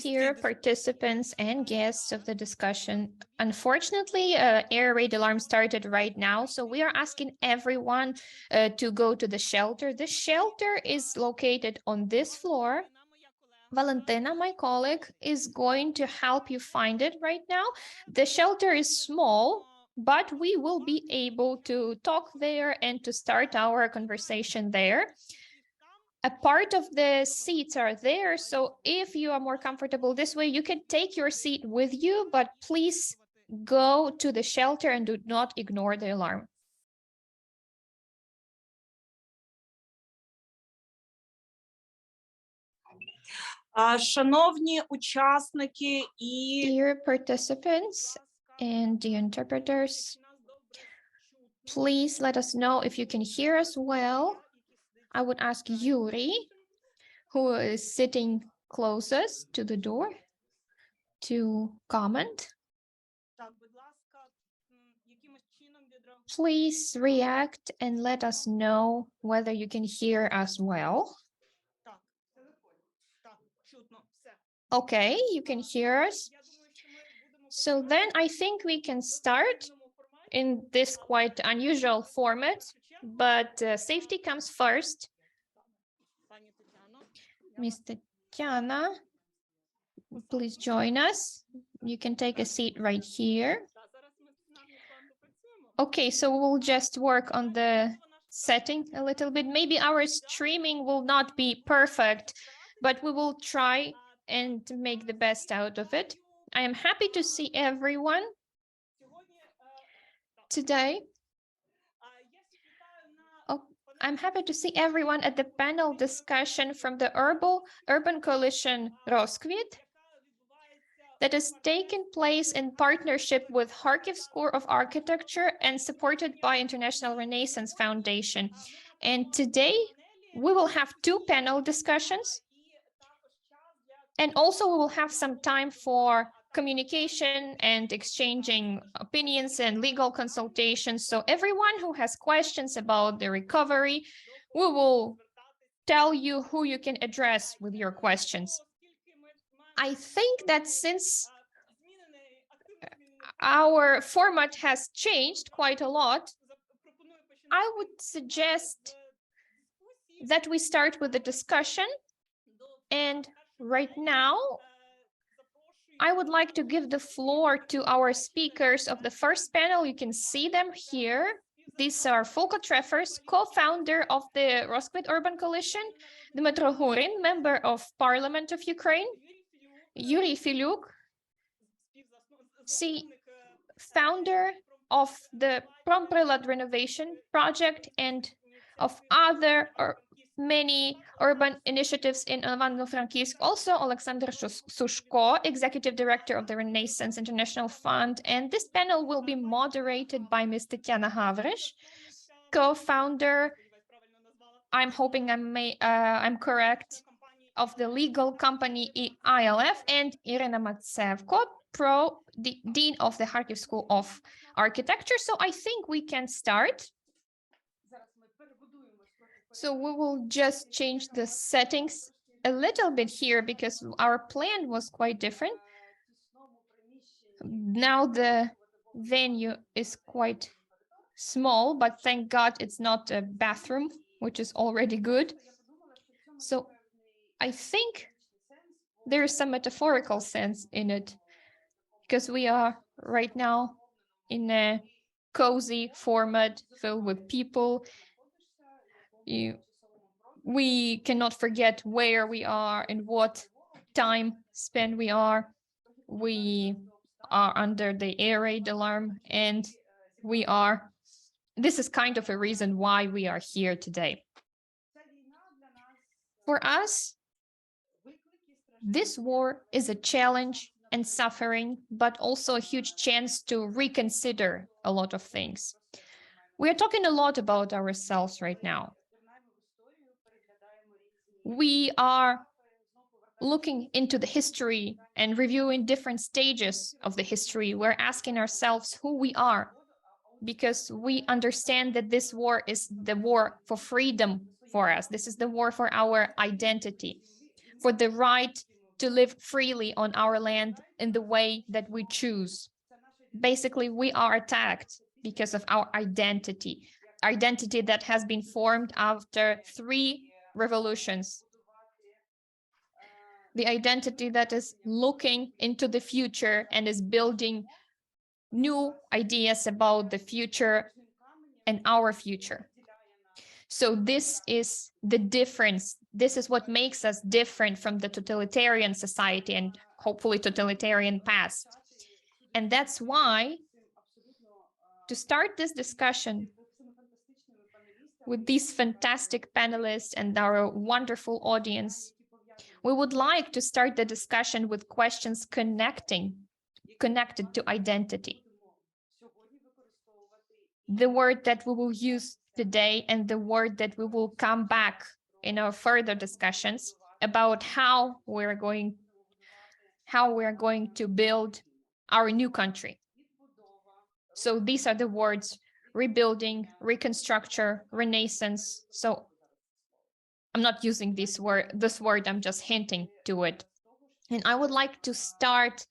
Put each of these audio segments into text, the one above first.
Dear participants and guests of the discussion, unfortunately, air raid alarm started right now, so we are asking everyone to go to the shelter. The shelter is located on this floor. Valentina, my colleague, is going to help you find it right now. The shelter is small, but we will be able to talk there and to start our conversation there. A part of the seats are there, so if you are more comfortable this way, you can take your seat with you, but please go to the shelter and do not ignore the alarm. Dear participants and the interpreters, please let us know if you can hear us well. I would ask Yuriy, who is sitting closest to the door, to comment. Please react and let us know whether you can hear us well. Okay, you can hear us. So then I think we can start in this quite unusual format, but safety comes first. Ms. Tetyana, please join us. You can take a seat right here. Okay, so we'll just work on the setting a little bit. Maybe our streaming will not be perfect, but we will try and make the best out of it. I am happy to see everyone today. Oh, I'm happy to see everyone at the panel discussion from the Urban Coalition Roskvit that has taken place in partnership with Kharkiv School of Architecture and supported by International Renaissance Foundation. And today we will have two panel discussions. And also we will have some time for communication and exchanging opinions and legal consultations. So everyone who has questions about the recovery, we will tell you who you can address with your questions. I think that since our format has changed quite a lot, I would suggest that we start with the discussion. And right now, I would like to give the floor to our speakers of the first panel. You can see them here. These are Fulco Treffers, co-founder of the Roskvit Urban Coalition, Dmytro Gurin, member of Parliament of Ukraine, Yuriy Fylyuk, founder of the Promprylad.Renovation project and of other many urban initiatives in Ivano-Frankivsk. Also, Oleksandr Sushko, executive director of the Renaissance International Fund. And this panel will be moderated by Ms. Tetyana Havrysh, co-founder, I'm hoping I'm correct, of the legal company ILF, and Iryna Matsevko, Dean of the Kharkiv School of Architecture. So I think we can start. So we will just change the settings a little bit here because our plan was quite different. Now the venue is quite small, but thank God it's not a bathroom, which is already good. So I think there is some metaphorical sense in it because we are right now in a cozy format filled with people. We cannot forget where we are and what time span we are. We are under the air raid alarm, and this is kind of a reason why we are here today. For us, this war is a challenge and suffering, but also a huge chance to reconsider a lot of things. We are talking a lot about ourselves right now. We are looking into the history and reviewing different stages of the history. We're asking ourselves who we are, because we understand that this war is the war for freedom for us. This is the war for our identity. for the right to live freely on our land in the way that we choose. Basically, we are attacked because of our identity that has been formed after 3 revolutions. The identity that is looking into the future and is building new ideas about the future and our future. So this is the difference. This is what makes us different from the totalitarian society and hopefully totalitarian past. And that's why, to start this discussion with these fantastic panelists and our wonderful audience, we would like to start the discussion with questions connected to identity. The word that we will use today and the word that we will come back in our further discussions about how we're going to build our new country. So these are the words: rebuilding, reconstruction, renaissance. So I'm not using this word, I'm just hinting to it. And I would like to start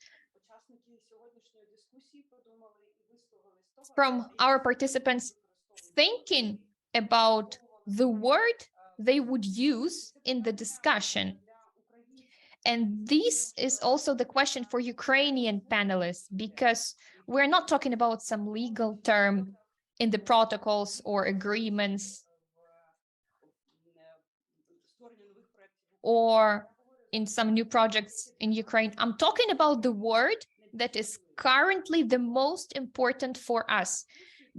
from our participants thinking about the word they would use in the discussion. And this is also the question for Ukrainian panelists, because we're not talking about some legal term in the protocols or agreements or in some new projects in Ukraine. I'm talking about the word that is currently the most important for us,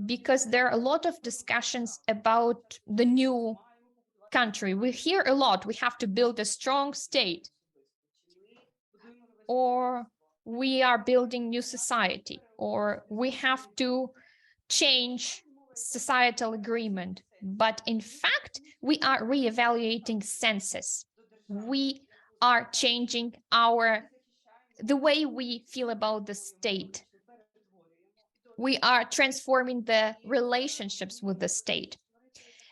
because there are a lot of discussions about the new country. We hear a lot, we have to build a strong state, or we are building new society, or we have to change societal agreement. But in fact, we are reevaluating senses. We are changing the way we feel about the state. We are transforming the relationships with the state.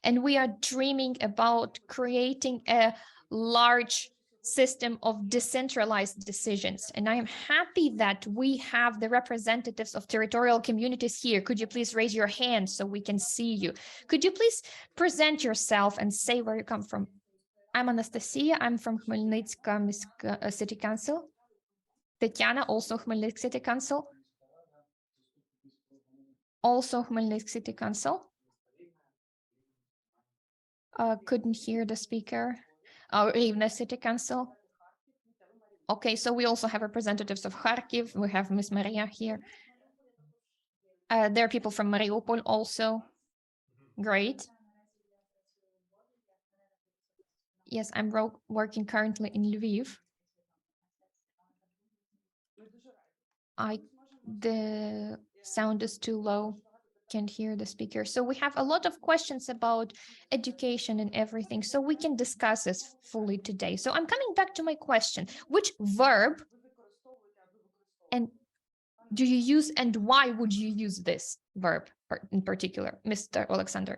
And we are dreaming about creating a large system of decentralized decisions. And I am happy that we have the representatives of territorial communities here. Could you please raise your hand so we can see you? Could you please present yourself and say where you come from? I'm Anastasia. I'm from Khmelnytsk City Council. Tetyana, also Khmelnytsk City Council. Also Khmelnytsk City Council. Couldn't hear the speaker. Iryna City Council. Okay, so we also have representatives of Kharkiv. We have Miss Maria here. There are people from Mariupol also. Great. Yes, I'm working currently in Lviv. The sound is too low. Can't hear the speaker. So we have a lot of questions about education and everything, so we can discuss this fully today. So I'm coming back to my question. Which verb and do you use, and why would you use this verb in particular, Mr. Oleksandr?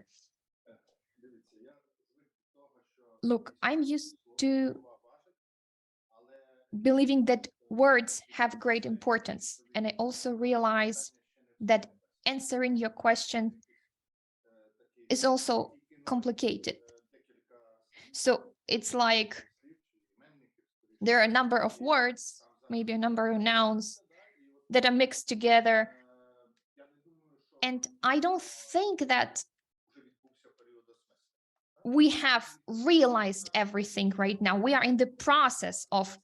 Look, I'm used to believing that words have great importance, and I also realize that answering your question is also complicated. So it's like there are a number of words, maybe a number of nouns that are mixed together. And I don't think that we have realized everything right now. We are in the process of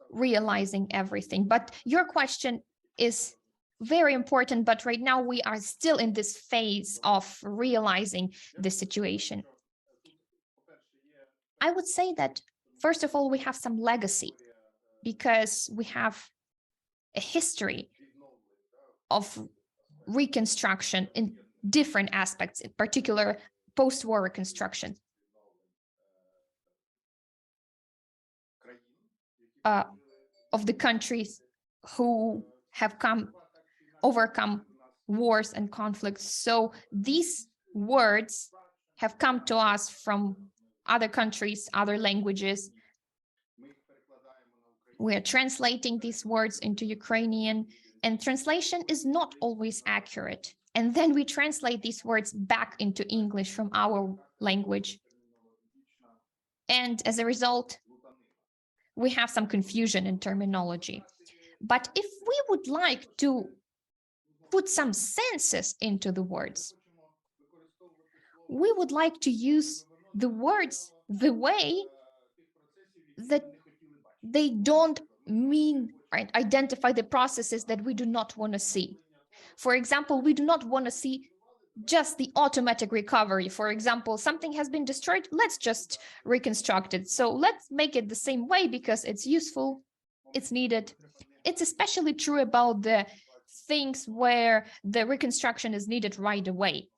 realizing everything. But your question is very important, but right now we are still in this phase of realizing the situation. I would say that, first of all, we have some legacy, because we have a history of reconstruction in different aspects, in particular post-war reconstruction. Of the countries who have overcome wars and conflicts. So these words have come to us from other countries, other languages. We are translating these words into Ukrainian, and translation is not always accurate. And then we translate these words back into English from our language. And as a result, we have some confusion in terminology. But if we would like to put some senses into the words, we would like to use the words the way that they don't mean, right, identify the processes that we do not want to see. For example, we do not want to see just the automatic recovery. For example, something has been destroyed, let's just reconstruct it. So let's make it the same way because it's useful, it's needed. It's especially true about the things where the reconstruction is needed right away.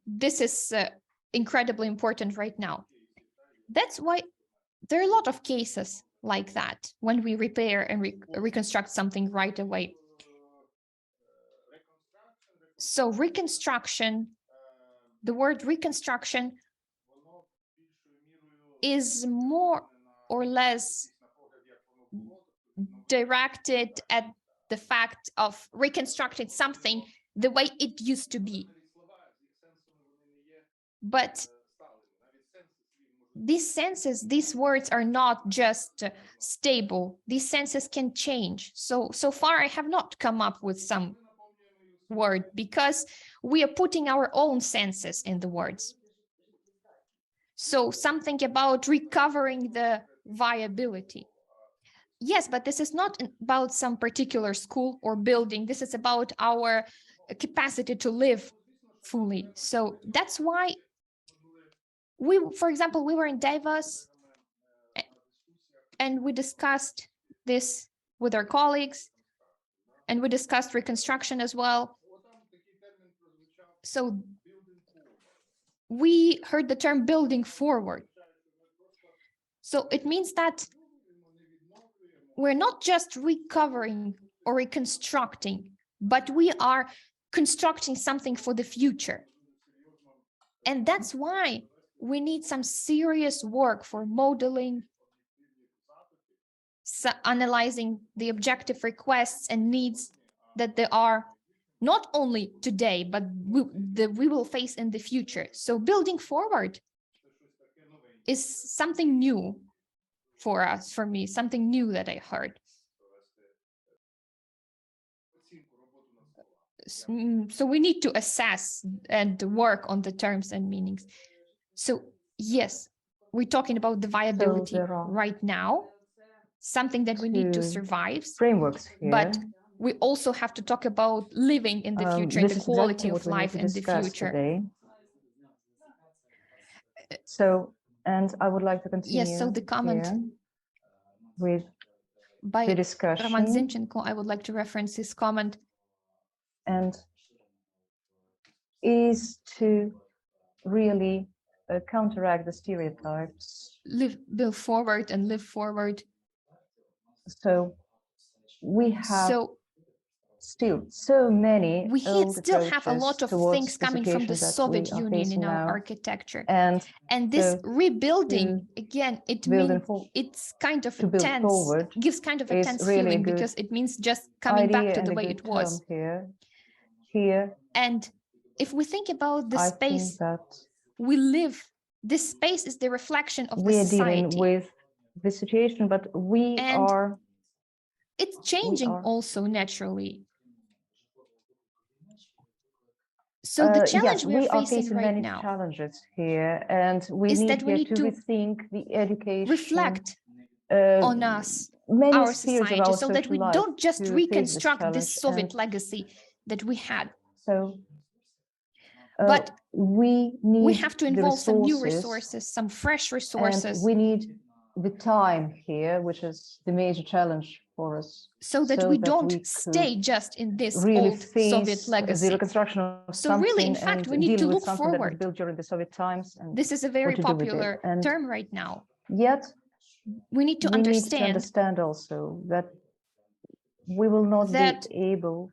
This is incredibly important right now. That's why there are a lot of cases like that when we repair and reconstruct something right away. So reconstruction, the word reconstruction is more or less directed at the fact of reconstructing something the way it used to be. But these senses, these words are not just stable. These senses can change. So far I have not come up with some word because we are putting our own senses in the words. So something about recovering the viability. Yes, but this is not about some particular school or building. This is about our capacity to live fully. So that's why for example, we were in Davos and we discussed this with our colleagues and we discussed reconstruction as well. So we heard the term building forward. So it means that we're not just recovering or reconstructing, but we are constructing something for the future. And that's why we need some serious work for modeling, analyzing the objective requests and needs that there are not only today, but we will face in the future. So building forward is something new for us, for me, something new that I heard. So we need to assess and work on the terms and meanings. So yes, we're talking about the viability right now, something that we need to survive. Frameworks here. But we also have to talk about living in the future and the quality of life in the future. Today. So, and I would like to continue. Yes, so the comment with by the discussion. Roman Zinchenko, I would like to reference his comment. And is to really counteract the stereotypes. Build forward and live forward. So we have still so many. We still have a lot of things coming from the Soviet Union in our architecture. And this rebuilding, again, it means it's kind of intense, gives kind of a tense feeling because it means just coming back to the way it was. Here. And if we think about the space we live, this space is the reflection of the society. We're dealing with the situation, but it's changing also naturally. So the challenge we are facing right many now challenges here, and we need to rethink the education, reflect on us, our society, so that we don't just reconstruct this Soviet legacy that we had. So, but we have to involve some new resources, some fresh resources. And we need the time here, which is the major challenge for us. So that we don't stay just in this old Soviet legacy. The reconstruction of so really, in fact, we need to look forward. Built during the Soviet times. And this is a very popular term right now. Yet, we need to understand also that we will not be able.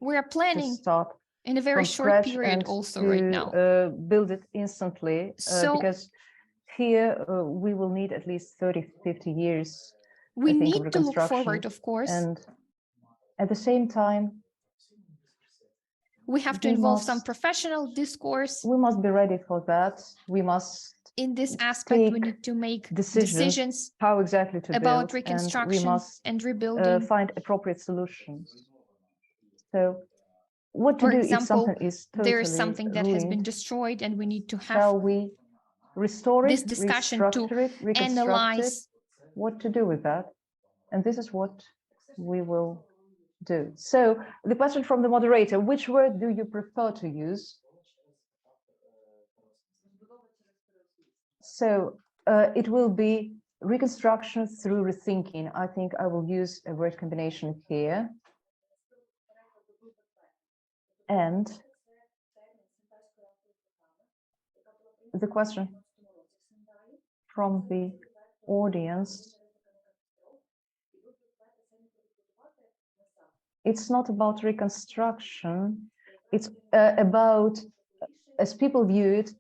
We are planning to start in a very short period also right now. Build it instantly, because here we will need at least 30-50 years. We I think, need of to look reconstruction. forward, of course. And at the same time, we have to involve some professional discourse. We must be ready for that. We must in this aspect, we need to make decisions how exactly to about build, reconstruction and we must rebuilding. Find appropriate solutions. So what to For do example, if something is totally there's something that ruined? has been destroyed and we need to have Shall we restore this it, discussion to restructure it, reconstruct analyze it? What to do with that? And this is what we will do. So the question from the moderator, which word do you prefer to use? So it will be reconstruction through rethinking. I think I will use a word combination here. And the question from the audience, it's not about reconstruction, it's about, as people view it,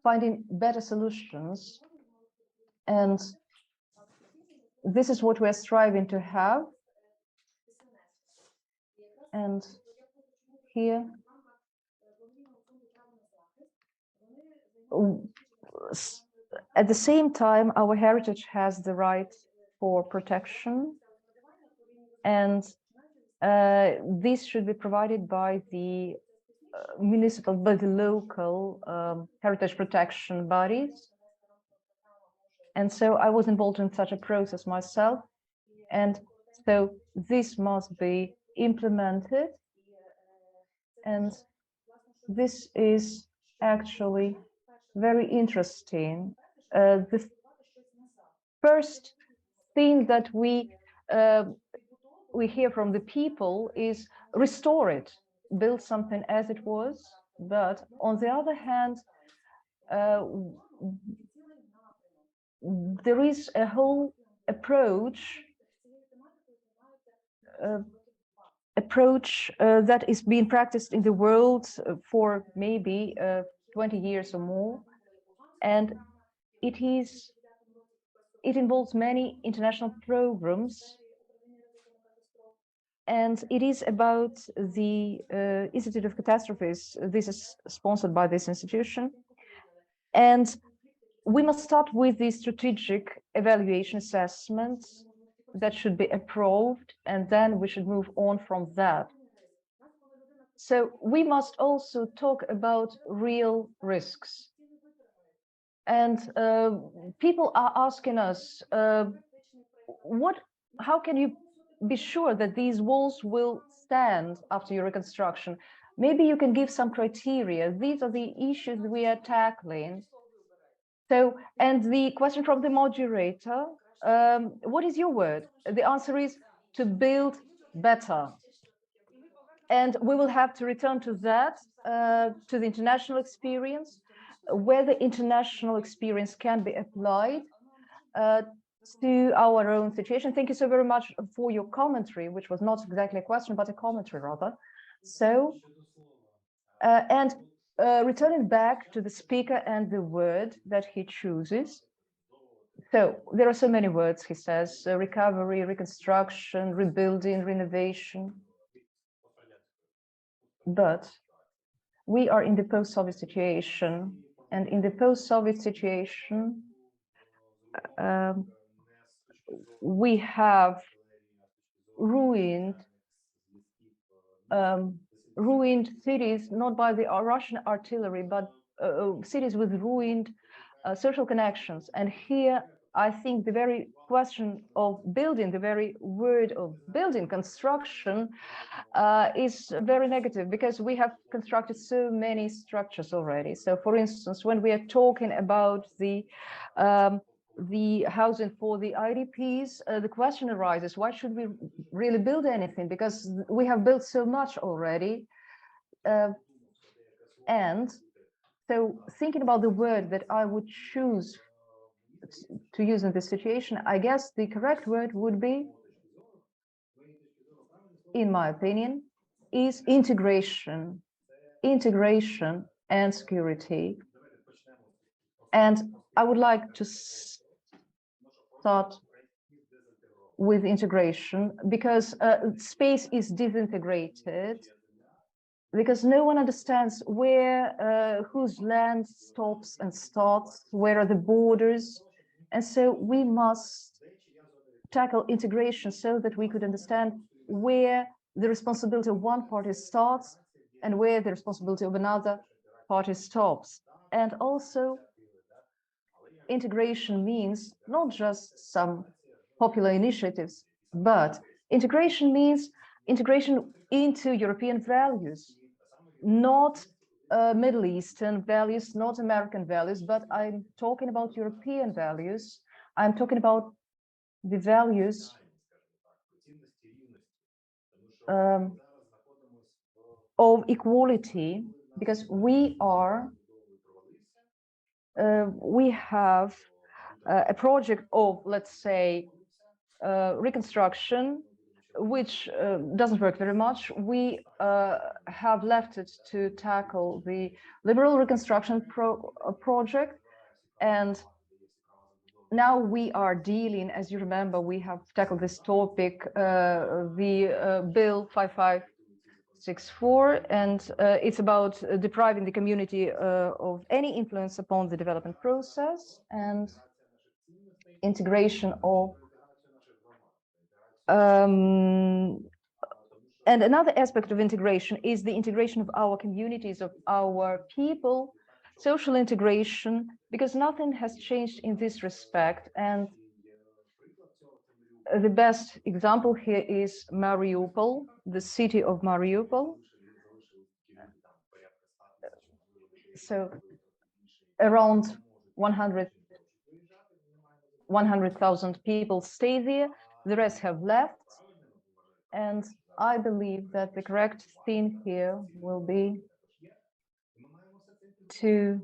finding better solutions. And this is what we're striving to have. And here, at the same time, our heritage has the right for protection. And this should be provided by the municipal, by the local heritage protection bodies. And so I was involved in such a process myself. And so this must be implemented. And this is actually very interesting. The first thing that we hear from the people is restore it, build something as it was. But on the other hand, there is a whole approach that is being practiced in the world for maybe 20 years or more, and it involves many international programs, and it is about the Institute of Catastrophes. This is sponsored by this institution, and we must start with the strategic evaluation assessments that should be approved, and then we should move on from that. So we must also talk about real risks. And people are asking us, how can you be sure that these walls will stand after your reconstruction? Maybe you can give some criteria. These are the issues we are tackling. So, and the question from the moderator, what is your word? The answer is to build better. And we will have to return to that, to the international experience, where the international experience can be applied to our own situation. Thank you so very much for your commentary, which was not exactly a question, but a commentary rather. So, returning back to the speaker and the word that he chooses. So there are so many words, he says, recovery, reconstruction, rebuilding, renovation. But we are in the post-Soviet situation, and in the post-Soviet situation, we have ruined cities, not by the Russian artillery, but cities with ruined social connections. And here, I think the very question of building, the very word of building, construction, is very negative, because we have constructed so many structures already. So, for instance, when we are talking about the housing for the IDPs, the question arises, why should we really build anything? Because we have built so much already. And so thinking about the word that I would choose to use in this situation, I guess the correct word would be, in my opinion, is integration and security. And I would like to start with integration, because space is disintegrated, because no one understands where whose land stops and starts, where are the borders. And so we must tackle integration so that we could understand where the responsibility of one party starts and where the responsibility of another party stops. And also, integration means not just some popular initiatives, but integration means integration into European values, not Middle Eastern values, not American values, but I'm talking about European values. I'm talking about the values of equality, because we have a project of, let's say, reconstruction, which doesn't work very much. We have left it to tackle the liberal reconstruction project, and now we are dealing, as you remember, we have tackled this topic, the Bill 5564, and it's about depriving the community of any influence upon the development process and integration of and another aspect of integration is the integration of our communities, of our people, social integration, because nothing has changed in this respect. And the best example here is Mariupol, the city of Mariupol. So around 100,000 people stay there, the rest have left. And I believe that the correct thing here will be to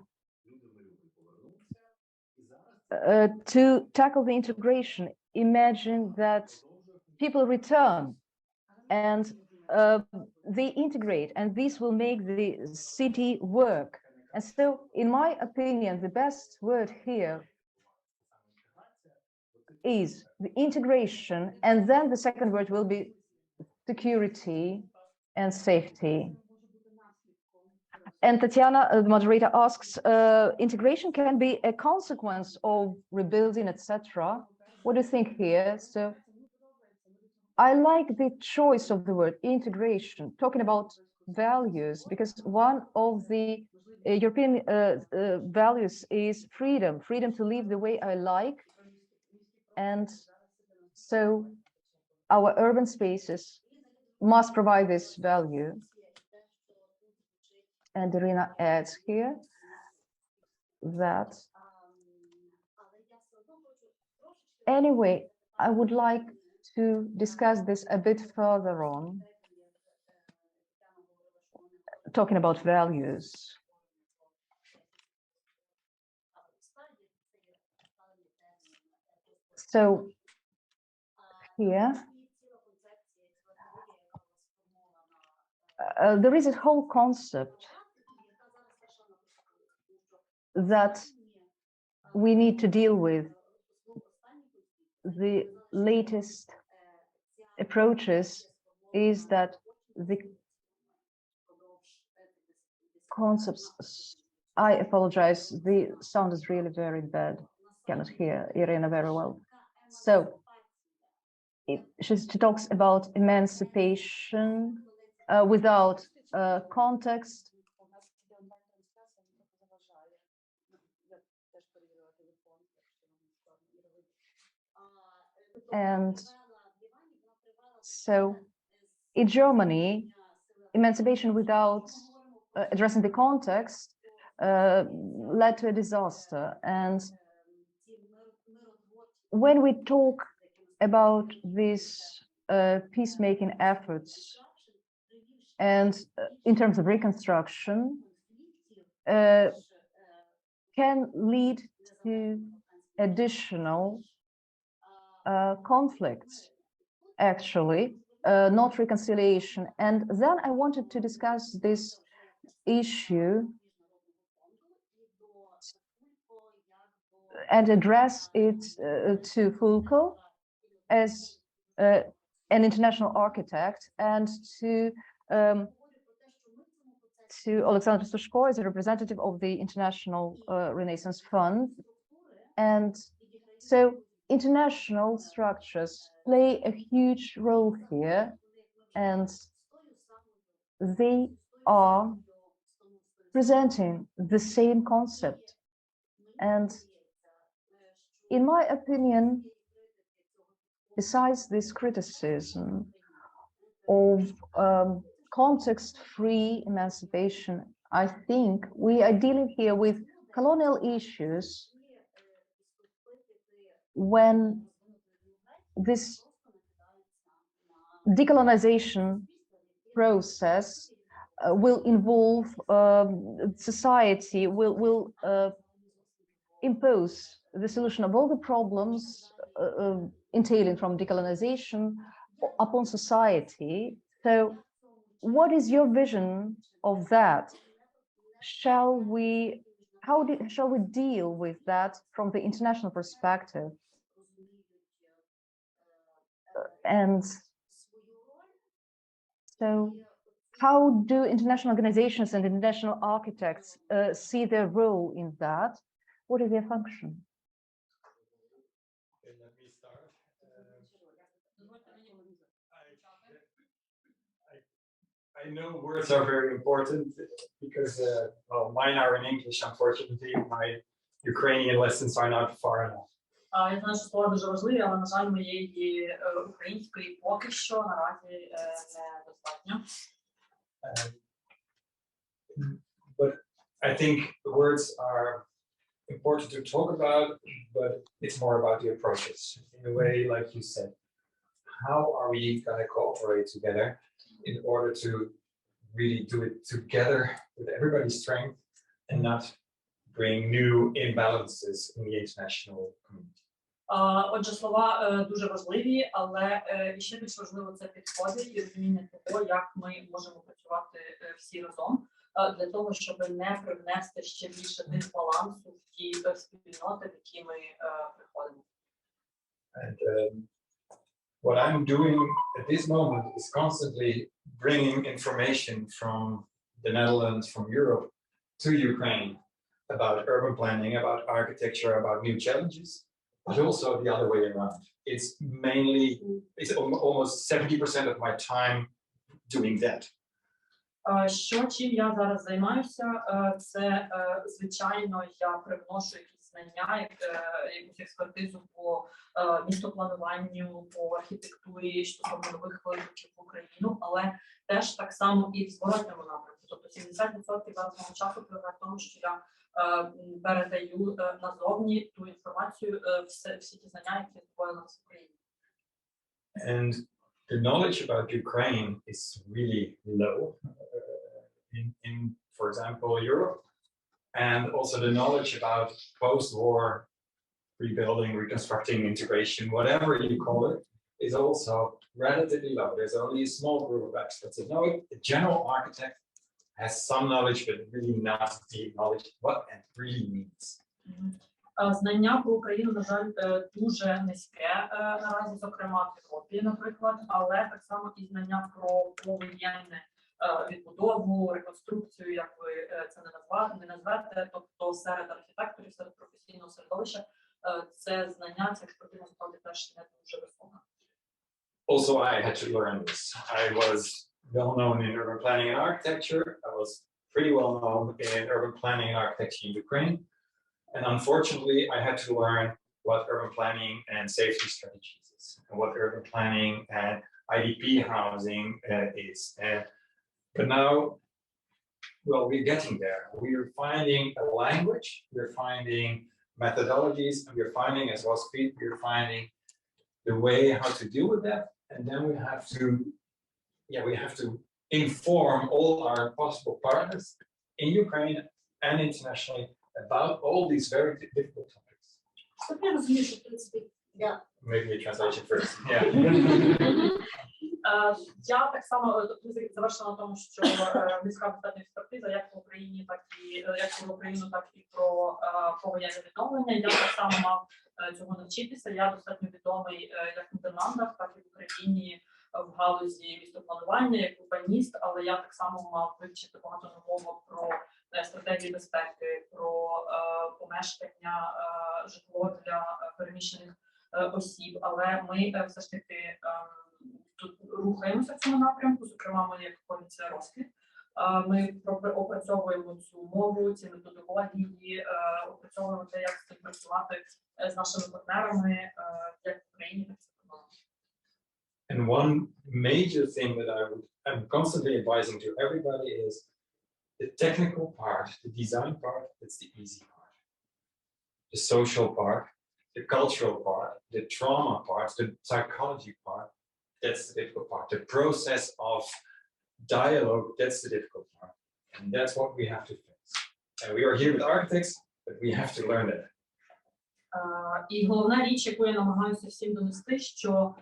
tackle the integration. Imagine that people return and they integrate, and this will make the city work. And so, in my opinion, the best word here is the integration, and then the second word will be security and safety. And Tetyana, the moderator, asks, integration can be a consequence of rebuilding, etc. What do you think here? So I like the choice of the word integration, talking about values, because one of the European values is freedom, freedom to live the way I like. And so our urban spaces must provide this value. And Iryna adds here that anyway, I would like to discuss this a bit further on, talking about values. So here, there is a whole concept that we need to deal with. The latest approaches is that the concepts, I apologize, the sound is really very bad. Cannot hear Iryna very well. So she talks about emancipation without context. And so in Germany, emancipation without addressing the context led to a disaster. And when we talk about these peacemaking efforts and in terms of reconstruction, can lead to additional conflicts, actually, not reconciliation. And then I wanted to discuss this issue and address it to Fulco as an international architect, and to Oleksandr Sushko as a representative of the International Renaissance Fund. And so international structures play a huge role here, and they are presenting the same concept. And in my opinion, besides this criticism of context-free emancipation, I think we are dealing here with colonial issues when this decolonization process will involve society, will impose the solution of all the problems entailing from decolonization upon society. So what is your vision of that? Shall we deal with that from the international perspective? And so how do international organizations and international architects see their role in that? What is their function? Okay, let me start. I know words are very important because well, mine are in English, unfortunately. My Ukrainian lessons are not far enough. Я знаю, що слова дуже важливі, але, на жаль, моєї української поки що наразі недостатньо. But I think the words are important to talk about, but it's more about the approaches. In a way, like you said, how are we going to cooperate together in order to really do it together with everybody's strength and not bring new imbalances in the international community? Отже, слова дуже важливі, але ще більш важливо це підходи і розуміння того, як ми можемо працювати всі разом для того, щоб не привнести ще більше дисбалансу в ті спільноти, в які ми приходимо. And what I'm doing at this moment is constantly bringing information from the Netherlands, from Europe to Ukraine about urban planning, about architecture, about new challenges, but also the other way around. It's almost 70% of my time doing that. Чим я зараз займаюся, це, звичайно, я привношу якісь знання, якусь експертизу по містоплануванню, по архітектурі, стосовно нових викликів в Україну, але теж так само і в зворотньому напрямку. Тобто 70% зараз мого часу полягає в тому, що я передаю назовні ту інформацію, всі ті знання, які здобувалися в Україні. And the knowledge about Ukraine is really low in, for example, Europe, and also the knowledge about post-war rebuilding, reconstructing, integration, whatever you call it, is also relatively low. There's only a small group of experts that know it. The general architect has some knowledge, but really not deep knowledge what it really means. Знання про Україну, на жаль, дуже низьке наразі, зокрема в Європі, наприклад, але так само і знання про повоєнне відбудову, реконструкцію, як ви це не назвете, тобто серед архітекторів, серед професійного середовища, це знання, ця експертиза насправді теж не дуже висока. Also, I had to learn this. I was well known in urban planning and architecture. I was pretty well known in urban planning and architecture in Ukraine. And unfortunately, I had to learn what urban planning and safety strategies is, and what urban planning and IDP housing is. But now, well, we're getting there. We're finding a language, we're finding methodologies, and we're finding, as well speed, we're finding the way how to deal with that. And then we have to inform all our possible partners in Ukraine and internationally about all these very difficult topics. Я розумію, що, в принципі, Yeah. Maybe a translation first. Yeah. Я так само завершила на тому, що низька достатня експертиза як в Україні, так і як про Україну, так і про повоєнне відновлення. Я так само мав цього навчитися. Я достатньо відомий як в Нідерландах, так і в Україні в галузі містопланування, як урбаніст, але я так само мав вивчити багато нового про стратегії безпеки, про помешкання, житло для переміщених осіб. Але ми все ж таки тут рухаємося в цьому напрямку, зокрема, ми як комісія розквіт. Ми опрацьовуємо цю мову, ці методології, опрацьовуємо те, як співпрацювати з нашими партнерами, як в Україні, так і за кордоном. And one major thing that I'm constantly advising to everybody is the technical part, the design part, that's the easy part. The social part, the cultural part, the trauma part, the psychology part, that's the difficult part. The process of dialogue, that's the difficult part. And that's what we have to fix. And we are here with architects, but we have to learn that. І головна річ, яку я намагаюся всім донести, що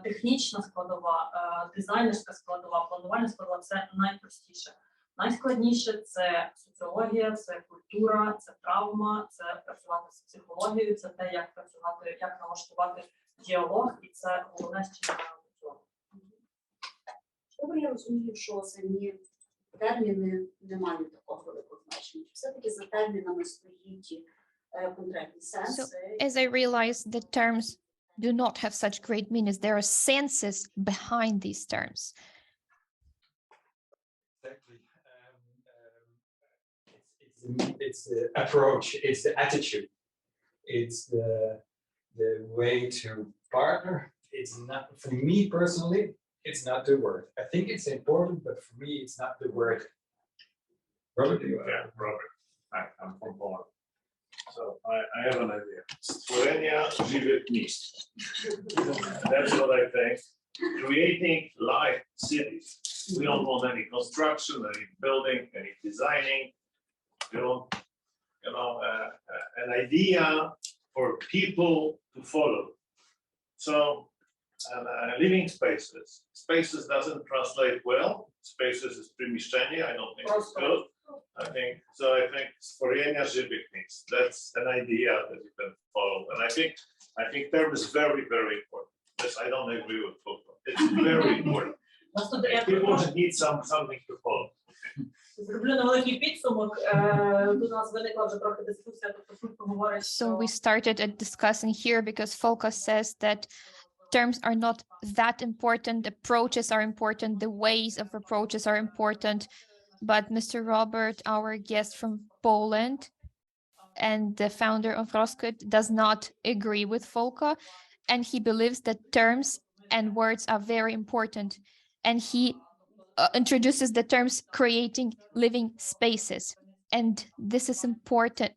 технічна складова, дизайнерська складова, планувальна складова – це найпростіше. Найскладніше – це соціологія, це культура, це травма, це працювати з психологією, це те, як працювати, як налаштувати діалог, і це головне, з чим я працювала. Добре, я розумію, що самі терміни не мають такого великого значення. Все-таки за термінами стоїть конкретні сенси. So, as I realized, the terms do not have such great meanings. There are senses behind these terms. Exactly. It's the approach, it's the attitude, it's the way to partner. It's not, for me personally, it's not the word. I think it's important, but for me, it's not the word. Robert, do you have? Yeah, Robert. Hi, I'm from Poland. So I have an idea. Stworzenia żywych miejsc. That's what I think. Creating live cities. We don't want any construction, any building, any designing. We don't, an idea for people to follow. So living spaces. Spaces doesn't translate well. Spaces is przemieszczenie. I don't think it's good. I think stworzenia żywych miejsc. That's an idea that you can follow. And I think term is very, very important. Yes, I don't agree with Fulco. It's very important. People need something to follow. Зроблю невеликий підсумок. До нас виникла вже трохи дискусія, тобто Fulco говорить, So we started discussing here because Fulco says that terms are not that important, approaches are important, the ways of approaches are important. But Mr. Robert, our guest from Poland and the founder of Roskvit, does not agree with Fulco, and he believes that terms and words are very important. And he introduces the terms creating living spaces, and this is important.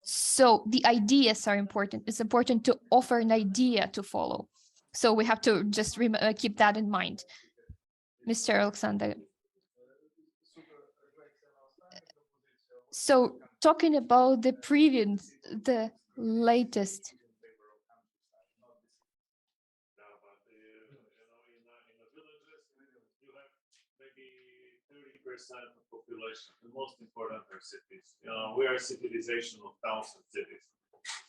So the ideas are important. It's important to offer an idea to follow. So we have to just keep that in mind. Mr. Oleksandr. So talking about the latest. Of population, the most important are cities. We are civilization of towns and cities.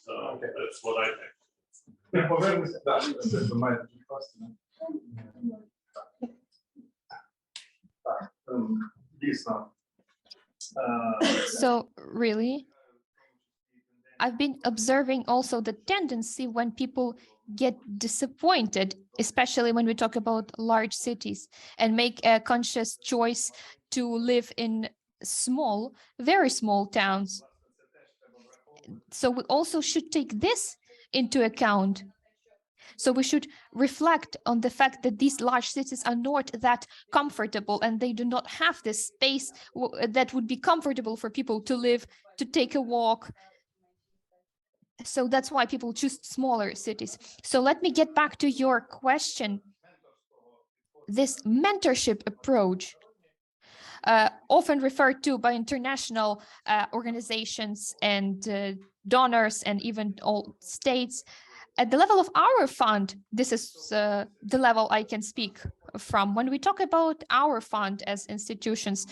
So that's what I think. So really, I've been observing also the tendency when people get disappointed, especially when we talk about large cities, and make a conscious choice to live in small, very small towns. So we also should take this into account. So we should reflect on the fact that these large cities are not that comfortable, and they do not have this space that would be comfortable for people to live, to take a walk. So that's why people choose smaller cities. So let me get back to your question. This mentorship approach, often referred to by international organizations and donors and even all states. At the level of our fund, this is the level I can speak from. When we talk about our fund as institutions,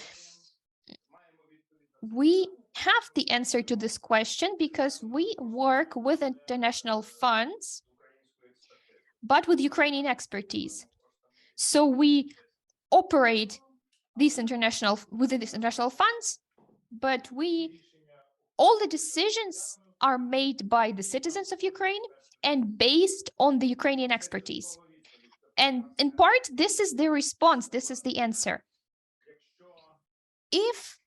we have the answer to this question because we work with international funds, but with Ukrainian expertise. So we operate these within these international funds, but all the decisions are made by the citizens of Ukraine and based on the Ukrainian expertise. And in part, this is the response, this is the answer. If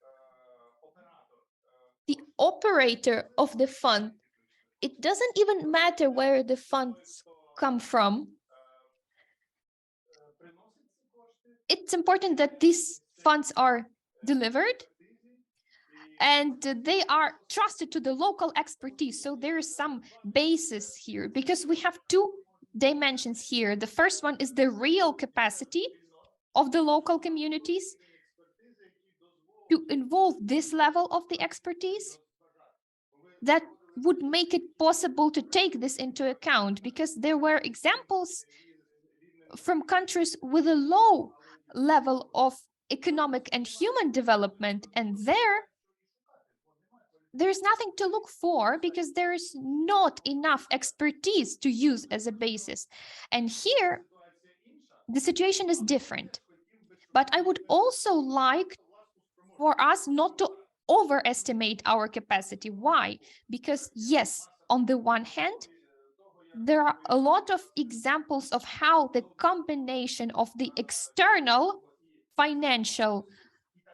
the operator of the fund, it doesn't even matter where the funds come from, it's important that these funds are delivered and they are trusted to the local expertise. So there is some basis here because we have two dimensions here. The first one is the real capacity of the local communities to involve this level of the expertise that would make it possible to take this into account, because there were examples from countries with a low level of economic and human development, and there's nothing to look for because there is not enough expertise to use as a basis. And here, the situation is different. But I would also like for us not to overestimate our capacity. Why? Because yes, on the one hand, there are a lot of examples of how the combination of the external financial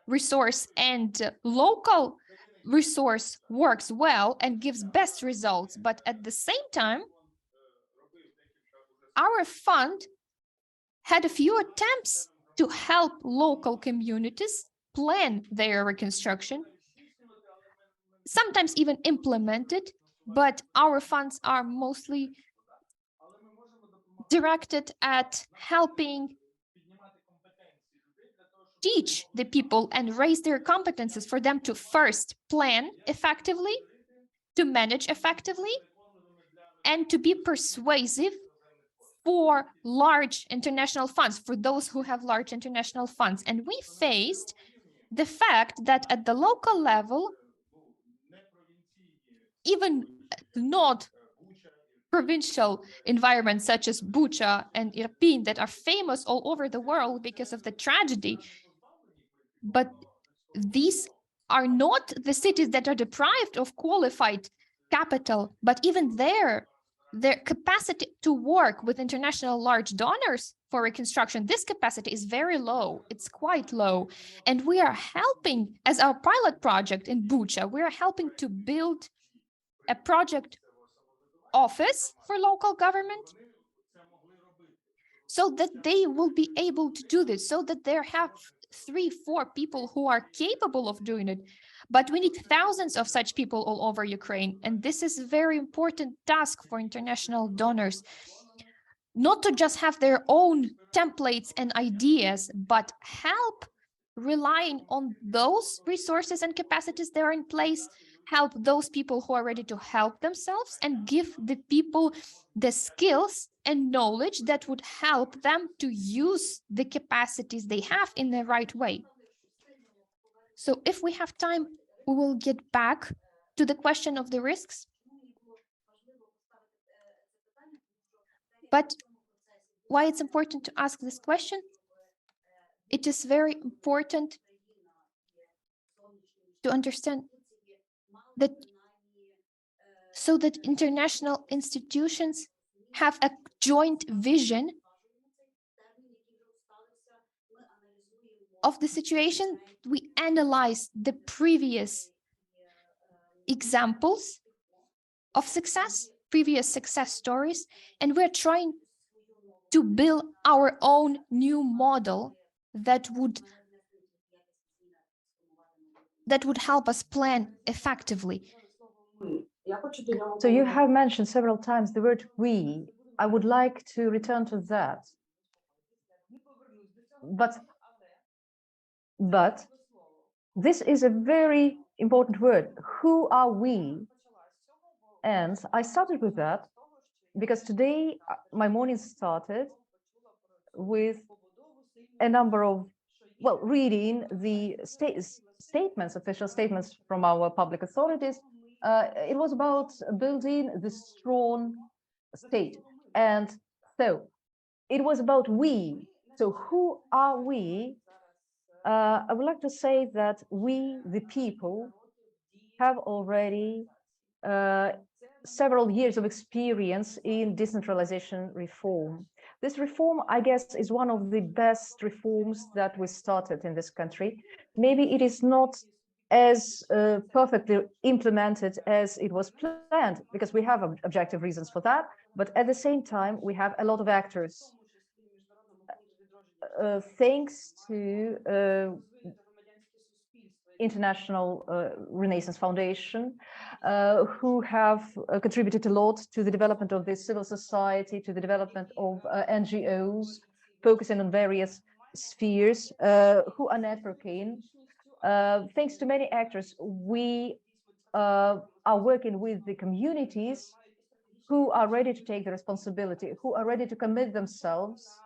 resource and local resource works well and gives best results. But at the same time, our fund had a few attempts to help local communities plan their reconstruction, sometimes even implement it, but our funds are mostly directed at helping teach the people and raise their competences for them to first plan effectively, to manage effectively, and to be persuasive for large international funds, for those who have large international funds. And we faced the fact that at the local level, even not provincial environments such as Bucha and Irpin that are famous all over the world because of the tragedy, but these are not the cities that are deprived of qualified capital, but even their capacity to work with international large donors for reconstruction, this capacity is very low. It's quite low. And we are helping, as our pilot project in Bucha, we are helping to build a project office for local government so that they will be able to do this, so that they have 3-4 people who are capable of doing it. But we need thousands of such people all over Ukraine. And this is a very important task for international donors, not to just have their own templates and ideas, but help relying on those resources and capacities that are in place, help those people who are ready to help themselves, and give the people the skills and knowledge that would help them to use the capacities they have in the right way. So if we have time, we will get back to the question of the risks. But why it's important to ask this question? It is very important to understand that so that international institutions have a joint vision of the situation. We analyze the previous examples of success, previous success stories, and we're trying to build our own new model that would help us plan effectively. So you have mentioned several times the word we. I would like to return to that. But this is a very important word. Who are we? And I started with that because today my morning started with a number of, well, reading the statements, official statements from our public authorities. It was about building the strong state. And so it was about we. So who are we? I would like to say that we, the people, have already several years of experience in decentralization reform. This reform, I guess, is one of the best reforms that we started in this country. Maybe it is not as perfectly implemented as it was planned, because we have objective reasons for that. But at the same time, we have a lot of actors. Thanks to International Renaissance Foundation, who have contributed a lot to the development of the civil society, to the development of NGOs, focusing on various spheres, who are networking. Thanks to many actors, we are working with the communities who are ready to take the responsibility, who are ready to commit themselves,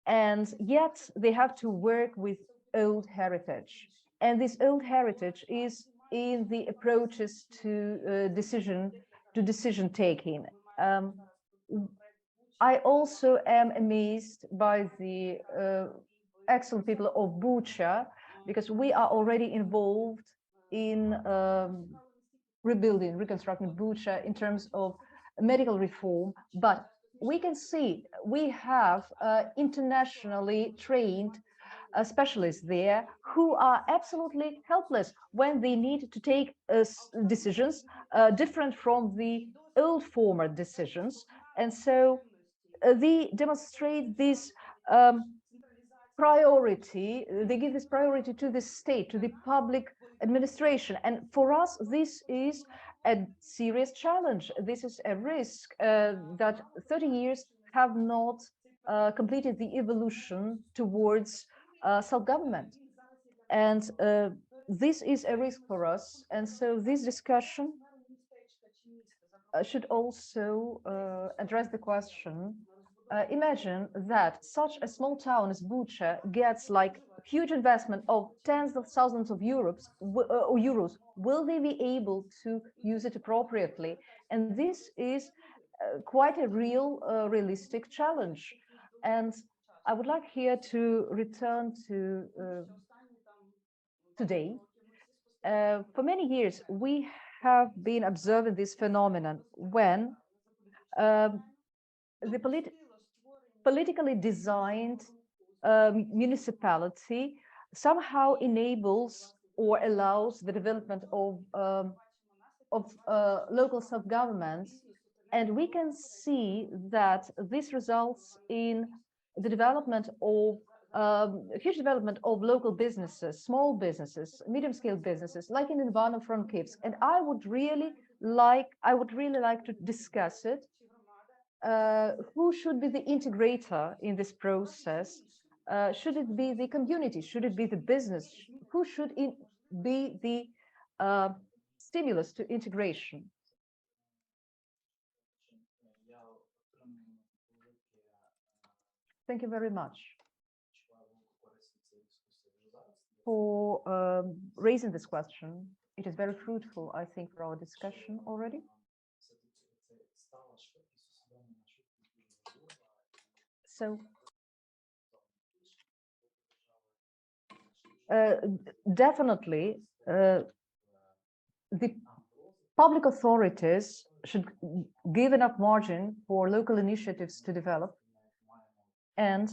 and yet they have to work with old heritage. And this old heritage is in the approaches to decision taking. I also am amazed by the excellent people of Bucha, because we are already involved in reconstructing Bucha in terms of medical reform. But we can see we have internationally trained specialists there who are absolutely helpless when they need to take decisions different from the old former decisions. And so they demonstrate this priority, they give this priority to the state, to the public administration. And for us, this is a serious challenge. This is a risk that 30 years have not completed the evolution towards self-government. And this is a risk for us. And so this discussion should also address the question. Imagine that such a small town as Bucha gets like huge investment of tens of thousands of euros. Will they be able to use it appropriately? And this is quite a real, realistic challenge. And I would like here to return to today. For many years, we have been observing this phenomenon when the politically designed municipality somehow enables or allows the development of local self-government. And we can see that this results in the development of huge development of local businesses, small businesses, medium-scale businesses, like in Ivano-Frankivsk. And I would really like to discuss it. Who should be the integrator in this process? Should it be the community? Should it be the business? Who should be the stimulus to integration? Thank you very much for raising this question. It is very fruitful, I think, for our discussion already. So definitely the public authorities should give enough margin for local initiatives to develop. And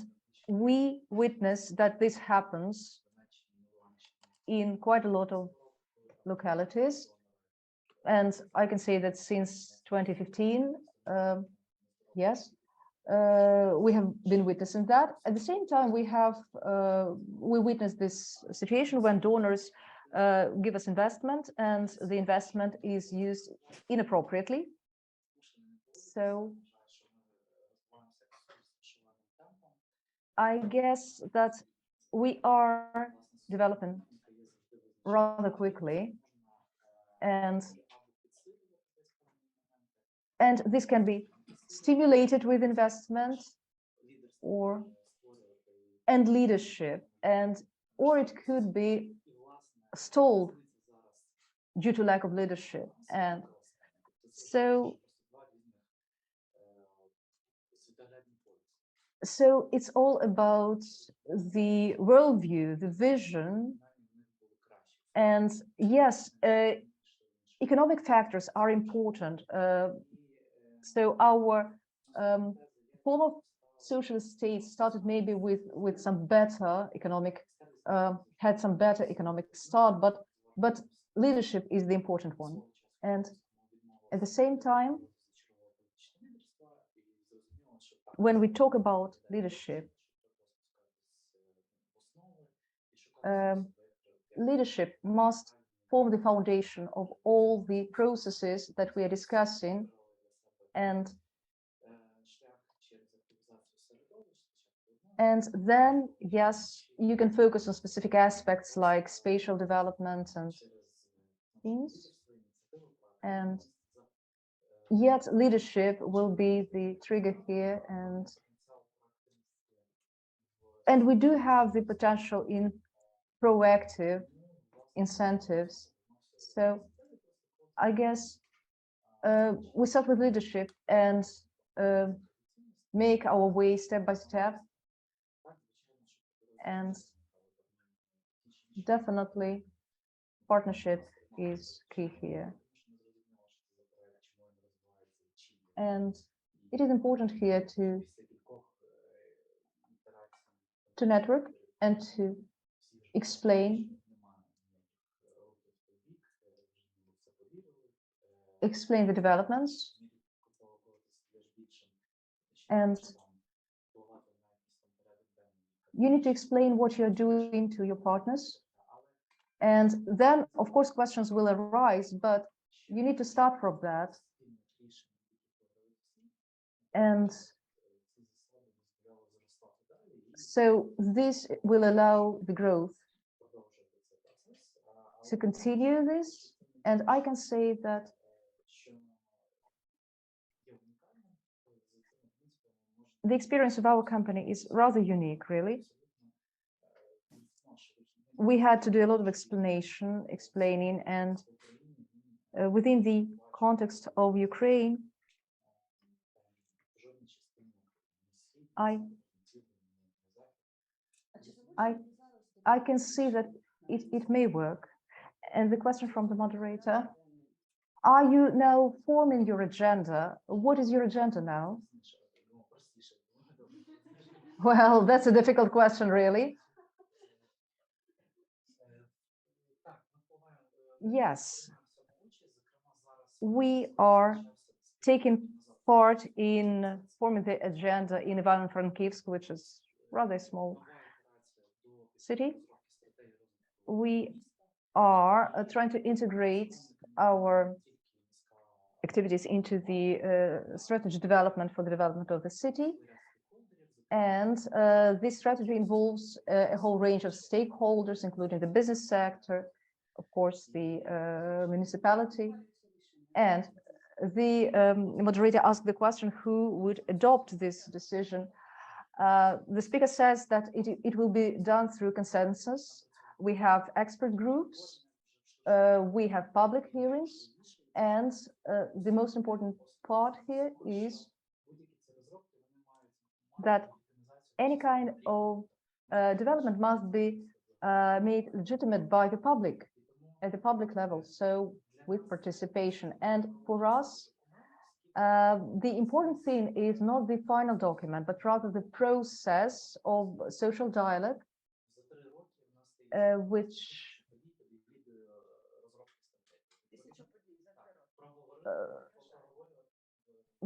we witness that this happens in quite a lot of localities. And I can say that since 2015, yes, we have been witnessing that. At the same time, we witnessed this situation when donors give us investment and the investment is used inappropriately. So I guess that we are developing rather quickly, and and this can be stimulated with investment and leadership, or it could be stalled due to lack of leadership. And so it's all about the worldview, the vision. And yes, economic factors are important. So our former socialist states started maybe with some better economic, had some better economic start, but leadership is the important one. And at the same time, when we talk about leadership, leadership must form the foundation of all the processes that we are discussing. And then, yes, you can focus on specific aspects like spatial development and things. And yet leadership will be the trigger here. And we do have the potential in proactive incentives. So I guess we start with leadership and make our way step by step. And definitely partnership is key here. And it is important here to network and to explain the developments. And you need to explain what you're doing to your partners. And then, of course, questions will arise, but you need to start from that. And so this will allow the growth to continue this. And I can say that the experience of our company is rather unique, really. We had to do a lot of explaining, and within the context of Ukraine, I can see that it may work. And the question from the moderator, are you now forming your agenda? What is your agenda now? Well, that's a difficult question, really. Yes, we are taking part in forming the agenda in Ivano-Frankivsk, which is rather a small city. We are trying to integrate our activities into the strategy development for the development of the city. And this strategy involves a whole range of stakeholders, including the business sector, of course, the municipality. And the moderator asked the question, who would adopt this decision? The speaker says that it will be done through consensus. We have expert groups, we have public hearings, and the most important part here is that any kind of development must be made legitimate by the public, at the public level, so with participation. And for us, the important thing is not the final document, but rather the process of social dialogue, which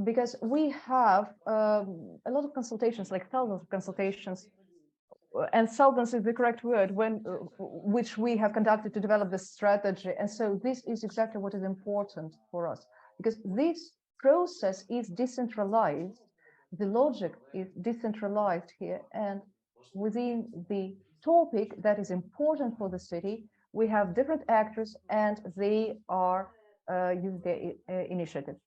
because we have a lot of consultations, like thousands of consultations, and thousands is the correct word, which we have conducted to develop this strategy. And so this is exactly what is important for us, because this process is decentralized. The logic is decentralized here, and within the topic that is important for the city, we have different actors, and they are use their initiative.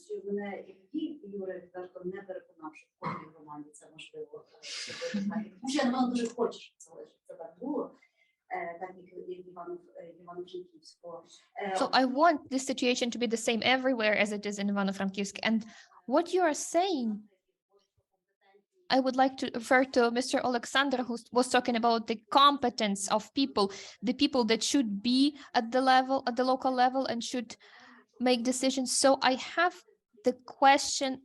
що мене Юрій відверто не переконав, що в кожній громаді це можливо. Тому що я, напевно, дуже хочу, щоб це так було. So I want this situation to be the same everywhere as it is in Ivano-Frankivsk. And what you are saying, I would like to refer to Mr. Oleksandr, who was talking about the competence of people, the people that should be at the local level and should make decisions. So I have the question.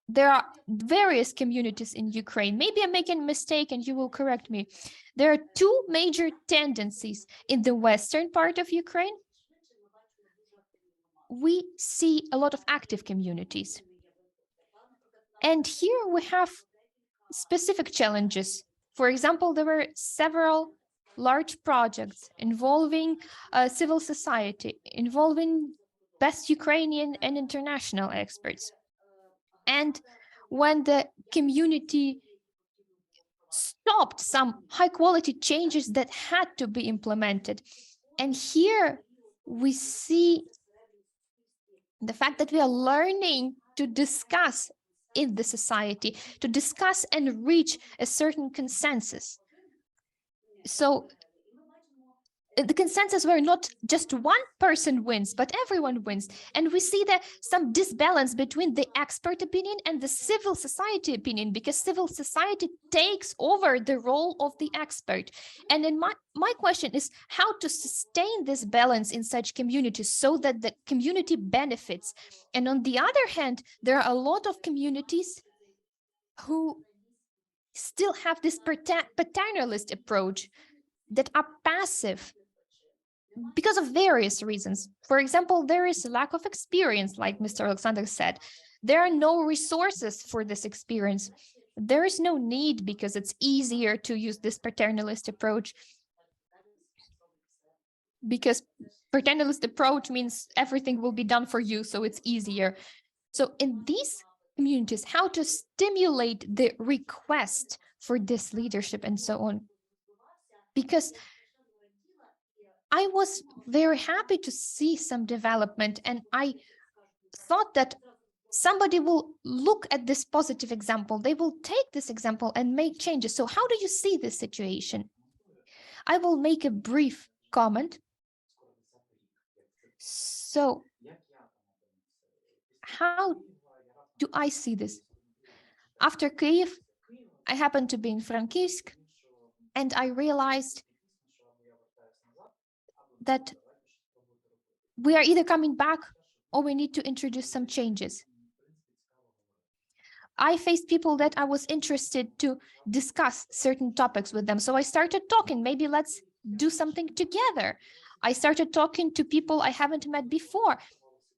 There are various communities in Ukraine. Maybe I'm making a mistake and you will correct me. There are two major tendencies in the western part of Ukraine. We see a lot of active communities. And here we have specific challenges. For example, there were several large projects involving civil society, involving best Ukrainian and international experts. And when the community stopped some high quality changes that had to be implemented. And here we see the fact that we are learning to discuss in the society, to discuss and reach a certain consensus. So the consensus where not just one person wins, but everyone wins. And we see that some disbalance between the expert opinion and the civil society opinion, because civil society takes over the role of the expert. And then my question is how to sustain this balance in such communities so that the community benefits. And on the other hand, there are a lot of communities who still have this paternalist approach, that are passive because of various reasons. For example, there is a lack of experience, like Mr. Oleksandr said. There are no resources for this experience. There is no need because it's easier to use this paternalist approach. Because paternalist approach means everything will be done for you, so it's easier. So in these communities, how to stimulate the request for this leadership and so on. Because I was very happy to see some development, and I thought that somebody will look at this positive example. They will take this example and make changes. So how do you see this situation? I will make a brief comment. So how do I see this? After Kyiv, I happened to be in Frankivsk, and I realized that we are either coming back or we need to introduce some changes. I faced people that I was interested to discuss certain topics with them. So I started talking, maybe let's do something together. I started talking to people I haven't met before.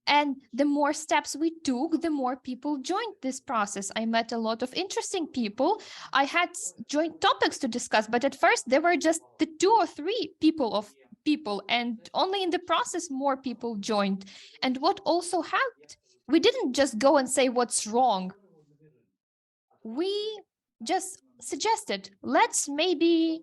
And the more steps we took, the more people joined this process. I met a lot of interesting people. I had joint topics to discuss, but at first there were just the 2 or 3 people, and only in the process more people joined. And what also helped, we didn't just go and say what's wrong. We just suggested, let's maybe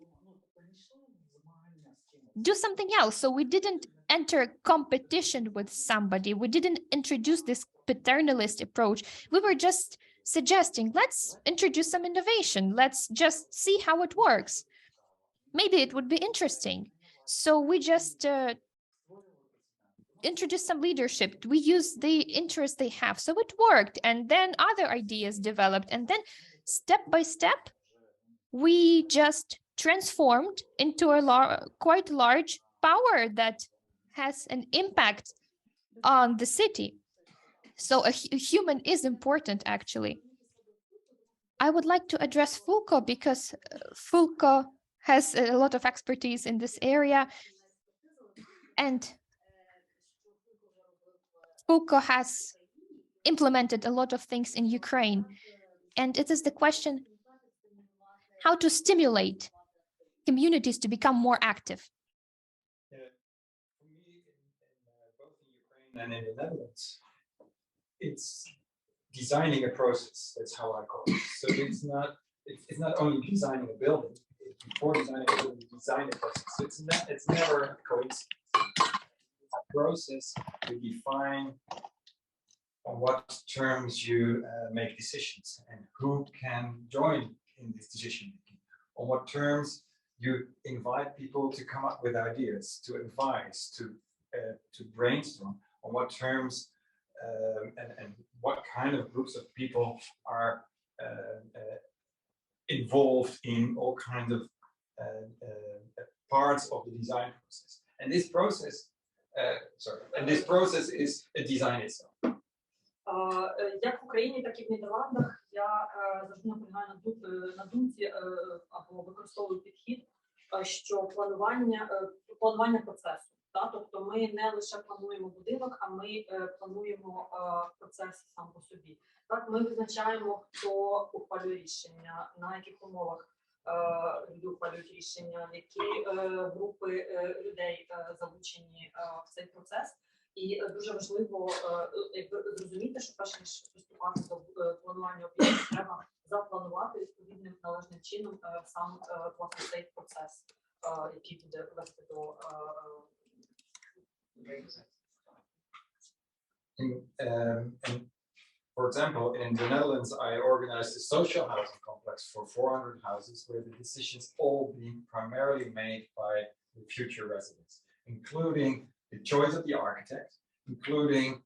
do something else. So we didn't enter competition with somebody. We didn't introduce this paternalist approach. We were just suggesting, let's introduce some innovation. Let's just see how it works. Maybe it would be interesting. So we just introduced some leadership. We used the interest they have. So it worked. And then other ideas developed. And then step by step, we just transformed into a quite large power that has an impact on the city. So a human is important, actually. I would like to address Fulco because Fulco has a lot of expertise in this area. And Fulco has implemented a lot of things in Ukraine. And it is the question how to stimulate communities to become more active. For me, both in Ukraine and in the Netherlands, it's designing a process. That's how I call it. So it's not only designing a building. Before designing a building, design a process. So it's never a coincidence. It's a process to define on what terms you make decisions and who can join in this decision making, on what terms you invite people to come up with ideas, to advise, to brainstorm, on what terms and what kind of groups of people are involved in all kinds of parts of the design process. And this process is a design itself. Як в Україні, так і в Нідерландах я завжди наполягаю на думці або використовую підхід, що планування процесу. Тобто ми не лише плануємо будинок, а ми плануємо процес сам по собі. Так, ми визначаємо, хто ухвалює рішення, на яких умовах люди ухвалюють рішення, які групи людей залучені в цей процес. І дуже важливо зрозуміти, що перш ніж приступати до планування об'єктів, треба запланувати відповідним належним чином сам власне цей процес, який буде вести до For example, in the Netherlands, I organized a social housing complex for 400 houses where the decisions all being primarily made by the future residents, including the choice of the architect, including,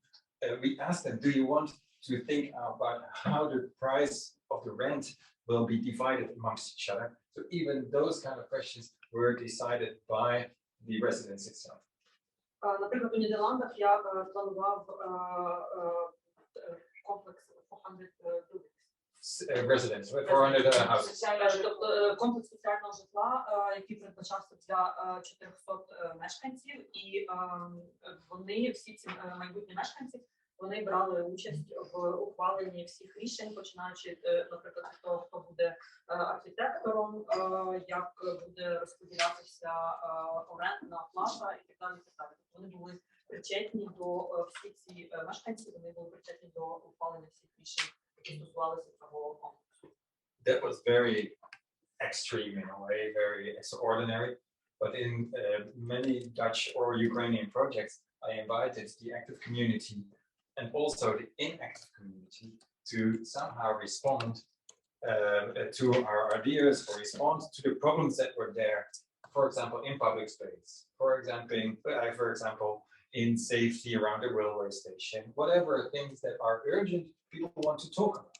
we asked them, do you want to think about how the price of the rent will be divided amongst each other? So even those kind of questions were decided by the residents itself. Наприклад, у Нідерландах я планував комплекс 400 residents, 400 houses. Тобто комплекс соціального житла, який передбачався для 400 мешканців, і вони, всі ці майбутні мешканці, вони брали участь в ухваленні всіх рішень, починаючи, наприклад, від того, хто буде архітектором, як буде розподілятися орендна плата і так далі, і так далі. Вони були причетні до всіх ці мешканці, вони були причетні до ухвалення всіх рішень, які стосувалися цього комплексу. That was very extreme in a way, very extraordinary. But in many Dutch or Ukrainian projects, I invited the active community and also the inactive community to somehow respond to our ideas or respond to the problems that were there. For example, in public space. For example, in safety around the railway station. Whatever things that are urgent, people want to talk about.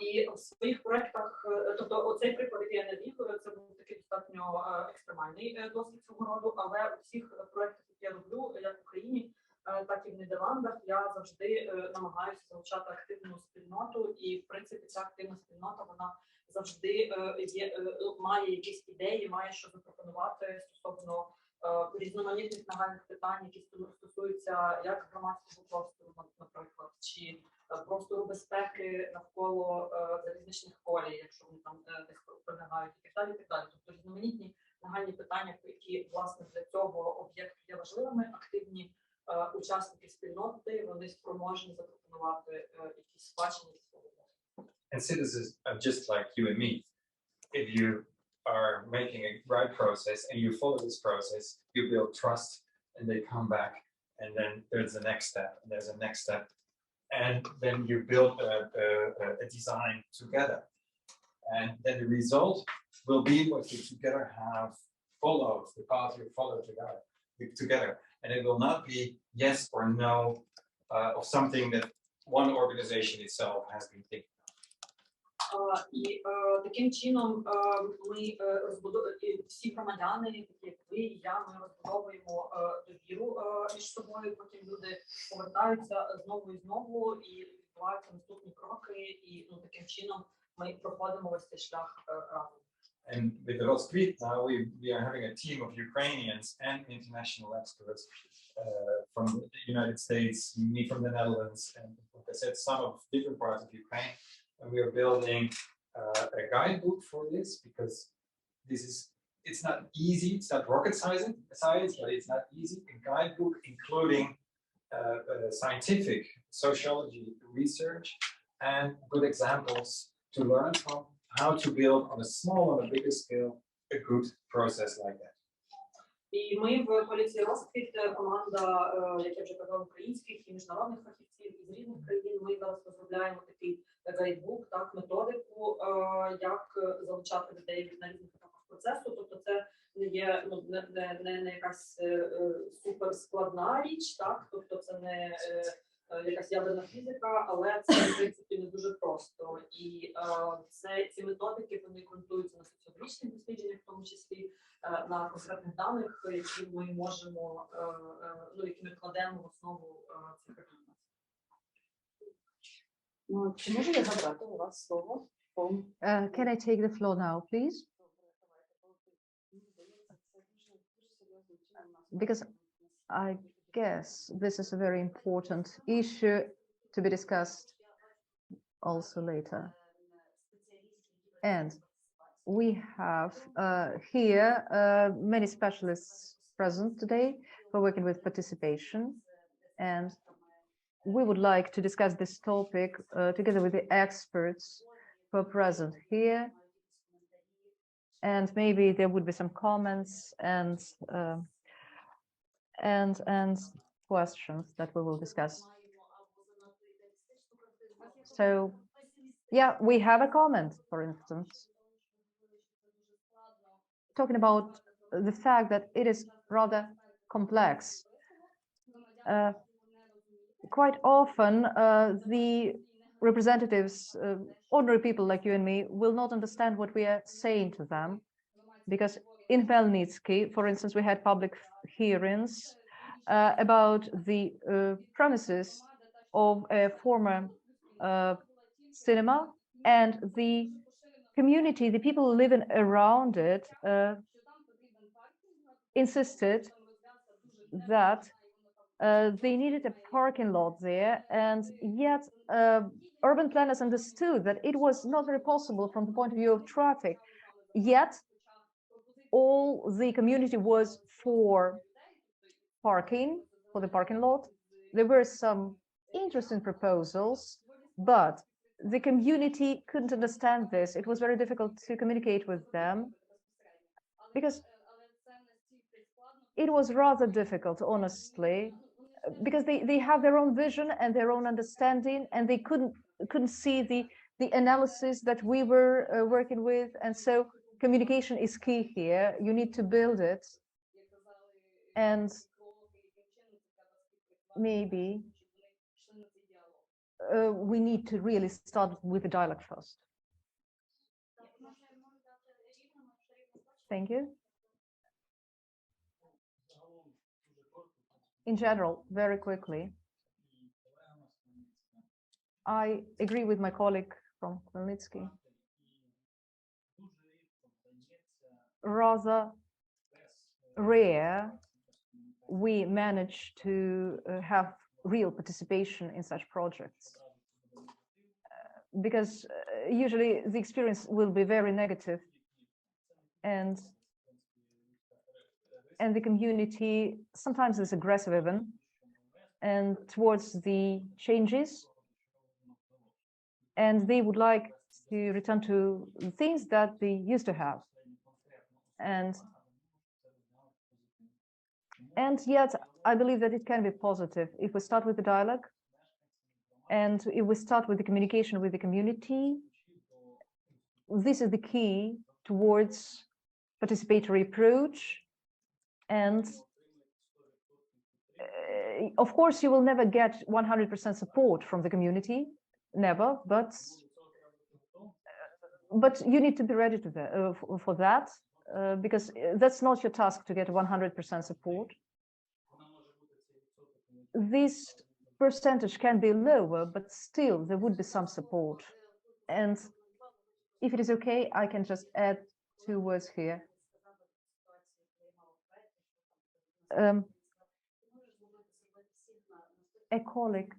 І в своїх проєктах, тобто оцей приклад, який я навів, це був такий достатньо екстремальний досвід цього роду, але у всіх проєктах, які я роблю, як в Україні, так і в Нідерландах, я завжди намагаюся залучати активну спільноту, і в принципі ця активна спільнота, вона завжди має якісь ідеї, має що запропонувати стосовно різноманітних нагальних питань, які стосуються як громадського простору, наприклад, чи простору безпеки навколо залізничних колій, якщо вони там десь пролягають, і так далі, і так далі. Тобто різноманітні нагальні питання, які, власне, для цього об'єкту є важливими, активні учасники спільноти, вони спроможні запропонувати якісь бачення свого. And citizens are just like you and me. If you are making a right process and you follow this process, you build trust and they come back, and then there's the next step, and there's a next step. And then you build a design together. And then the result will be what you together have followed, the path you follow together. And it will not be yes or no of something that one organization itself has been thinking. І таким чином ми всі громадяни, такі як ви і я, ми розбудовуємо довіру між собою, потім люди повертаються знову і знову, і відбуваються наступні кроки, і таким чином ми проходимо ось цей шлях разом. And with the Roskvit now, we are having a team of Ukrainians and international experts from the United States, me from the Netherlands, and like I said, some of different parts of Ukraine. And we are building a guidebook for this, because it's not easy, it's not rocket science, but it's not easy. A guidebook including scientific sociology research and good examples to learn from, how to build on a small and a bigger scale a good process like that. І ми в коаліції «Розквіт» команда, як я вже казала, українських і міжнародних фахівців із різних країн. Ми зараз розробляємо такий гайдбук, так, методику, як залучати людей на різних етапах процесу. Тобто це не є не якась суперскладна річ, так, тобто це не якась ядерна фізика, але це в принципі не дуже просто. І ці методики вони ґрунтуються на соціологічних дослідженнях, в тому числі на конкретних даних, які ми можемо, які ми кладемо в основу цих рекомендацій. Чи можу я забрати у вас слово? Can I take the floor now, please? Because I guess this is a very important issue to be discussed also later. And we have here many specialists present today for working with participation. And we would like to discuss this topic together with the experts who are present here. And maybe there would be some comments and questions that we will discuss. So, yeah, we have a comment, for instance, talking about the fact that it is rather complex. Quite often, the representatives, ordinary people like you and me, will not understand what we are saying to them, because in Chmelnytsky, for instance, we had public hearings about the premises of a former cinema, and the community, the people living around it, insisted that they needed a parking lot there, and yet urban planners understood that it was not very possible from the point of view of traffic. Yet all the community was for parking, for the parking lot. There were some interesting proposals, but the community couldn't understand this. It was very difficult to communicate with them because it was rather difficult, honestly, because they have their own vision and their own understanding, and they couldn't see the analysis that we were working with. And so communication is key here. You need to build it, and maybe we need to really start with the dialogue first. Thank you. In general, very quickly, I agree with my colleague from Chmelnytsky. Rather rare we manage to have real participation in such projects, because usually the experience will be very negative, and the community sometimes is aggressive even, and towards the changes, and they would like to return to things that they used to have. And yet I believe that it can be positive if we start with the dialogue, and if we start with the communication with the community. This is the key towards participatory approach. And of course, you will never get 100% support from the community, never, but you need to be ready to for that, because that's not your task to get 100% support. This percentage can be lower, but still there would be some support. And if it is okay, I can just add 2 words here. A colleague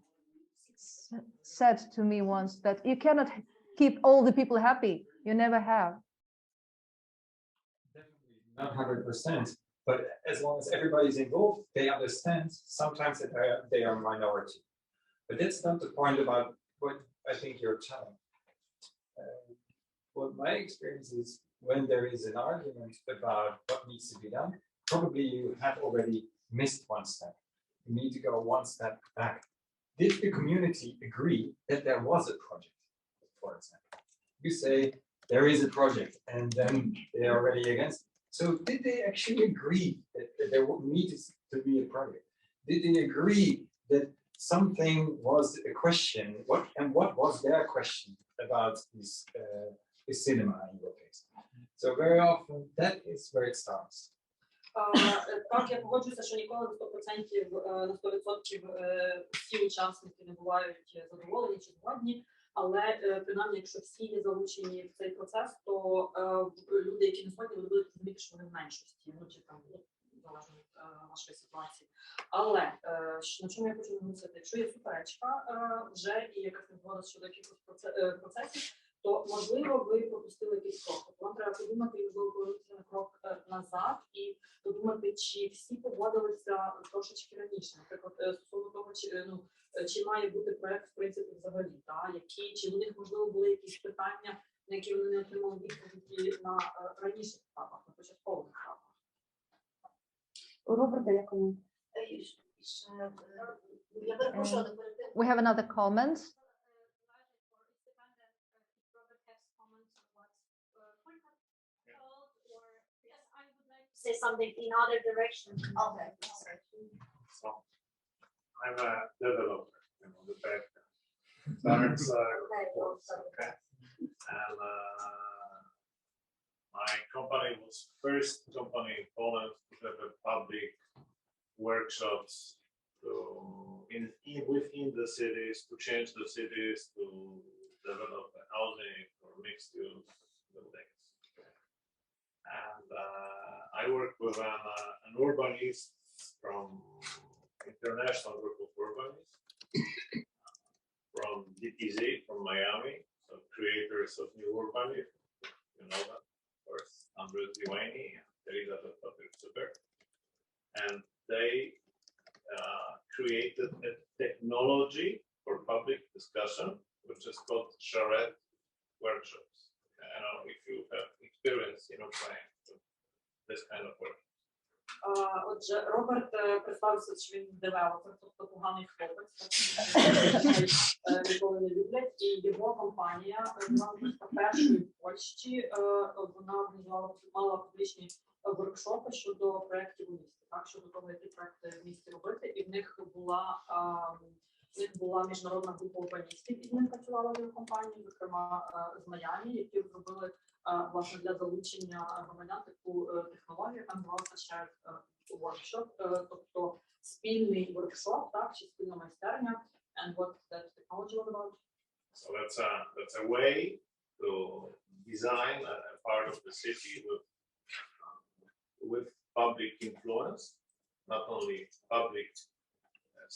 said to me once that you cannot keep all the people happy. You never have. Not 100%, but as long as everybody's involved, they understand sometimes that they are a minority. But that's not the point about what I think you're telling. What my experience is, when there is an argument about what needs to be done, probably you have already missed one step. You need to go one step back. Did the community agree that there was a project, for example? You say there is a project, and then they are already against it. So did they actually agree that there needed to be a project? Did they agree that something was a question? What was their question about this cinema in your case? So very often that is where it starts. Так, я погоджуюся, що ніколи на 100% всі учасники не бувають задоволені чи згодні, але принаймні, якщо всі є залучені в цей процес, то люди, які не згодні, вони будуть розуміти, що вони в меншості, ну чи там залежно від нашої ситуації. Але на чому я хочу наголосити, якщо є суперечка вже і якась незгода щодо якихось процесів, то можливо ви пропустили якийсь крок. Тобто вам треба подумати і можливо повернутися на крок назад і подумати, чи всі погодилися трошечки раніше. Наприклад, стосовно того, чи має бути проєкт в принципі взагалі, чи у них можливо були якісь питання, на які вони не отримали відповіді на раніших етапах, на початкових етапах. Роберта, як комент? We have another comment. Say something in other direction. Okay. So I'm a developer, the background. Okay. And my company was first company in Poland to have a public workshops within the cities to change the cities to develop housing or mixed use buildings. And I work with an urbanist from International Group of Urbanists from DTZ, from Miami, so creators of New Urbanism, you know that, of course, Dmytro and Rada. And they created a technology for public discussion, which is called charrette workshops. I don't know if you have experience in Ukraine with this kind of work. Отже, Роберт представився, що він девелопер, тобто поганий хлопець, ніколи не люблять, і його компанія, девелоперська першої в Польщі, вона організувала, мала публічні воркшопи щодо проєктів у місті, так, щодо того, які проєкти в місті робити, і в них була міжнародна група урбаністів, і з ним працювала в компанії, зокрема з Майамі, які зробили власне для залучення громадян таку технологію, яка називалася shared workshop, тобто спільний воркшоп, так, чи спільна майстерня, and what that technology was about. So that's a way to design a part of the city with public influence, not only public as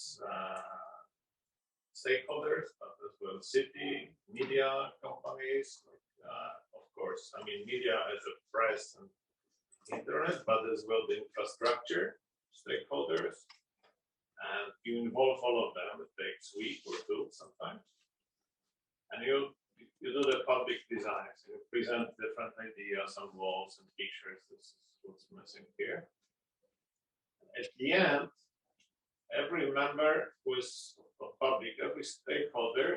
stakeholders, but as well city, media companies, of course, I mean media as a press and internet, but as well the infrastructure stakeholders, and you involve all of them. It takes a week or two sometimes, and you do the public designs. You present different ideas on walls and pictures. This is what's missing here. At the end, every member who is public, every stakeholder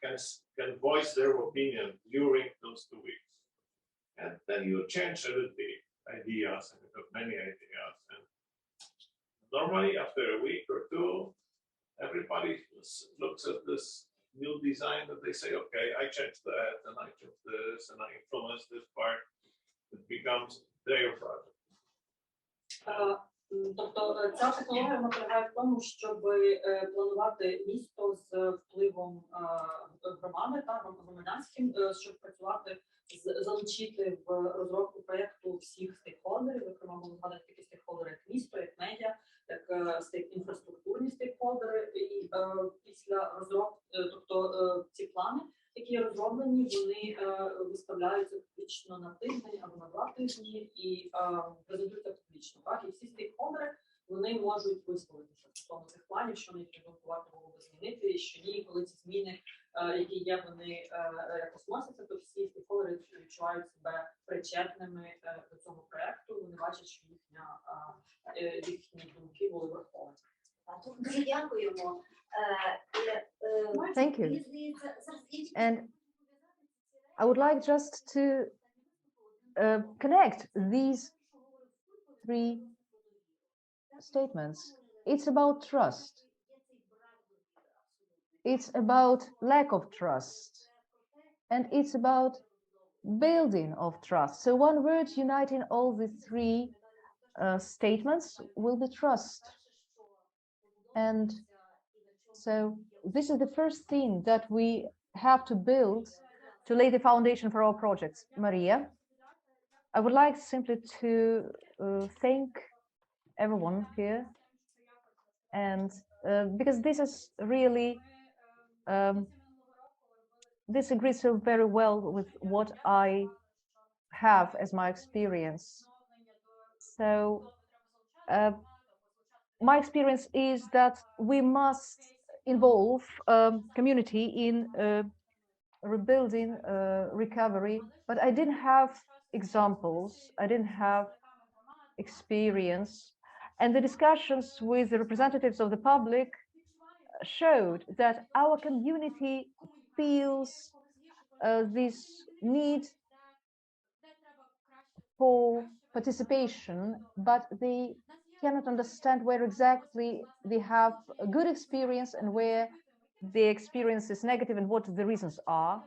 can voice their opinion during those 2 weeks. And then you change a little bit ideas, and you have many ideas. And normally after a week or two, everybody looks at this new design and they say, okay, I changed that, and I changed this, and I influenced this part. It becomes their project. Тобто ця технологія полягає в тому, щоб планувати місто з впливом громади та громадянським, щоб працювати, залучити в розробку проєкту всіх стейкхолдерів, зокрема, можна згадати такі стейкхолдери, як місто, як медіа, як інфраструктурні стейкхолдери, і після розробки, тобто ці плани, які є розроблені, вони виставляються публічно на тиждень або на 2 тижні і презентуються публічно. Так? І всі стейкхолдери, вони можуть висловитися стосовно цих планів, що вони підготувати було би змінити, і що ні, коли ці зміни які є, вони якось носяться, то всі стейкхолдери відчувають себе причетними до цього проекту. Вони бачать, що їхні думки були враховані. Дуже дякуємо. Thank you. And I would like just to connect these three statements. It's about trust. It's about lack of trust. And it's about building of trust. So one word uniting all the three statements will be trust. And so this is the first thing that we have to build to lay the foundation for our projects. Maria, I would like simply to thank everyone here, and because this is really this agrees so very well with what I have as my experience. So my experience is that we must involve community in rebuilding, recovery, but I didn't have examples, I didn't have experience, and the discussions with the representatives of the public showed that our community feels this need for participation, but they cannot understand where exactly they have a good experience and where the experience is negative and what the reasons are.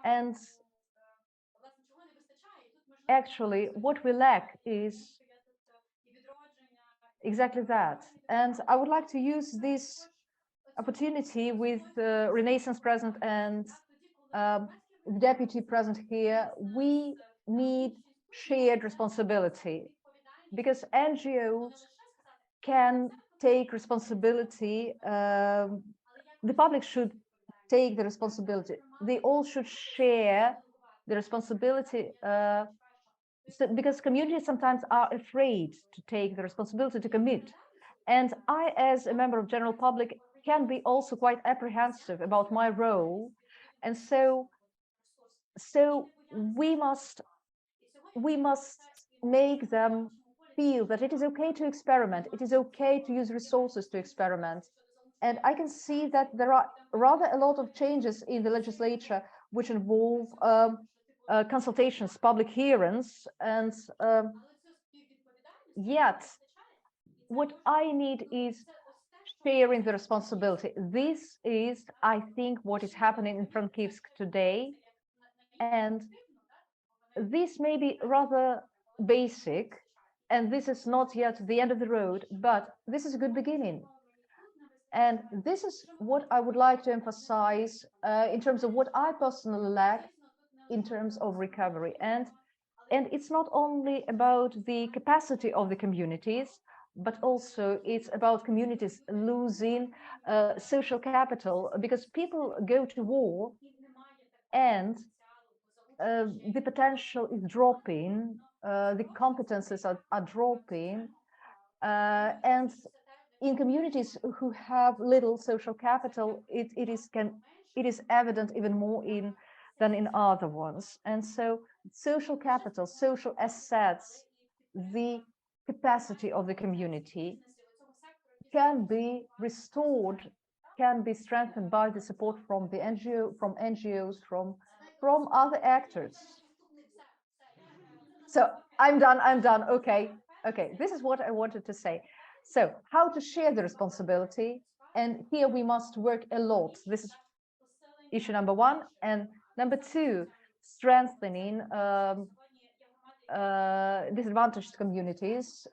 And actually, what we lack is exactly that. And I would like to use this opportunity with Renaissance present and the deputy present here. We need shared responsibility, because NGOs can take responsibility. The public should take the responsibility. They all should share the responsibility, because communities sometimes are afraid to take the responsibility to commit. And I, as a member of general public, can be also quite apprehensive about my role. And so we must make them feel that it is okay to experiment. It is okay to use resources to experiment. And I can see that there are rather a lot of changes in the legislature which involve consultations, public hearings, and yet what I need is sharing the responsibility. This is, I think, what is happening in Frankivsk today. And this may be rather basic, and this is not yet the end of the road, but this is a good beginning. And this is what I would like to emphasize in terms of what I personally lack in terms of recovery. And it's not only about the capacity of the communities, but also it's about communities losing social capital, because people go to war and the potential is dropping, the competences are dropping, and in communities who have little social capital, it is evident even more than in other ones. And so social capital, social assets, the capacity of the community can be restored, can be strengthened by the support from the NGOs, from other actors. So I'm done. Okay, this is what I wanted to say. So how to share the responsibility, and here we must work a lot. This is issue number one. And number two, strengthening disadvantaged communities,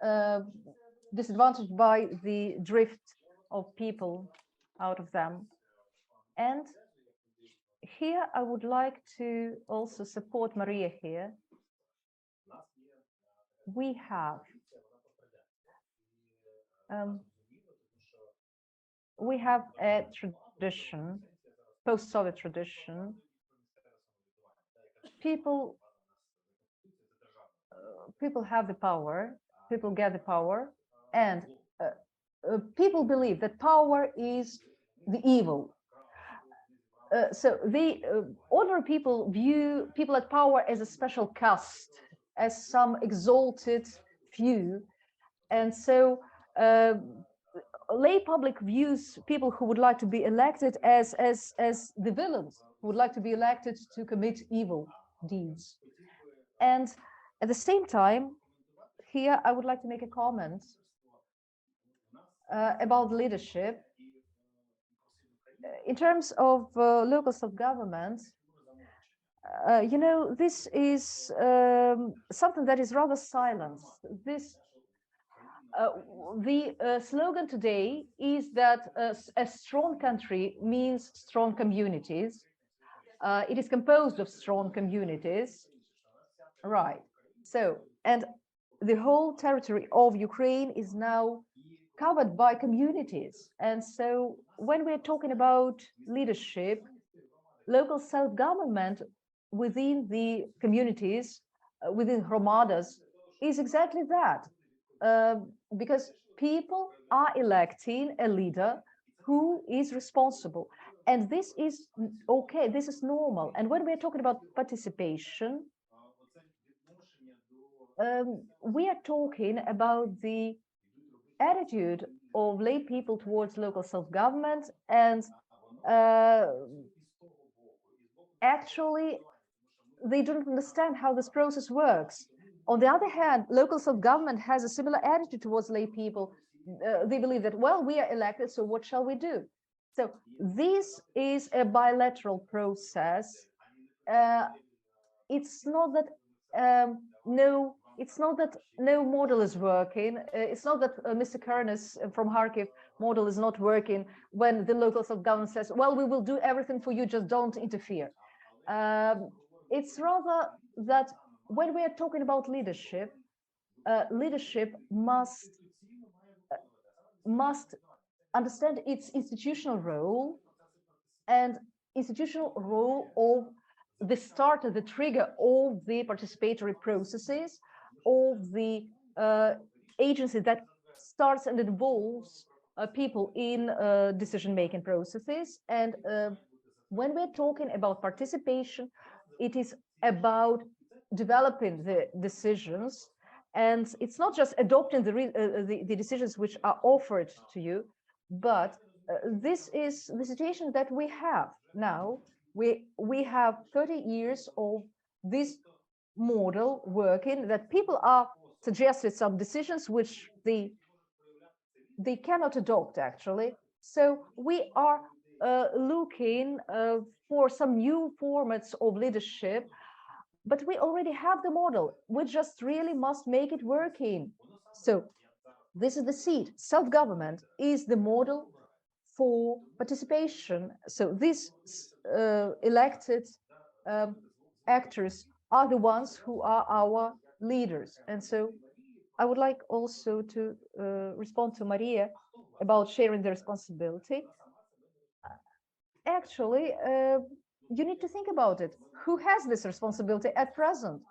disadvantaged by the drift of people out of them. And here I would like to also support Maria here. We have a tradition, post-Soviet tradition. People have the power, people get the power, and people believe that power is the evil. so the ordinary people view people at power as a special caste, as some exalted few, and so lay public views people who would like to be elected as the villains who would like to be elected to commit evil deeds. And at the same time, here I would like to make a comment about leadership. In terms of local self-government, you know, this is something that is rather silent. This the slogan today is that a strong country means strong communities. It is composed of strong communities, right? So, and the whole territory of Ukraine is now covered by communities. And so when we're talking about leadership, local self-government within the communities, within Hromadas, is exactly that. Because people are electing a leader who is responsible. And this is okay, this is normal. And when we're talking about participation, we are talking about the attitude of lay people towards local self-government, and actually they don't understand how this process works. On the other hand, local self-government has a similar attitude towards lay people. They believe that, well, we are elected, so what shall we do? So this is a bilateral process. It's not that it's not that no model is working. It's not that Mr. Kernes from Kharkiv model is not working when the local self-government says, well, we will do everything for you, just don't interfere. It's rather that when we are talking about leadership, leadership must understand its institutional role, and institutional role of the starter, the trigger of the participatory processes, of the agency that starts and involves people in decision-making processes. And when we're talking about participation, it is about developing the decisions, and it's not just adopting the decisions which are offered to you, but this is the situation that we have now. We have 30 years of this model working, that people are suggested some decisions which they cannot adopt actually. So we are looking for some new formats of leadership, but we already have the model. We just really must make it working. So this is the seed. Self-government is the model for participation. So these elected actors are the ones who are our leaders. And so I would like also to respond to Maria about sharing the responsibility. Actually, you need to think about it. Who has this responsibility at present?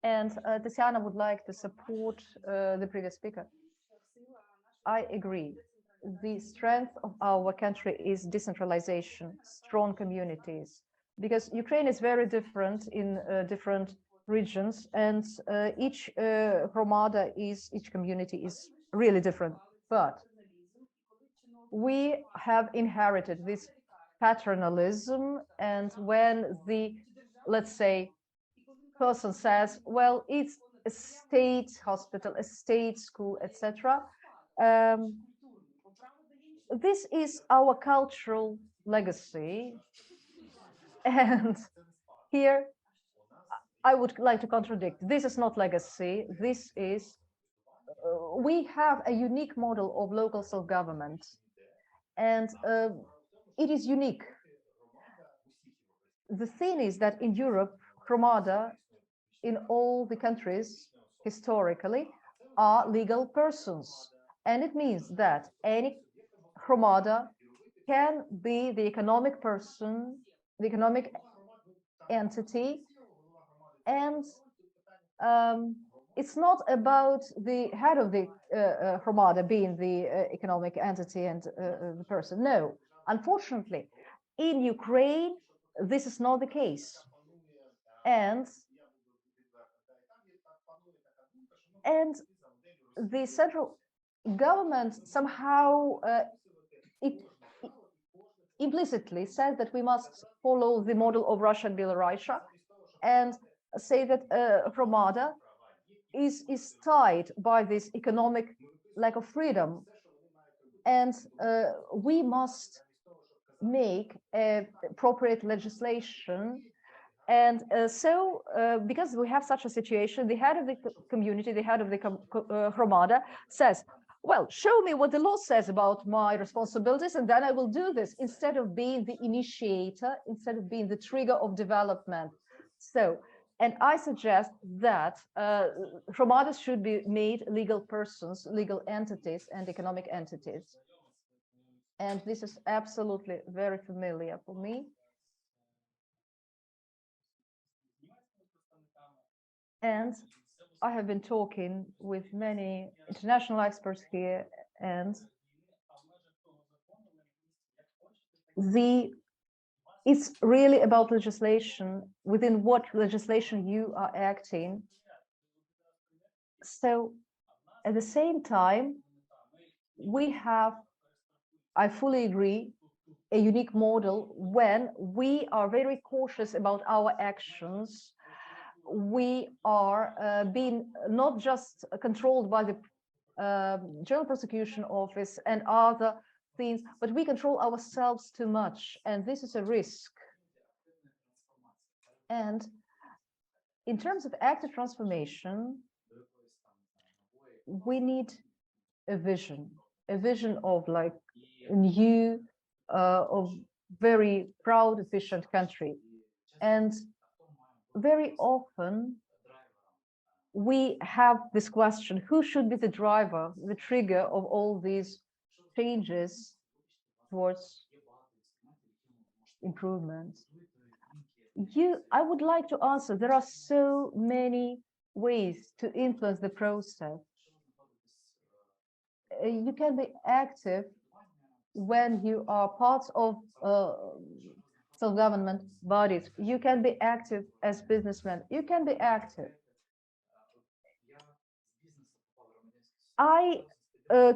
And Tetyana would like to support the previous speaker. I agree. The strength of our country is decentralization, strong communities, because Ukraine is very different in different regions, and each Hromada each community is really different. But we have inherited this paternalism, and when the, let's say, person says, well, it's a state hospital, a state school, etc. This is our cultural legacy. And here I would like to contradict. This is not legacy. This is, we have a unique model of local self-government, and it is unique. The thing is that in Europe, Hromada, in all the countries historically, are legal persons. And it means that any Hromada can be the economic person, the economic entity, and it's not about the head of the Hromada being the economic entity and the person. No, Unfortunately, in Ukraine, this is not the case. And the central government somehow implicitly says that we must follow the model of Russia and Belarus and say that Rada is tied by this economic lack of freedom. And we must make appropriate legislation. And so, because we have such a situation, the head of the community, the head of the Rada says, well, show me what the law says about my responsibilities, and then I will do this, instead of being the initiator, instead of being the trigger of development. So, and I suggest that Radas should be made legal persons, legal entities, and economic entities. And this is absolutely very familiar for me. And I have been talking with many international experts here, and it's really about legislation, within what legislation you are acting. So at the same time, we have, I fully agree, a unique model when we are very cautious about our actions. We are being not just controlled by the General Prosecution Office and other things, but we control ourselves too much, and this is a risk. And in terms of active transformation, we need a vision of like a new, of very proud, efficient country. And very often we have this question, who should be the driver, the trigger of all these changes towards improvement? I would like to answer, there are so many ways to influence the process. You can be active when you are part of self-government bodies. You can be active as businessmen. You can be active. I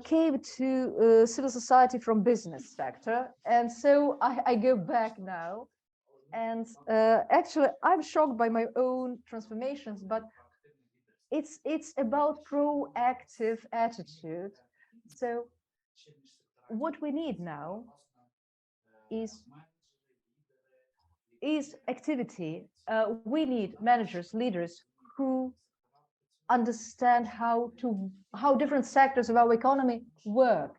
came to civil society from business sector, and so I go back now. And actually, I'm shocked by my own transformations, but it's about proactive attitude. So what we need now is activity. We need managers, leaders who understand how different sectors of our economy work,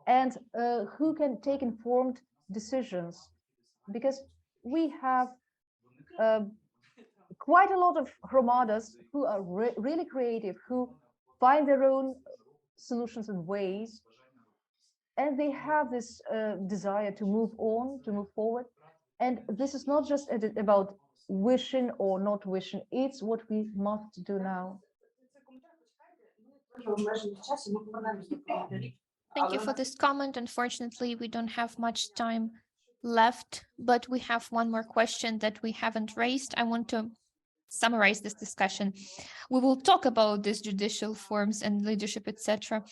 and who can take informed decisions, because we have quite a lot of Radas who are really creative, who find their own solutions and ways, and they have this desire to move on, to move forward. And this is not just about wishing or not wishing, it's what we must do now. Thank you for this comment. Unfortunately, we don't have much time left, but we have one more question that we haven't raised. I want to summarize this discussion. We will talk about these judicial forms and leadership, etc.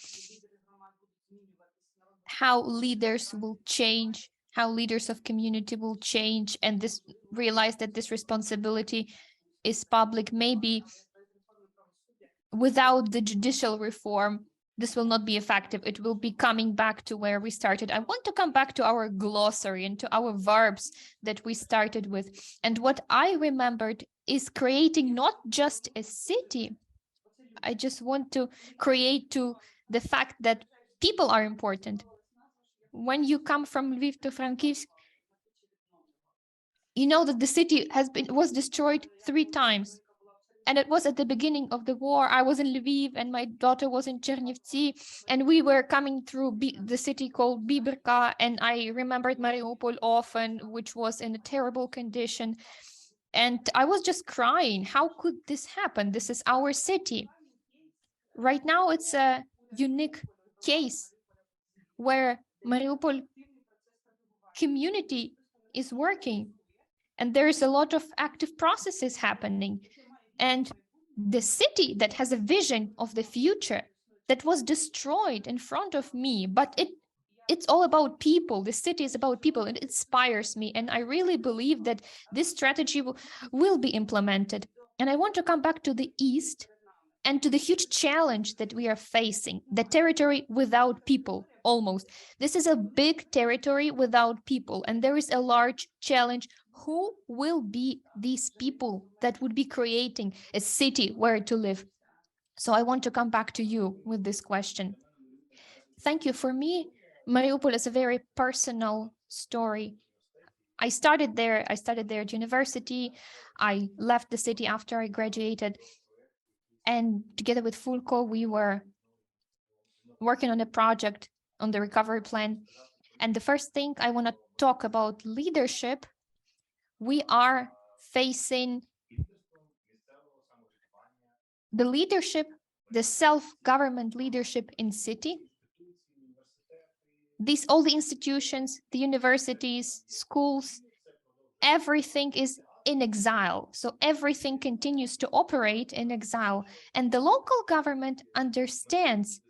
How leaders will change, how leaders of community will change, and realize that this responsibility is public. Maybe without the judicial reform, this will not be effective. It will be coming back to where we started. I want to come back to our glossary and to our verbs that we started with. And what I remembered is creating not just a city. I just want to create to the fact that people are important. When you come from Lviv to Frankivsk, you know that the city was destroyed 3 times. And it was at the beginning of the war. I was in Lviv and my daughter was in Chernivtsi, and we were coming through the city called Biberka, and I remembered Mariupol often, which was in a terrible condition. And I was just crying. How could this happen? This is our city. Right now, it's a unique case where Mariupol community is working, and there is a lot of active processes happening. And the city that has a vision of the future that was destroyed in front of me, but it's all about people. The city is about people, and it inspires me. And I really believe that this strategy will be implemented. And I want to come back to the East and to the huge challenge that we are facing, the territory without people, almost. This is a big territory without people, and there is a large challenge. Who will be these people that would be creating a city where to live? So I want to come back to you with this question. Thank you. For me, Mariupol is a very personal story. I studied there at university. I left the city after I graduated. And together with Fulco, we were working on a project on the recovery plan. And the first thing I want to talk about leadership, we are facing the leadership, the self-government leadership in city. All the institutions, the universities, schools, everything is in exile. So everything continues to operate in exile. And the local government understands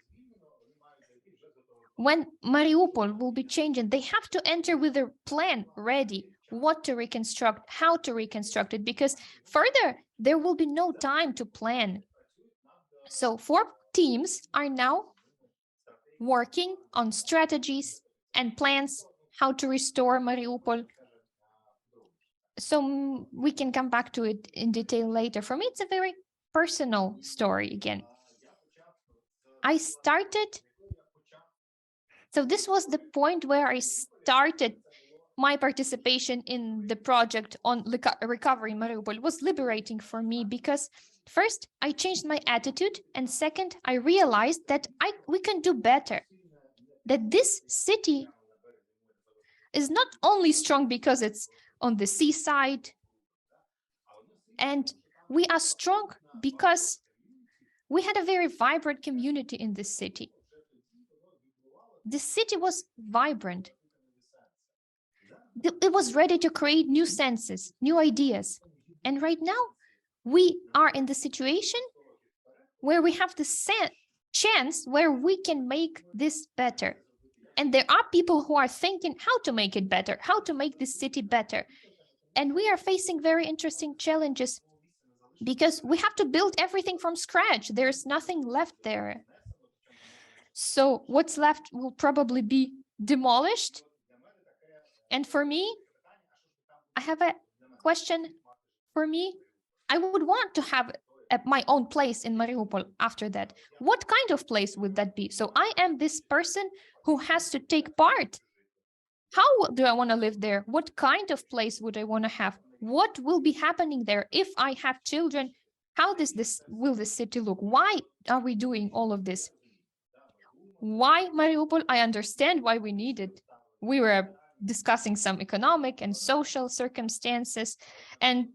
when Mariupol will be changing, they have to enter with a plan ready, what to reconstruct, how to reconstruct it, because further, there will be no time to plan. So 4 teams are now working on strategies and plans how to restore Mariupol. So we can come back to it in detail later. For me, it's a very personal story again. So this was the point where I started my participation in the project on recovery in Mariupol. It was liberating for me because first, I changed my attitude, and second, I realized that we can do better. That this city is not only strong because it's on the seaside, and we are strong because we had a very vibrant community in this city. The city was vibrant. It was ready to create new senses, new ideas. And right now, we are in the situation where we have the chance where we can make this better. And there are people who are thinking how to make it better, how to make this city better. And we are facing very interesting challenges because we have to build everything from scratch. There's nothing left there. So what's left will probably be demolished. And for me, I have a question. For me, I would want to have my own place in Mariupol after that. What kind of place would that be? So I am this person who has to take part. How do I want to live there? What kind of place would I want to have? What will be happening there if I have children? How will this city look? Why are we doing all of this? Why Mariupol? I understand why we need it. We were discussing some economic and social circumstances. And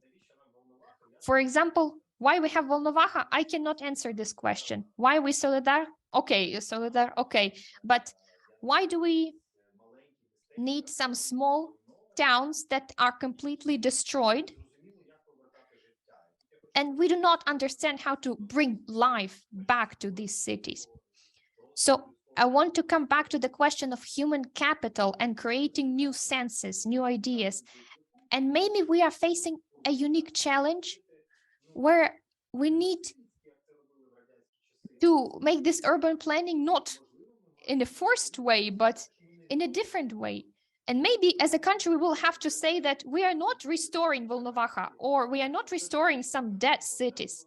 for example, why we have Volnovakha? I cannot answer this question. Why we Solidar? Okay, Solidar, okay. But why do we need some small towns that are completely destroyed? And we do not understand how to bring life back to these cities. So I want to come back to the question of human capital and creating new senses, new ideas. And maybe we are facing a unique challenge where we need to make this urban planning not in a forced way, but in a different way. And maybe as a country, we will have to say that we are not restoring Volnovakha, or we are not restoring some dead cities.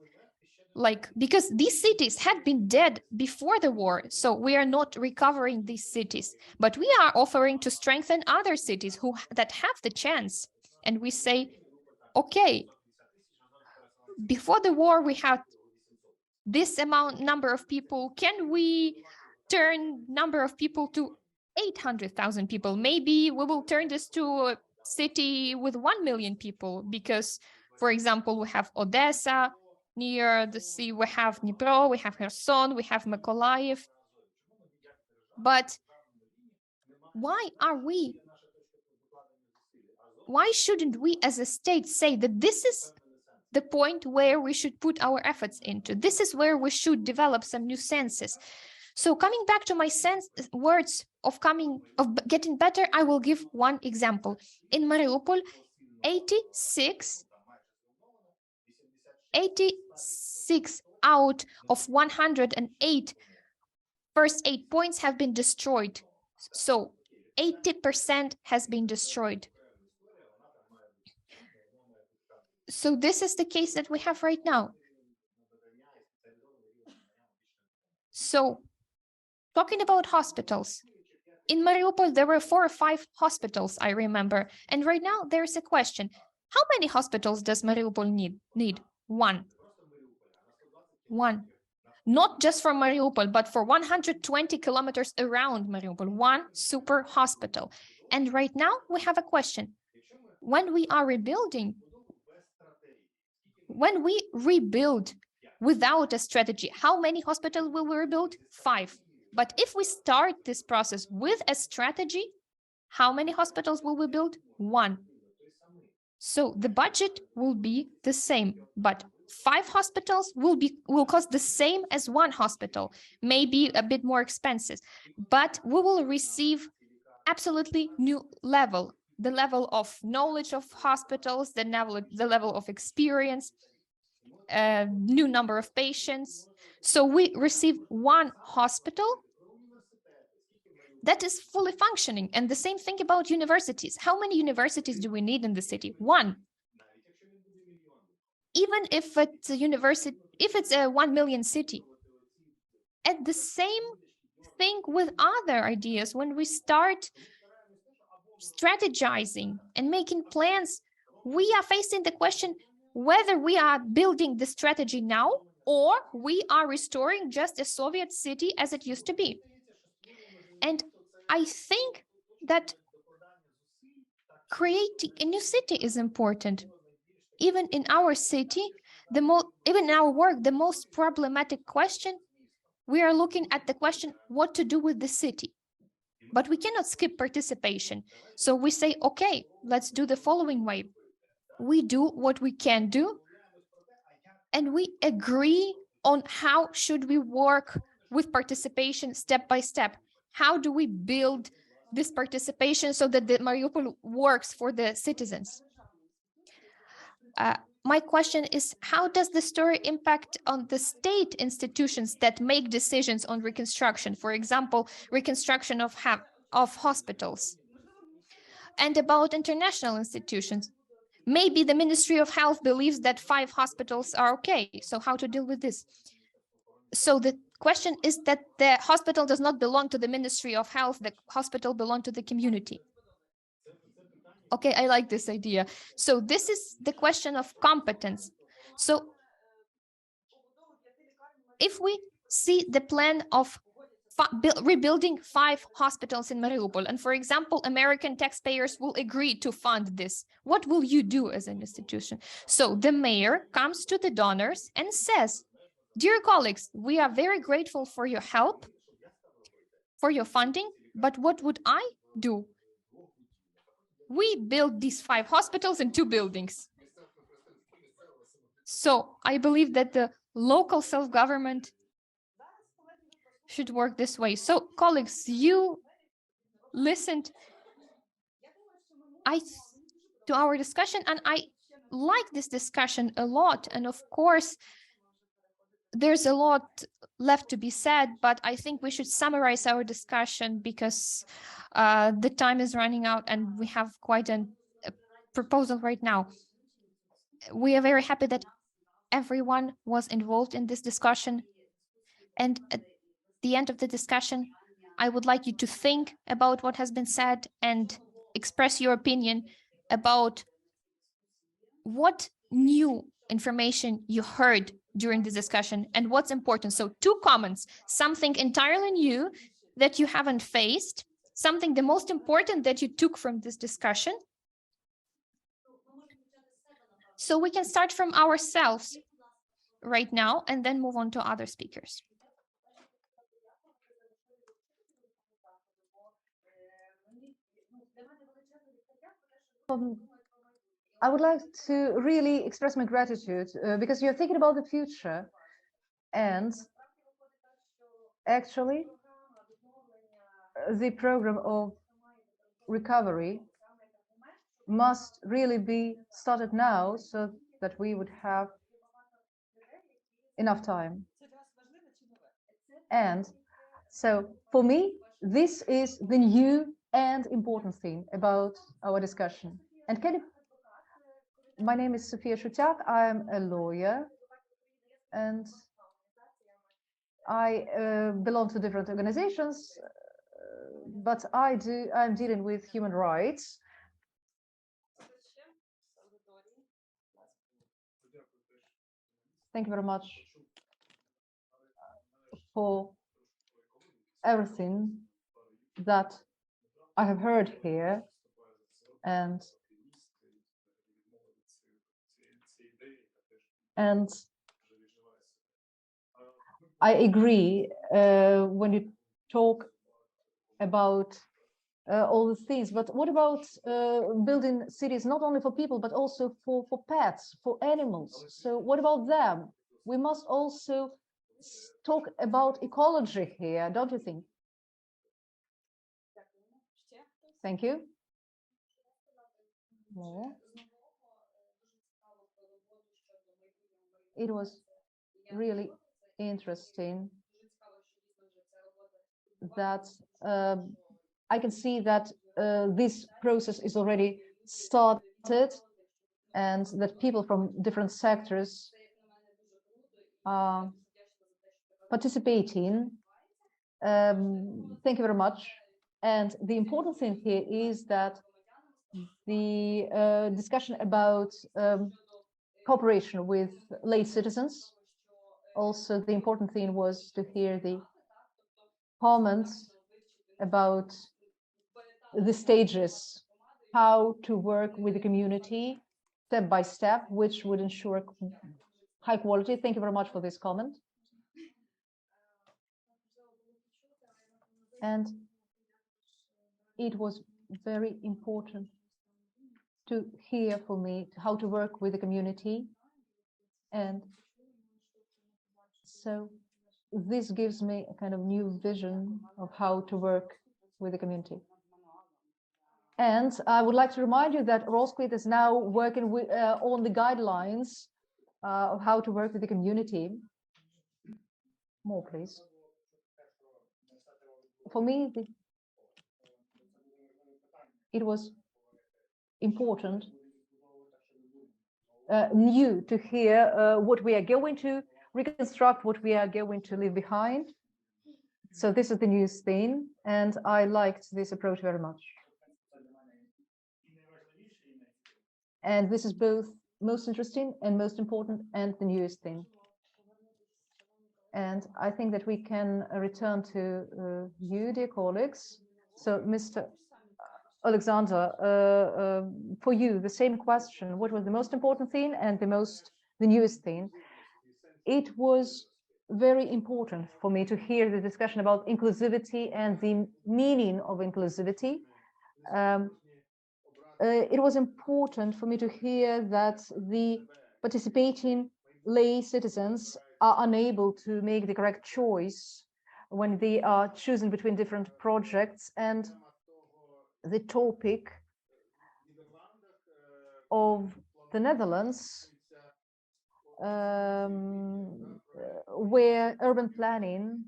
Because these cities had been dead before the war, so we are not recovering these cities, but we are offering to strengthen other cities that have the chance. And we say, okay, before the war, we had this number of people. Can we turn number of people to 800,000 people? Maybe we will turn this to a city with 1 million people because, for example, we have Odessa near the sea, we have Dnipro, we have Kherson, we have Mykolaiv. But why are we why shouldn't we as a state say that this is the point where we should put our efforts into? This is where we should develop some new senses. So coming back to my words of getting better, I will give one example. In Mariupol, 86 out of 108 first aid points have been destroyed. So 80% has been destroyed. So this is the case that we have right now. So talking about hospitals, in Mariupol, there were 4 or 5 hospitals, I remember. And right now there's a question. How many hospitals does Mariupol need? One. Not just for Mariupol, but for 120 kilometers around Mariupol, one super hospital. And right now we have a question. When we rebuild without a strategy, how many hospitals will we rebuild? 5. But if we start this process with a strategy, how many hospitals will we build? 1. So the budget will be the same, but 5 hospitals will cost the same as 1 hospital, maybe a bit more expensive, but we will receive absolutely new level, the level of knowledge of hospitals, the level of experience, new number of patients. So we receive 1 hospital that is fully functioning. And the same thing about universities. How many universities do we need in the city? 1. Even if it's a university, if it's a 1 million city. And the same thing with other ideas. When we start strategizing and making plans, we are facing the question whether we are building the strategy now or we are restoring just a Soviet city as it used to be. And I think that creating a new city is important. Even in our city, even in our work, the most problematic question, we are looking at the question what to do with the city. But we cannot skip participation. So we say, okay, let's do the following way. We do what we can do, and we agree on how should we work with participation step by step. How do we build this participation so that the Mariupol works for the citizens? My question is, how does the story impact on the state institutions that make decisions on reconstruction? For example, reconstruction of hospitals. And about international institutions. Maybe the Ministry of Health believes that 5 hospitals are okay. So how to deal with this? So the question is that the hospital does not belong to the Ministry of Health. The hospital belongs to the community. Okay, I like this idea. So this is the question of competence. So if we see the plan of rebuilding 5 hospitals in Mariupol, and for example, American taxpayers will agree to fund this, what will you do as an institution? So the mayor comes to the donors and says, dear colleagues, we are very grateful for your help, for your funding, but what would I do? We built these 5 hospitals and 2 buildings. So I believe that the local self-government should work this way. So colleagues, you listened to our discussion, and I like this discussion a lot. And of course, there's a lot left to be said, but I think we should summarize our discussion because the time is running out and we have quite a proposal right now. We are very happy that everyone was involved in this discussion. And at the end of the discussion, I would like you to think about what has been said and express your opinion about what new information you heard during this discussion and what's important. So 2 comments, something entirely new that you haven't faced, something the most important that you took from this discussion. So we can start from ourselves right now and then move on to other speakers. I would like to really express my gratitude because you're thinking about the future, and actually the program of recovery must really be started now so that we would have enough time. And so for me, this is the new and important thing about our discussion. And my name is Sofia Shutyak. I am a lawyer and I belong to different organizations, but I'm dealing with human rights. Thank you very much for everything that I have heard here, and I agree when you talk about all the things, but what about building cities not only for people but also for pets, for animals? So what about them? We must also talk about ecology here, don't you think? Thank you. More. It was really interesting that I can see that this process is already started and that people from different sectors are participating. Thank you very much. And the important thing here is that the discussion about cooperation with lay citizens. Also, the important thing was to hear the comments about the stages, how to work with the community step by step, which would ensure high quality. Thank you very much for this comment. And it was very important to hear for me how to work with the community. And so this gives me a kind of new vision of how to work with the community. And I would like to remind you that Rosquit is now working with, on the guidelines of how to work with the community. More, please. For me, it was important, new to hear what we are going to reconstruct, what we are going to leave behind. So this is the new thing, and I liked this approach very much. And this is both most interesting and most important and the newest thing. And I think that we can return to you, dear colleagues. So, Mr. Oleksandr, for you, the same question. What was the most important thing and the newest thing? It was very important for me to hear the discussion about inclusivity and the meaning of inclusivity. It was important for me to hear that the participating lay citizens are unable to make the correct choice when they are choosing between different projects, and the topic of the Netherlands, where urban planning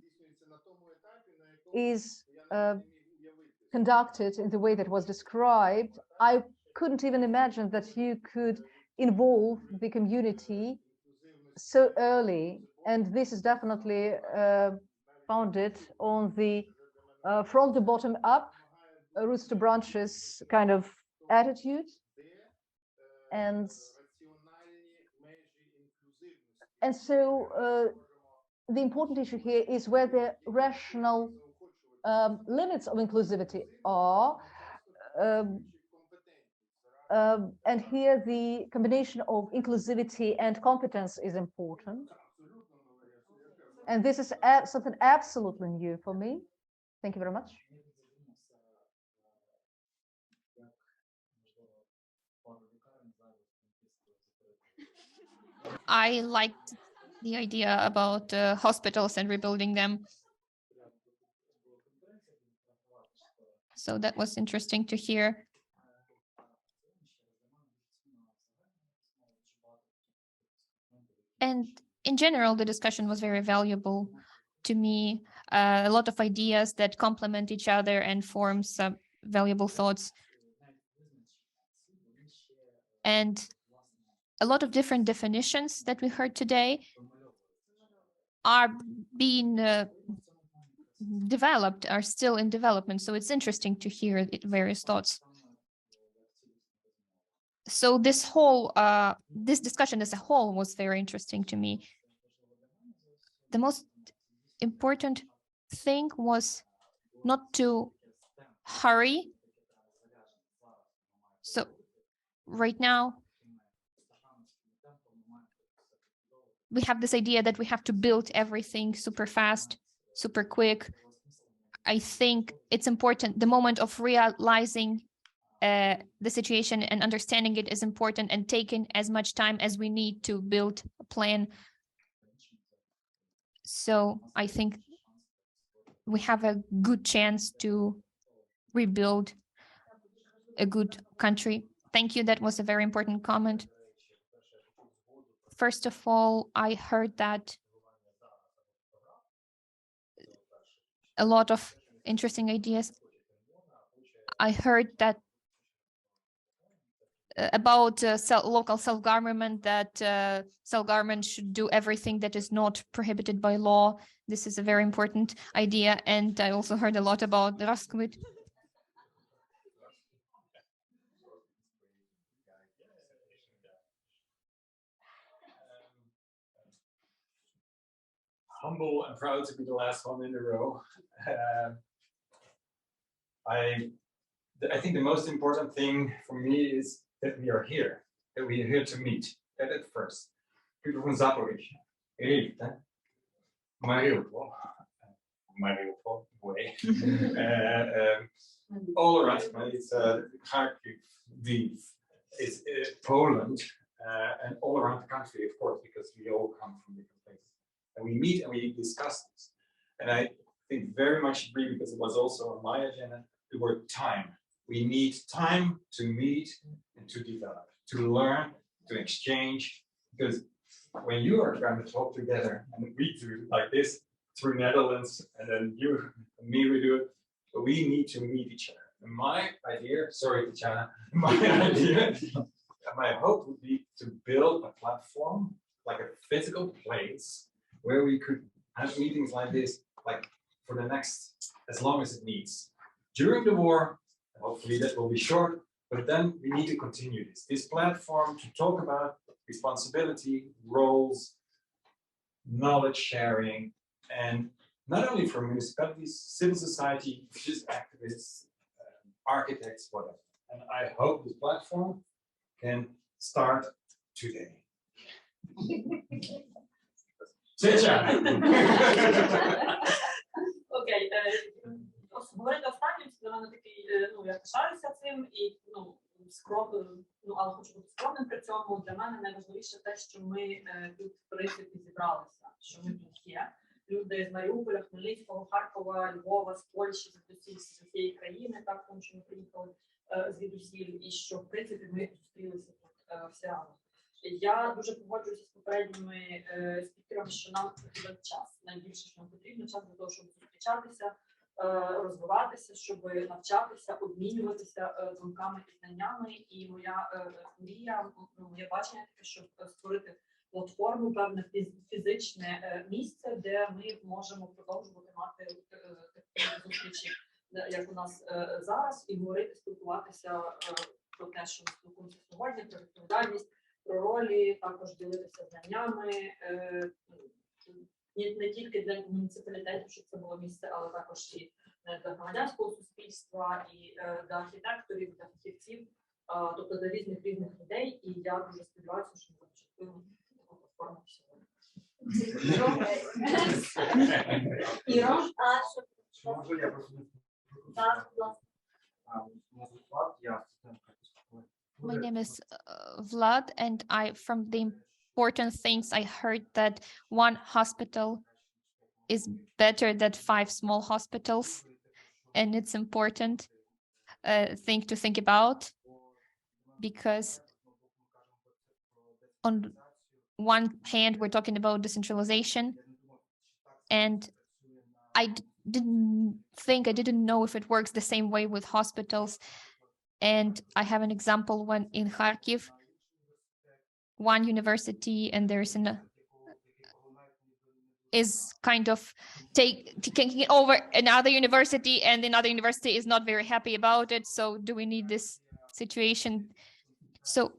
is conducted in the way that was described. I couldn't even imagine that you could involve the community so early, and this is definitely founded on the from the bottom up, roots to branches kind of attitude, and so the important issue here is where the rational limits of inclusivity are. And here the combination of inclusivity and competence is important. And this is something absolutely new for me. Thank you very much. I liked the idea about hospitals and rebuilding them. So that was interesting to hear. And in general, the discussion was very valuable to me. A lot of ideas that complement each other and form some valuable thoughts. And a lot of different definitions that we heard today are being developed, are still in development. So it's interesting to hear various thoughts. So this whole, this discussion as a whole was very interesting to me. The most important thing was not to hurry. So right now, we have this idea that we have to build everything super fast, super quick. I think it's important. The moment of realizing the situation and understanding it is important, and taking as much time as we need to build a plan. So I think we have a good chance to rebuild a good country. Thank you. That was a very important comment. First of all, I heard that a lot of interesting ideas. I heard that about local self-government, that self-government should do everything that is not prohibited by law. This is a very important idea. And I also heard a lot about Raskvit. Humble and proud to be the last one in the row. I think the most important thing for me is that we are here, that we are here to meet. That at first. People from Zaporizhzhia, Iryna, Mariupol, way, all around. It's Kharkiv, Lviv, it's Poland, and all around the country, of course, because we all come from different places. And we meet and we discuss this. And I think very much agree, because it was also on my agenda, the word time. We need time to meet and to develop, to learn, to exchange, because when you are trying to talk together, and we do like this through Netherlands, and then you and me, we do it, but we need to meet each other. And my idea, sorry, Tetyana, my idea, my hope would be to build a platform, like a physical place, where we could have meetings like this, like for the next, as long as it needs. During the war, hopefully that will be short, but then we need to continue this platform to talk about responsibility, roles, knowledge sharing, and not only for municipalities, civil society, just activists, architects, whatever. And I hope this platform can start today. Окей, говорити останнім, це для мене такий, я пишаюся цим, і, але хочу бути скромним при цьому. Для мене найважливіше те, що ми тут, в принципі, зібралися, що ми тут є. Люди з Маріуполя, Хмельницького, Харкова, Львова, з Польщі, з усієї країни, так, тому що ми приїхали звідусіль, і що, в принципі, ми зустрілися тут всі разом. Я дуже погоджуюся з попередніми спікерами, що нам потрібен час. Найбільше, що нам потрібно, час для того, щоб зустрічатися, розвиватися, щоб навчатися, обмінюватися думками і знаннями. І моя мрія, моє бачення таке, щоб створити платформу, певне фізичне місце, де ми можемо продовжувати мати такі зустрічі, як у нас зараз, і говорити, спілкуватися про те, що ми спілкуємося сьогодні, про відповідальність, про ролі, також ділитися знаннями, не тільки для муніципалітетів, щоб це було місце, але також і для громадянського суспільства, і для архітекторів, для фахівців, тобто для різних людей. І я дуже сподіваюся, що ми започаткуємо таку платформу сьогодні. Іро, Можу я просто так, будь ласка. My name is Vlad, and I from the important things. I heard that one hospital is better than 5 small hospitals, and it's important thing to think about, because on one hand, we're talking about decentralization, and I didn't know if it works the same way with hospitals. And I have an example when in Kharkiv, one university and there's is kind of taking over another university, and another university is not very happy about it. So do we need this situation? So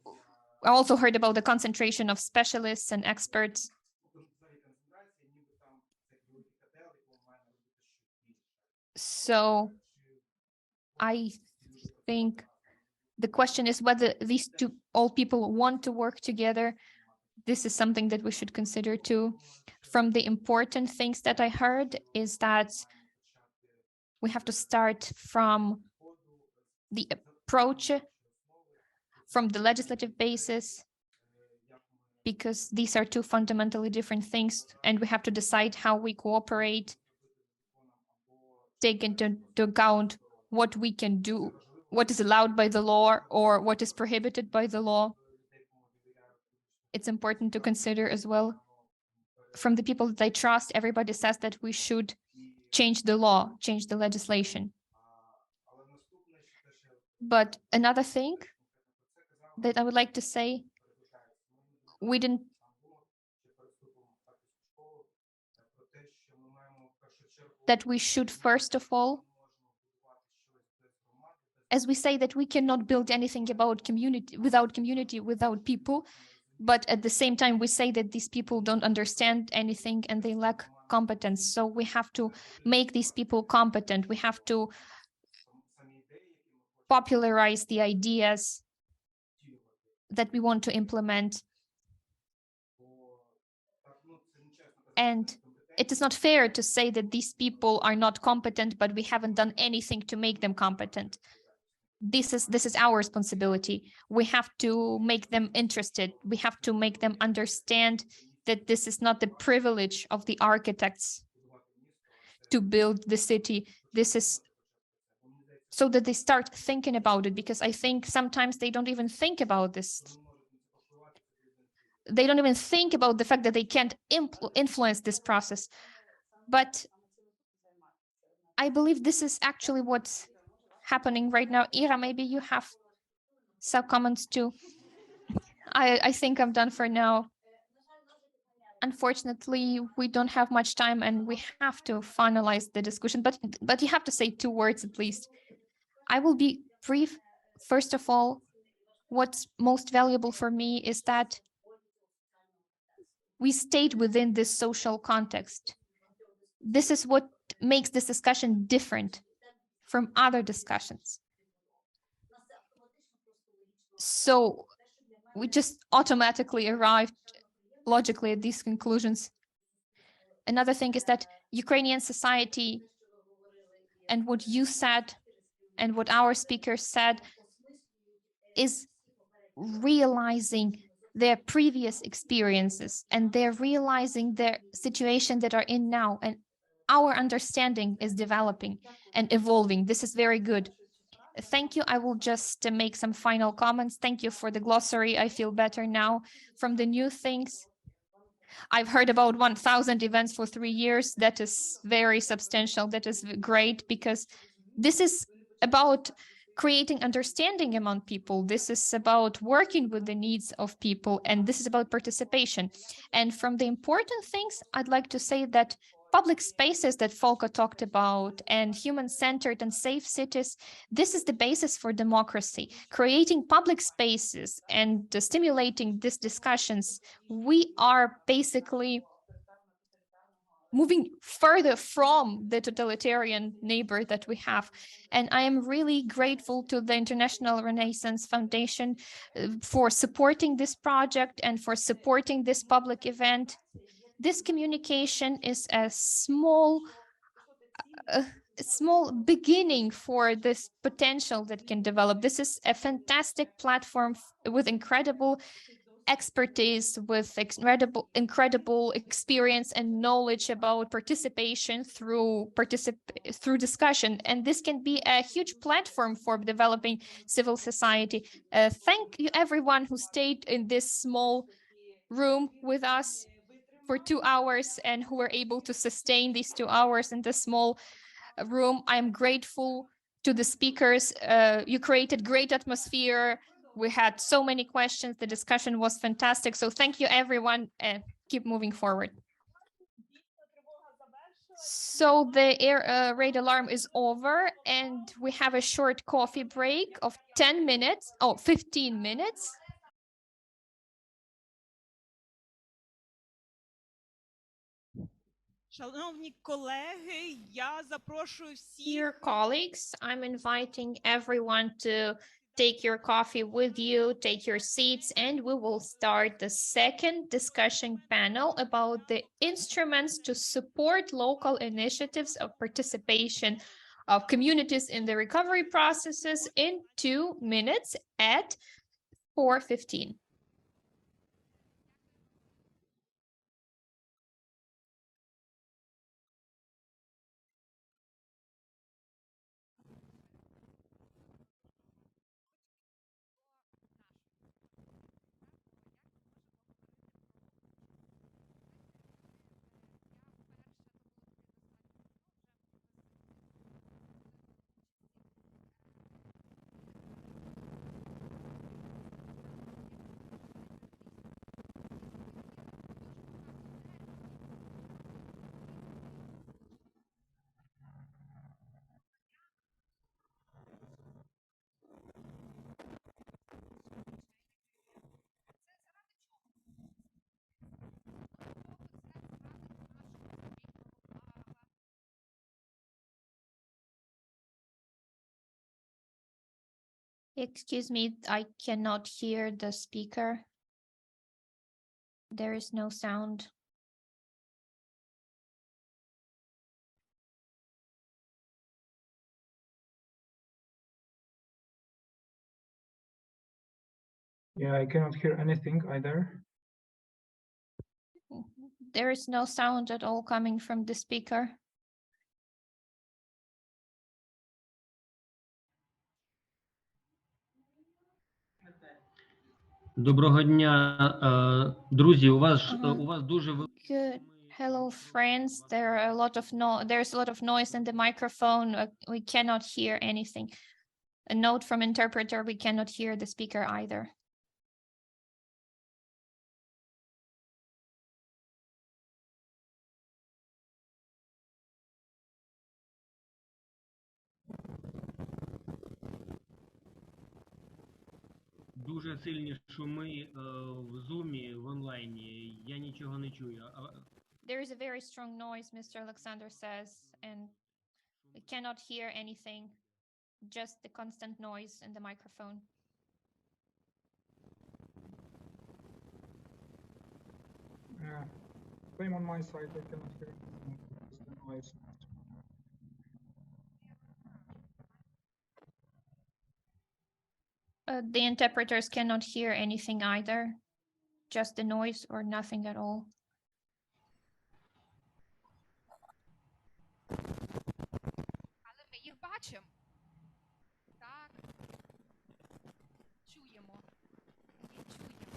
I also heard about the concentration of specialists and experts. So I think the question is whether these two all people want to work together. This is something that we should consider too. From the important things that I heard is that we have to start from the approach, from the legislative basis, because these are two fundamentally different things, and we have to decide how we cooperate, take into account what we can do, what is allowed by the law or what is prohibited by the law. It's important to consider as well. From the people that I trust, everybody says that we should change the law, change the legislation. But another thing that I would like to say, that we should first of all, as we say that we cannot build anything about community, without people, but at the same time we say that these people don't understand anything and they lack competence. So we have to make these people competent. We have to popularize the ideas that we want to implement. And it is not fair to say that these people are not competent, but we haven't done anything to make them competent. This is our responsibility. We have to make them interested. We have to make them understand that this is not the privilege of the architects to build the city. This is so that they start thinking about it, because I think sometimes they don't even think about this. They don't even think about the fact that they can't influence this process. But I believe this is actually what's happening right now. Ira, maybe you have some comments too. I think I'm done for now. Unfortunately, we don't have much time and we have to finalize the discussion, but you have to say 2 words at least. I will be brief. First of all, what's most valuable for me is that we stayed within this social context. This is what makes this discussion different from other discussions. So we just automatically arrived logically at these conclusions. Another thing is that Ukrainian society, and what you said and what our speakers said, is realizing their previous experiences, and they're realizing their situation that are in now, and our understanding is developing and evolving. This is very good. Thank you. I will just make some final comments. Thank you for the glossary. I feel better now. From the new things, I've heard about 1,000 events for 3 years. That is very substantial. That is great, because this is about creating understanding among people. This is about working with the needs of people, and this is about participation. And from the important things, I'd like to say that public spaces that Fulco talked about, and human-centered and safe cities, this is the basis for democracy. Creating public spaces and stimulating these discussions, we are basically moving further from the totalitarian neighbor that we have. And I am really grateful to the International Renaissance Foundation for supporting this project and for supporting this public event. This communication is a small beginning for this potential that can develop. This is a fantastic platform with incredible expertise with incredible experience and knowledge about participation through discussion. And this can be a huge platform for developing civil society. Thank you everyone who stayed in this small room with us for 2 hours and who were able to sustain these 2 hours in this small room. I'm grateful to the speakers. You created great atmosphere. We had so many questions. The discussion was fantastic. So thank you, everyone. Keep moving forward. So the air raid alarm is over, and we have a short coffee break of 10 minutes. Oh, 15 minutes. Dear colleagues, I'm inviting everyone to take your coffee with you, take your seats, and we will start the second discussion panel about the instruments to support local initiatives of participation of communities in the recovery processes in 2 minutes at 4:15. Excuse me, I cannot hear the speaker. There is no sound. Yeah, I cannot hear anything either. There is no sound at all coming from the speaker. Доброго дня, друзі. У вас дуже Good. Hello, friends. There's a lot of noise in the microphone. We cannot hear anything. A note from interpreter, we cannot hear the speaker either. дуже сильні шуми в зумі в онлайні. Я нічого не чую. There is a very strong noise, Mr. Oleksandr says, and we cannot hear anything. Just the constant noise in the microphone. Yeah, same on my side. I cannot hear anything. Just the noise. The interpreters cannot hear anything either. Just the noise or nothing at all. Але ми їх бачимо. Так. Чуємо. І чуємо.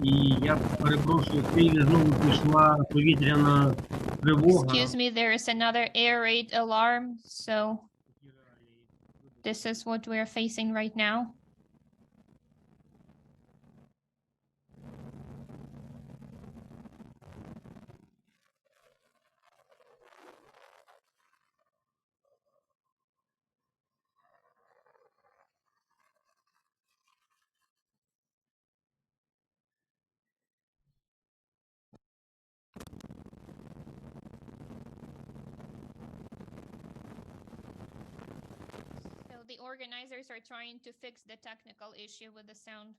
І я перепрошую, в Києві знову пішла повітряна тривога. Excuse me, there is another air raid alarm, so this is what we're facing right now. So the organizers are trying to fix the technical issue with the sound.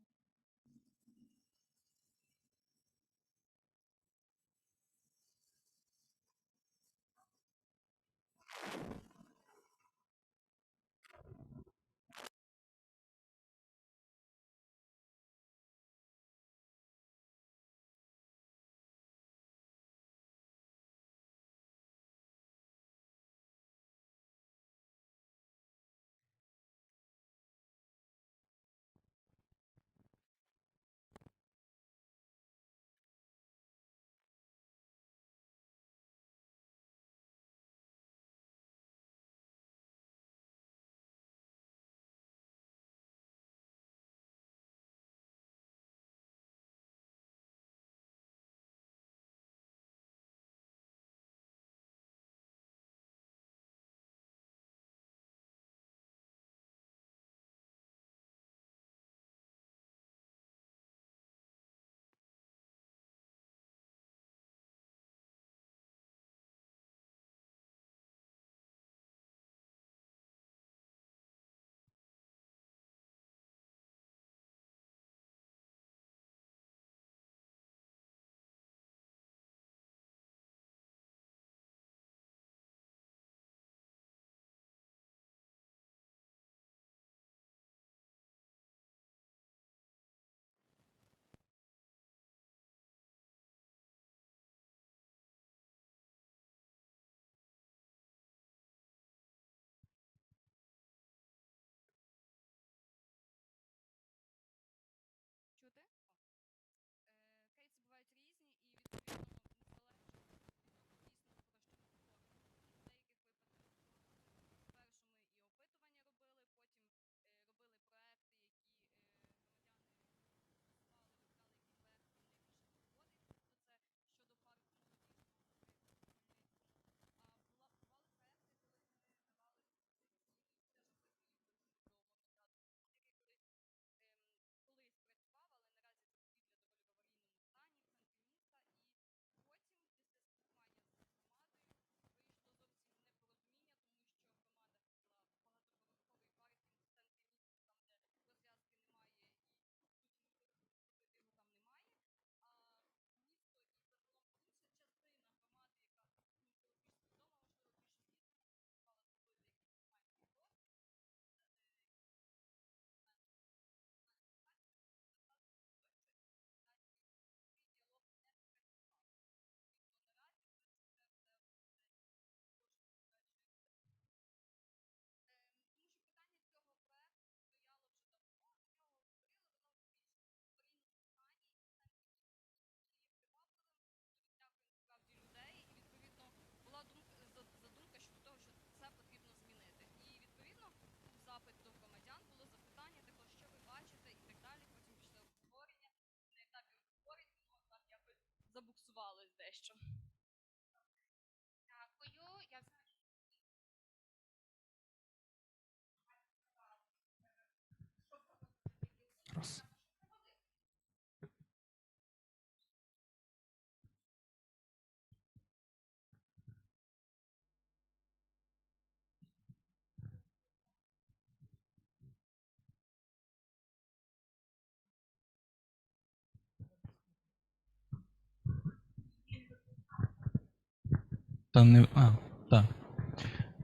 Так.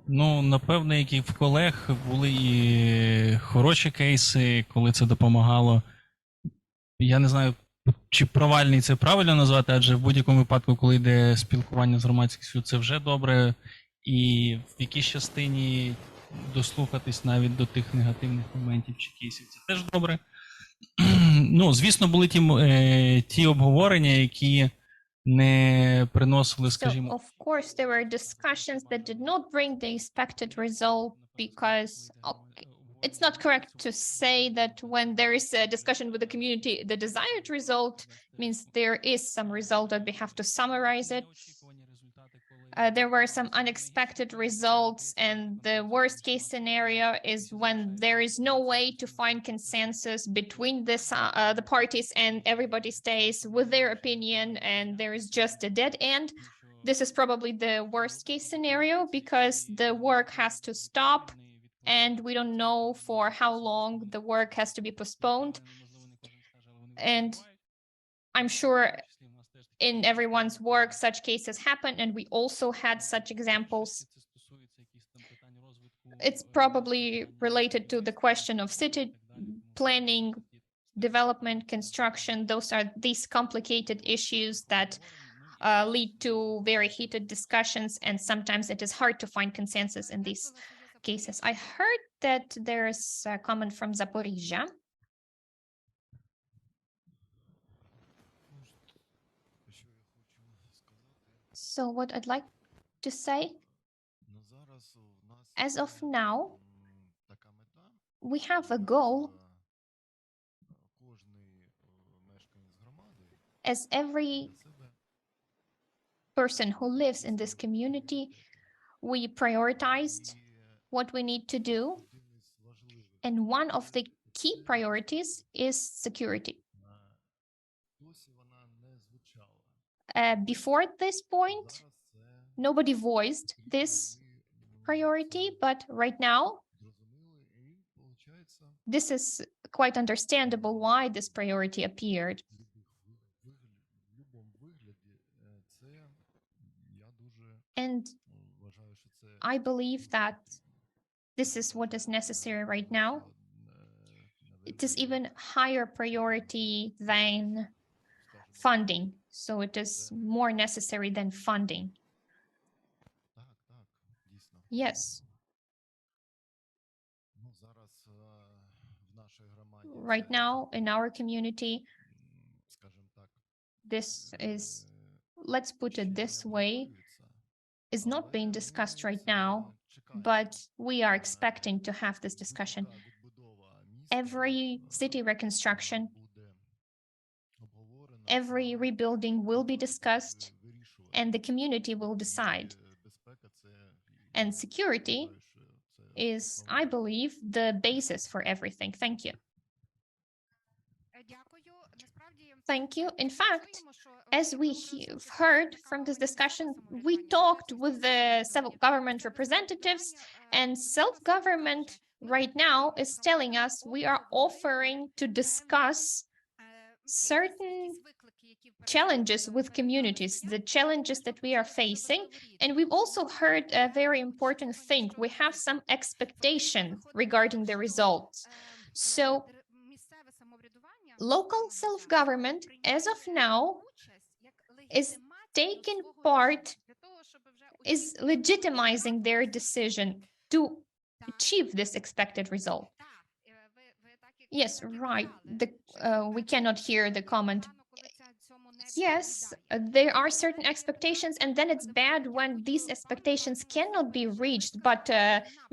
Ну, напевно, як і в колег були і хороші кейси, коли це допомагало. Я не знаю, чи провальний це правильно назвати, адже в будь-якому випадку, коли йде спілкування з громадськістю, це вже добре. І в якійсь частині дослухатись навіть до тих негативних моментів чи кейсів, це теж добре. Ну, звісно, були ті обговорення, які не приносили, скажімо... So, of course, there were discussions that did not bring the expected result because it's not correct to say that when there is a discussion with the community, the desired result means there is some result that we have to summarize it. There were some unexpected results, and the worst case scenario is when there is no way to find consensus between the parties and everybody stays with their opinion and there is just a dead end. This is probably the worst case scenario because the work has to stop and we don't know for how long the work has to be postponed. And I'm sure in everyone's work, such cases happen, and we also had such examples. It's probably related to the question of city planning, development, construction. Those are these complicated issues that lead to very heated discussions, and sometimes it is hard to find consensus in these cases. I heard that there is a comment from Zaporizhia. So what I'd like to say, as of now, we have a goal as every person who lives in this community, we prioritized what we need to do. And one of the key priorities is security. Before this point, nobody voiced this priority, but right now, this is quite understandable why this priority appeared. And I believe that this is what is necessary right now. It is even higher priority than funding. So it is more necessary than funding. Yes. Right now, in our community, this is, let's put it this way, is not being discussed right now, but we are expecting to have this discussion. Every city reconstruction, every rebuilding will be discussed, and the community will decide. And security is, I believe, the basis for everything. Thank you. Thank you. In fact, as we have heard from this discussion, we talked with the self-government representatives, and self-government right now is telling us we are offering to discuss certain challenges with communities, the challenges that we are facing. And we've also heard a very important thing. We have some expectation regarding the results. So local self-government, as of now, is taking part, is legitimizing their decision to achieve this expected result. Yes, right. We cannot hear the comment. Yes, there are certain expectations, and then it's bad when these expectations cannot be reached. But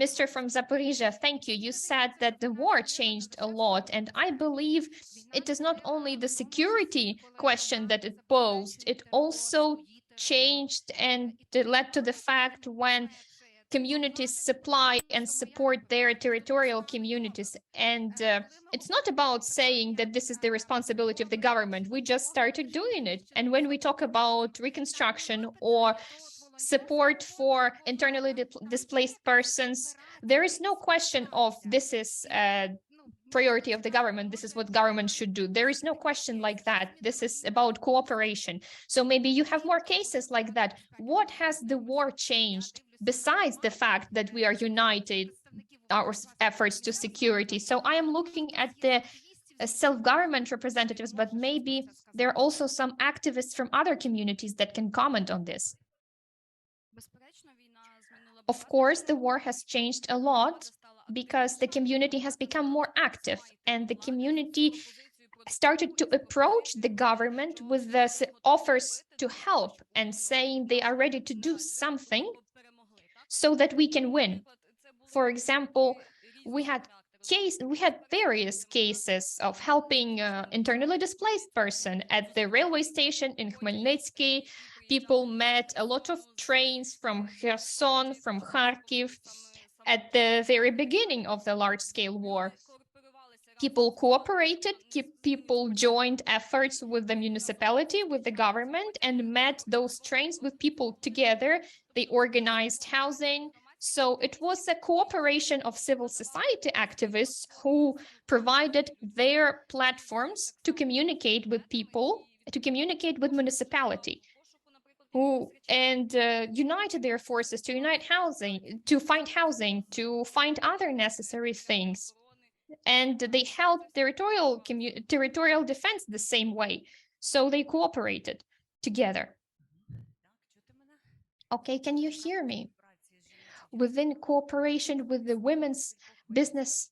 Mr. from Zaporizhia, thank you. You said that the war changed a lot, and I believe it is not only the security question that it posed, it also changed and led to the fact when communities supply and support their territorial communities. And it's not about saying that this is the responsibility of the government. We just started doing it. And when we talk about reconstruction or support for internally displaced persons, there is no question of this is a priority of the government. This is what government should do. There is no question like that. This is about cooperation. So maybe you have more cases like that. What has the war changed besides the fact that we are united our efforts to security? So I am looking at the self-government representatives, but maybe there are also some activists from other communities that can comment on this. Of course, the war has changed a lot because the community has become more active and the community started to approach the government with the offers to help and saying they are ready to do something so that we can win. For example, we had various cases of helping internally displaced person at the railway station in Khmelnytsky. People met a lot of trains from Kherson, from Kharkiv at the very beginning of the large-scale war. People cooperated, people joined efforts with the municipality, with the government, and met those trains with people together. They organized housing. So it was a cooperation of civil society activists who provided their platforms to communicate with people, to communicate with municipality, who united their forces to unite housing, to find other necessary things. And they helped territorial defense the same way. So they cooperated together. Okay, can you hear me? Within cooperation with the Women's Business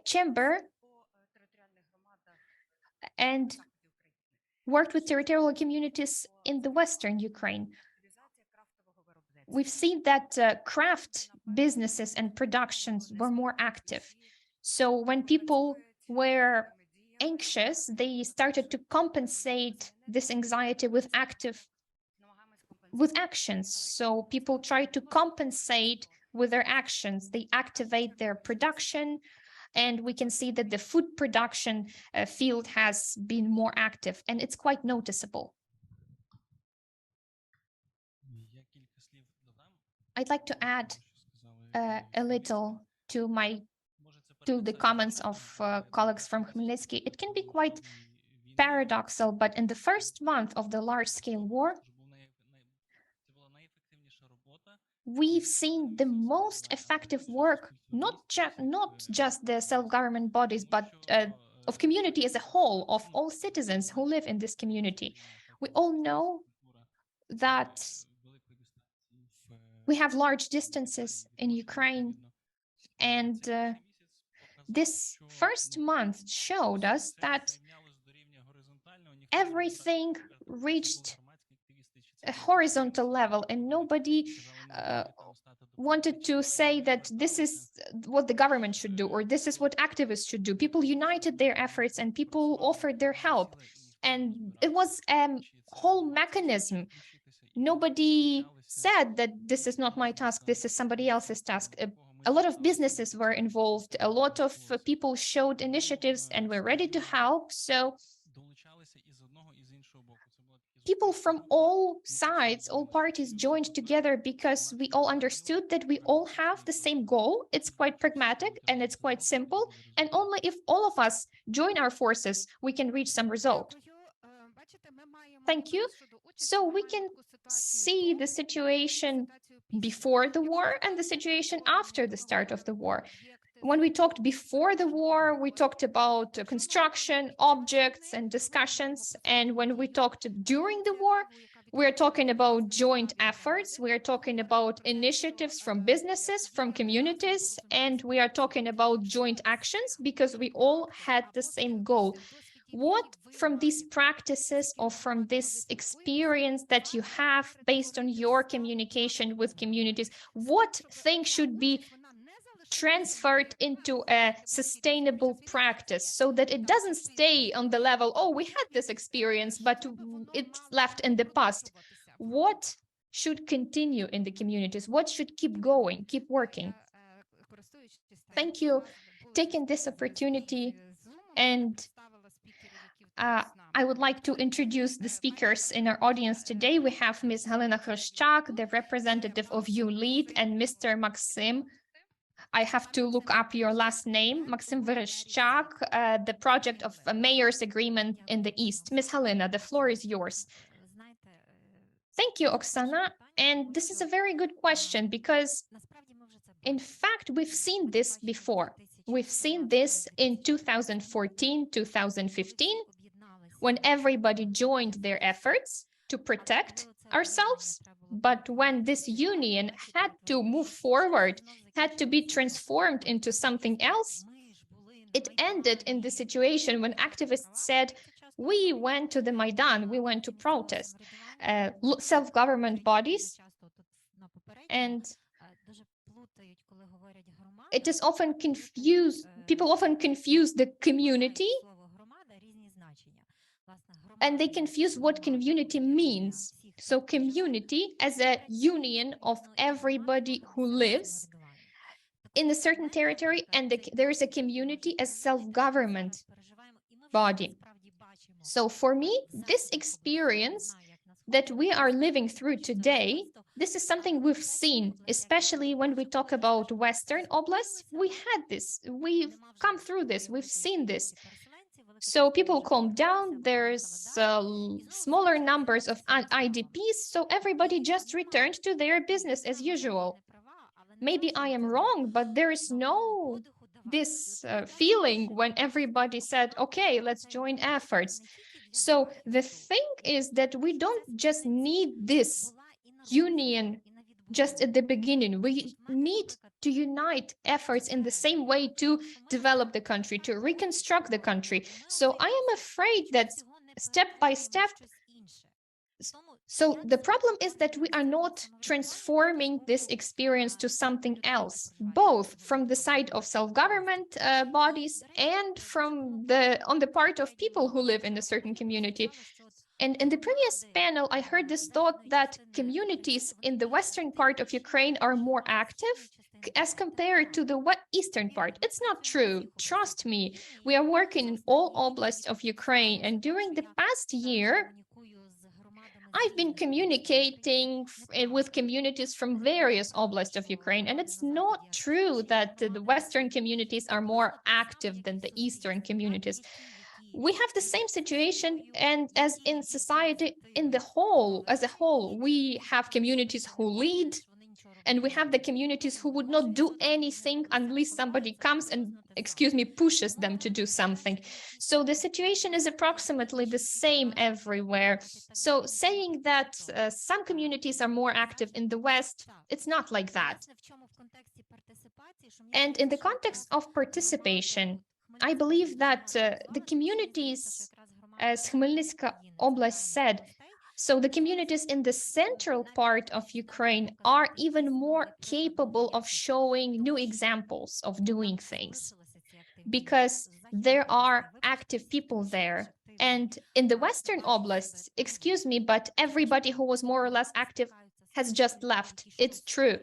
Chamber and worked with territorial communities in the Western Ukraine. We've seen that craft businesses and productions were more active. So when people were anxious, they started to compensate this anxiety with actions. So people try to compensate with their actions. They activate their production, and we can see that the food production field has been more active, and it's quite noticeable. I'd like to add a little to the comments of colleagues from Khmelnytsky. It can be quite paradoxical, but in the first month of the large-scale war, we've seen the most effective work, not just the self-government bodies, but of community as a whole, of all citizens who live in this community. We all know that we have large distances in Ukraine, and this first month showed us that everything reached a horizontal level, and nobody wanted to say that this is what the government should do or this is what activists should do. People united their efforts and people offered their help. And it was a whole mechanism. Nobody said that this is not my task, this is somebody else's task. A lot of businesses were involved, a lot of people showed initiatives and were ready to help. So people from all sides, all parties joined together because we all understood that we all have the same goal. It's quite pragmatic and it's quite simple. And only if all of us join our forces, we can reach some result. Thank you. So we can see the situation before the war and the situation after the start of the war. When we talked before the war, we talked about construction, objects, and discussions. And when we talked during the war, we're talking about joint efforts. We're talking about initiatives from businesses, from communities, and we are talking about joint actions because we all had the same goal. What from these practices or from this experience that you have based on your communication with communities, what thing should be transferred into a sustainable practice so that it doesn't stay on the level, oh, we had this experience, but it's left in the past? what should continue in the communities, what should keep going, keep working. Thank you taking this opportunity, and I would like to introduce the speakers in our audience today. We have Ms. Halina Khrushchak, the representative of ULEAD, and Mr. Maxim. I have to look up your last name, Maxim Vereshchak, the project of a mayor's agreement in the East. Ms. Halina, the floor is yours. Thank you, Oksana. And this is a very good question because, in fact, we've seen this before. We've seen this in 2014, 2015, when everybody joined their efforts to protect ourselves. But when this union had to move forward, had to be transformed into something else, it ended in the situation when activists said, we went to the Maidan, we went to protest, self-government bodies, and it is often confused, people often confuse the community, and they confuse what community means. So community as a union of everybody who lives in a certain territory, and there is a community as self-government body. So for me, this experience that we are living through today, this is something we've seen, especially when we talk about Western Oblasts. We had this, we've come through this, we've seen this. So people calm down, there's smaller numbers of IDPs, so everybody just returned to their business as usual. Maybe I am wrong, but there is no this feeling when everybody said, okay, let's join efforts. So the thing is that we don't just need this union just at the beginning. We need to unite efforts in the same way to develop the country, to reconstruct the country. So I am afraid that step by step, so the problem is that we are not transforming this experience to something else, both from the side of self-government bodies and from on the part of people who live in a certain community. And in the previous panel, I heard this thought that communities in the western part of Ukraine are more active as compared to the eastern part. It's not true. Trust me. We are working in all oblasts of Ukraine, and during the past year, I've been communicating with communities from various oblasts of Ukraine, and it's not true that the Western communities are more active than the Eastern communities. We have the same situation, and as in society as a whole, we have communities who lead, and we have the communities who would not do anything unless somebody comes and, pushes them to do something. So the situation is approximately the same everywhere. So saying that some communities are more active in the West, it's not like that. And in the context of participation, I believe that the communities, as Khmelnytska Oblast said, so the communities in the central part of Ukraine are even more capable of showing new examples of doing things, because there are active people there. And in the Western Oblasts, but everybody who was more or less active has just left. It's true.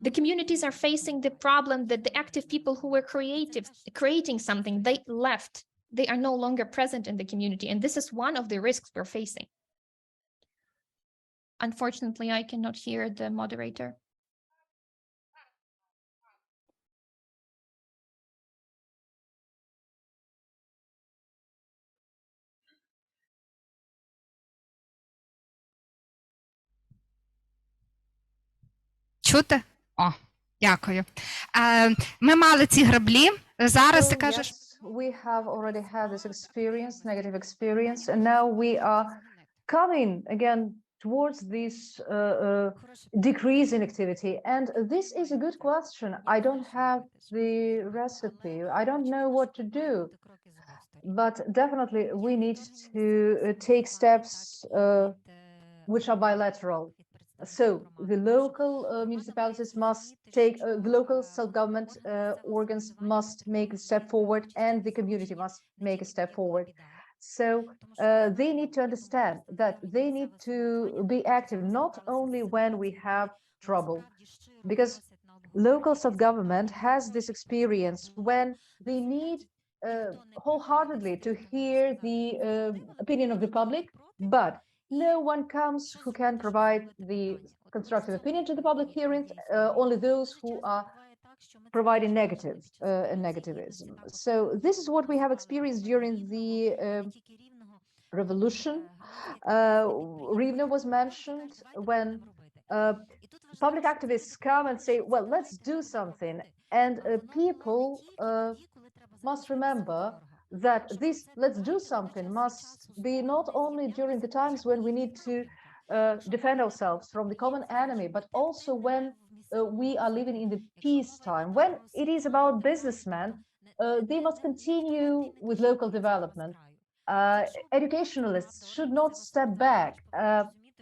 The communities are facing the problem that the active people who were creating something, they left. They are no longer present in the community. And this is one of the risks we're facing. Unfortunately, I cannot hear the moderator. Чути? О, дякую. Ми мали ці граблі. Зараз ти кажеш... We have already had this experience, negative experience, and now we are coming again towards this decrease in activity. And this is a good question. I don't have the recipe. I don't know what to do. But definitely we need to take steps which are bilateral. So the local municipalities must take, the local self-government organs must make a step forward, and the community must make a step forward. So they need to understand that they need to be active not only when we have trouble, because local self-government has this experience when they need wholeheartedly to hear the opinion of the public, but no one comes who can provide the constructive opinion to the public hearings, only those who are providing negativism. So this is what we have experienced during the revolution. Rivne was mentioned when public activists come and say, well, let's do something. And people must remember that this let's do something must be not only during the times when we need to defend ourselves from the common enemy, but also when we are living in the peacetime. When it is about businessmen, they must continue with local development. Educationalists should not step back.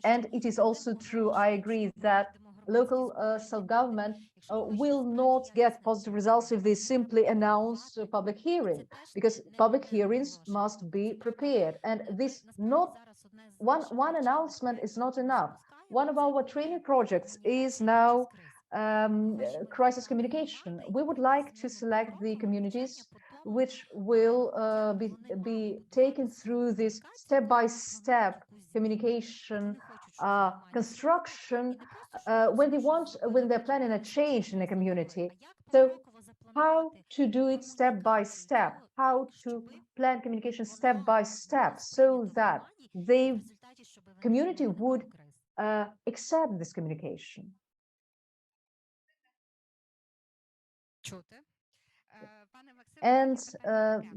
And it is also true, I agree, that local self-government will not get positive results if they simply announce a public hearing, because public hearings must be prepared. And this not one announcement is not enough. One of our training projects is now crisis communication. We would like to select the communities which will be taken through this step-by-step communication construction when they're planning a change in a community. So how to do it step by step, how to plan communication step by step, so that the community would accept this communication. And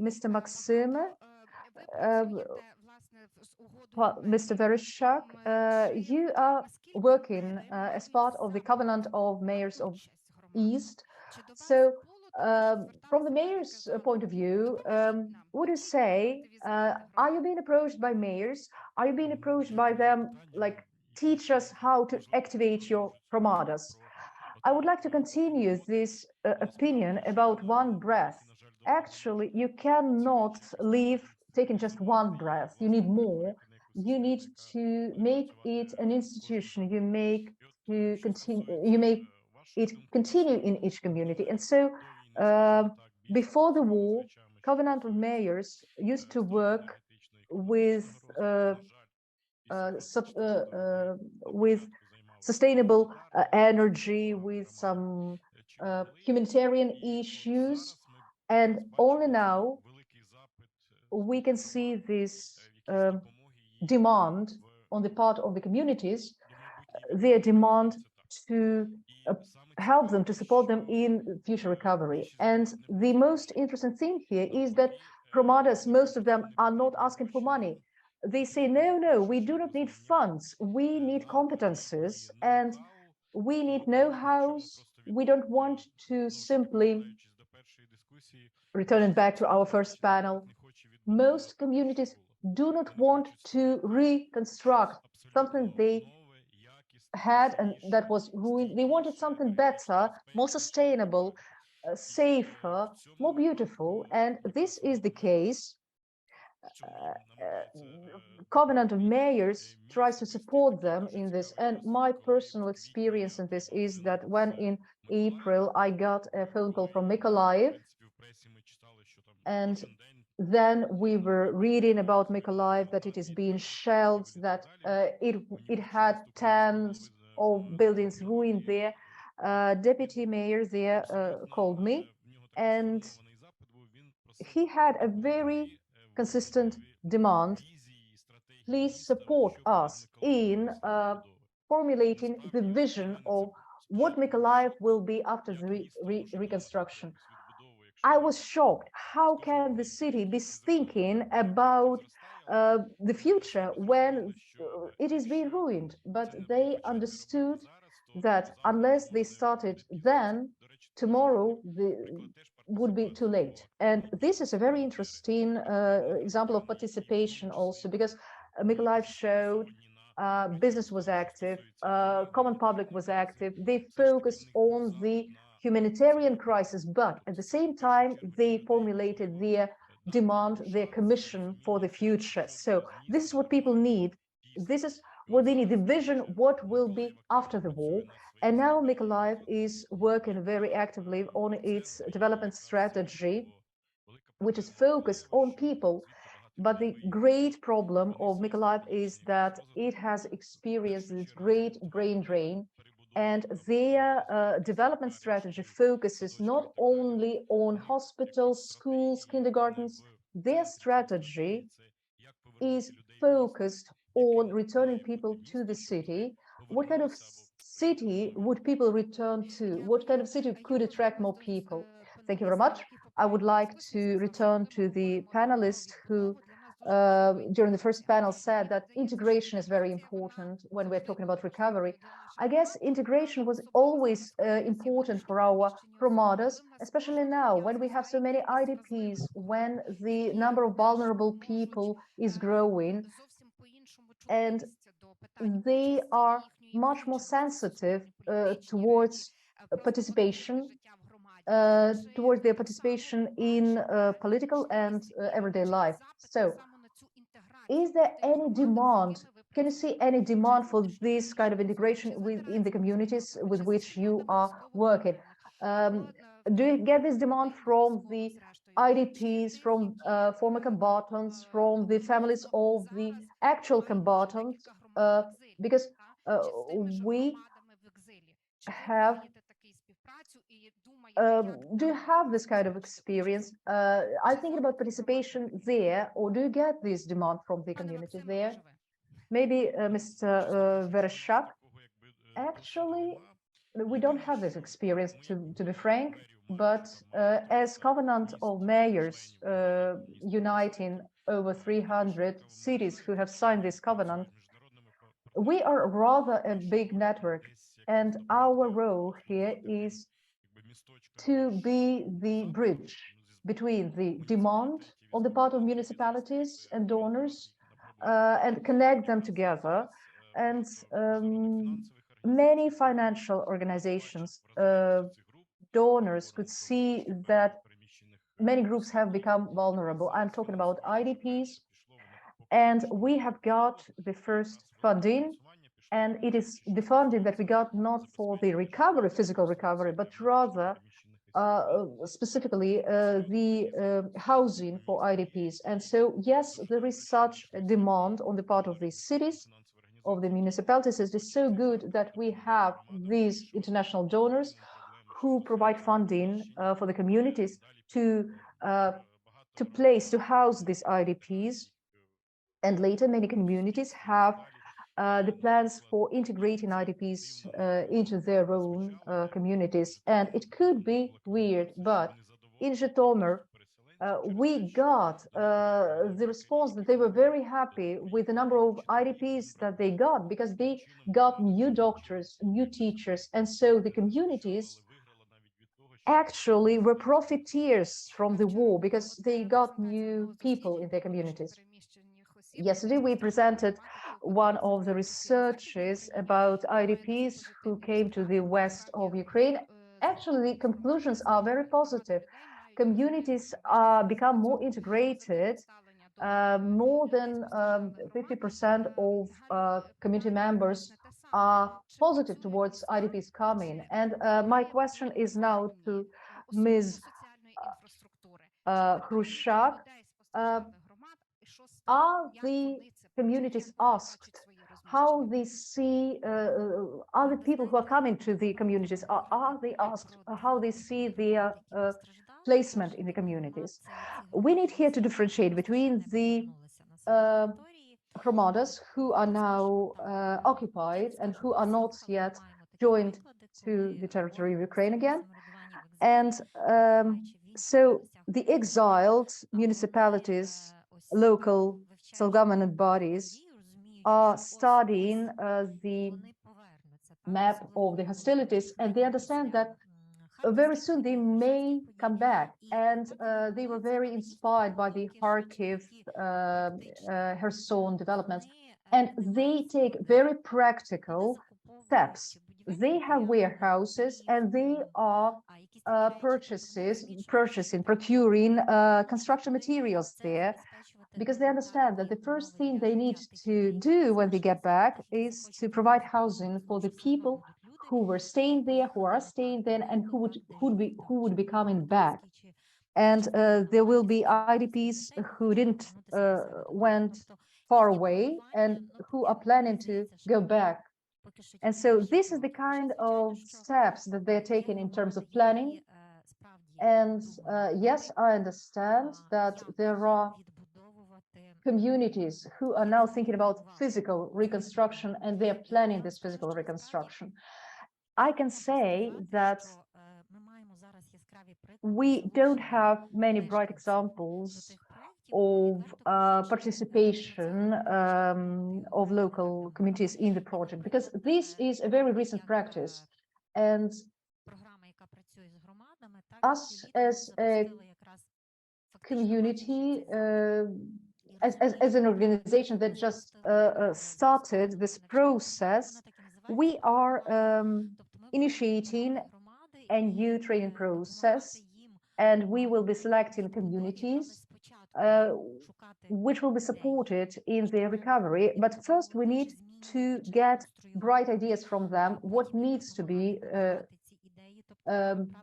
Mr. Maxim, Mr. Vereshchuk, you are working as part of the Covenant of Mayors of East. So from the mayor's point of view, would you say, are you being approached by mayors? Are you being approached by them, like, teach us how to activate your promadas? I would like to continue this opinion about one breath. Actually, you cannot live taking just one breath. You need more. You need to make it an institution. You make it continue in each community. And so before the war, Covenant of Mayors used to work with sustainable energy, with some humanitarian issues. And only now we can see this demand on the part of the communities, their demand to help them, to support them in future recovery. And the most interesting thing here is that promadas, most of them are not asking for money. They say, no, we do not need funds. We need competences and we need know-hows. We don't want to simply, returning back to our first panel, most communities do not want to reconstruct something they had and that was ruined. They wanted something better, more sustainable, safer, more beautiful. And this is the case. Covenant of Mayors tries to support them in this. And my personal experience in this is that when in April I got a phone call from Mykolaiv, and then we were reading about Mykolaiv, that it is being shelled, that it had tens of buildings ruined there. Deputy mayor there called me, and he had a very consistent demand. Please support us in formulating the vision of what Mykolaiv will be after the reconstruction. I was shocked. How can the city be thinking about the future when it is being ruined? But they understood that unless they started then, tomorrow would be too late. And this is a very interesting example of participation also, because Mykolaiv showed business was active, common public was active. They focused on the humanitarian crisis, but at the same time, they formulated their demand their commission for the future. So this is what people need. This is what they need, the vision, what will be after the war. And now Mykolaiv is working very actively on its development strategy, which is focused on people. But the great problem of Mykolaiv is that it has experienced this great brain drain, and their development strategy focuses not only on hospitals, schools, kindergartens. Their strategy is focused on returning people to the city. What kind of city would people return to? What kind of city could attract more people? Thank you very much. I would like to return to the panelist who during the first panel said that integration is very important when we're talking about recovery. I guess integration was always important for our promoters, especially now when we have so many IDPs, when the number of vulnerable people is growing, and they are much more sensitive towards participation, towards their participation in political and everyday life. So, is there any demand? Can you see any demand for this kind of integration in the communities with which you are working? Do you get this demand from the IDPs, from former combatants, from the families of the actual combatants? Because we have do you have this kind of experience? I'm thinking about participation there, or do you get this demand from the community there? Maybe Mr. Vereshchuk. Actually, we don't have this experience, to be frank, but as Covenant of Mayors uniting over 300 cities who have signed this covenant, we are rather a big network, and our role here is to be the bridge between the demand on the part of municipalities and donors and connect them together. And many financial organizations, donors could see that many groups have become vulnerable. I'm talking about IDPs, and we have got the first funding, and it is the funding that we got not for the recovery, physical recovery, but rather specifically the housing for IDPs. And so, yes, there is such a demand on the part of the cities, of the municipalities. It is so good that we have these international donors who provide funding for the communities to house these IDPs. And later, many communities have the plans for integrating IDPs into their own communities. And it could be weird, but in Zhytomyr, we got the response that they were very happy with the number of IDPs that they got, because they got new doctors, new teachers. And so the communities actually were profiteers from the war because they got new people in their communities. Yesterday, we presented one of the researches about IDPs who came to the west of Ukraine. Actually, the conclusions are very positive. Communities become more integrated. More than 50% of community members are positive towards IDPs coming. And my question is now to Ms. Hrushak. Are the communities asked how they see, are the people who are coming to the communities, are they asked how they see their placement in the communities? We need here to differentiate between the Hromadas who are now occupied and who are not yet joined to the territory of Ukraine again. And so the exiled municipalities, local self-government bodies are studying the map of the hostilities, and they understand that very soon they may come back. And they were very inspired by the Kharkiv, Kherson developments, and they take very practical steps they have warehouses and they are procuring construction materials there, because they understand that the first thing they need to do when they get back is to provide housing for the people who were staying there, who are staying there, and who would be coming back. And there will be IDPs who didn't went far away and who are planning to go back. And so this is the kind of steps that they're taking in terms of planning. And yes, I understand that there are communities who are now thinking about physical reconstruction and they're planning this physical reconstruction. I can say that we don't have many bright examples of participation of local communities in the project, because this is a very recent practice. And us as a community, as an organization that just started this process, we are initiating a new training process, and we will be selecting communities which will be supported in their recovery. But first, we need to get bright ideas from them, what needs to be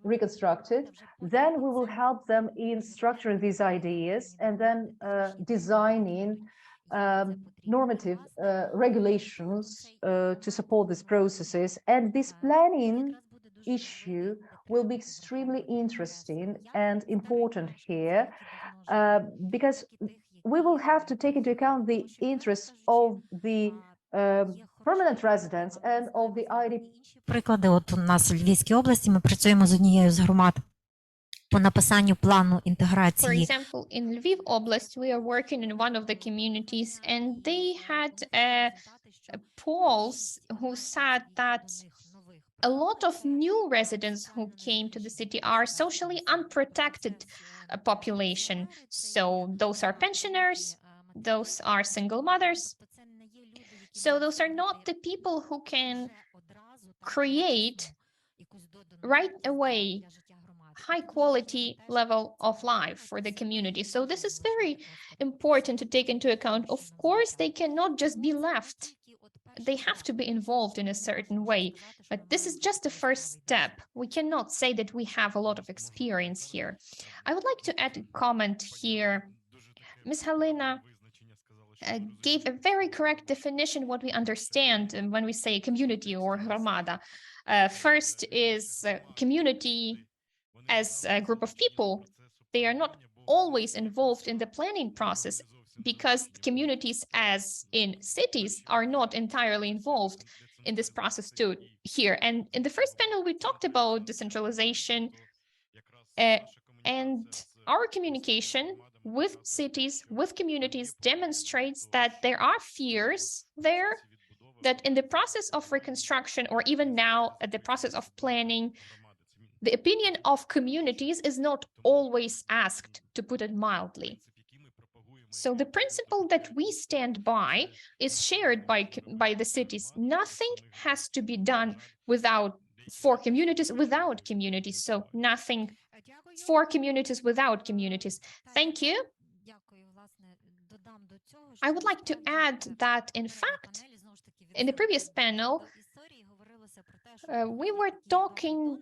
reconstructed. Then we will help them in structuring these ideas and then designing normative regulations to support these processes. And this planning issue will be extremely interesting and important here, because we will have to take into account the interests of the permanent residents and of the IDP. Приклади, от у нас в Львівській області ми працюємо з однією з громад по написанню плану інтеграції. For example, in Lviv Oblast, we are working in one of the communities, and they had polls who said that a lot of new residents who came to the city are socially unprotected population. So those are pensioners, those are single mothers. So those are not the people who can create right away high quality level of life for the community. So this is very important to take into account. Of course, they cannot just be left. They have to be involved in a certain way, but this is just the first step. We cannot say that we have a lot of experience here. I would like to add a comment here. Ms. Helena gave a very correct definition what we understand when we say community or hromada. First is community as a group of people. They are not always involved in the planning process, because communities, as in cities, are not entirely involved in this process too here. And in the first panel, we talked about decentralization, and our communication with cities, with communities, demonstrates that there are fears there, that in the process of reconstruction, or even now at the process of planning, the opinion of communities is not always asked, to put it mildly. So the principle that we stand by is shared by the cities. Nothing has to be done for communities without communities. So nothing for communities without communities. Thank you. I would like to add that, in fact, in the previous panel, we were talking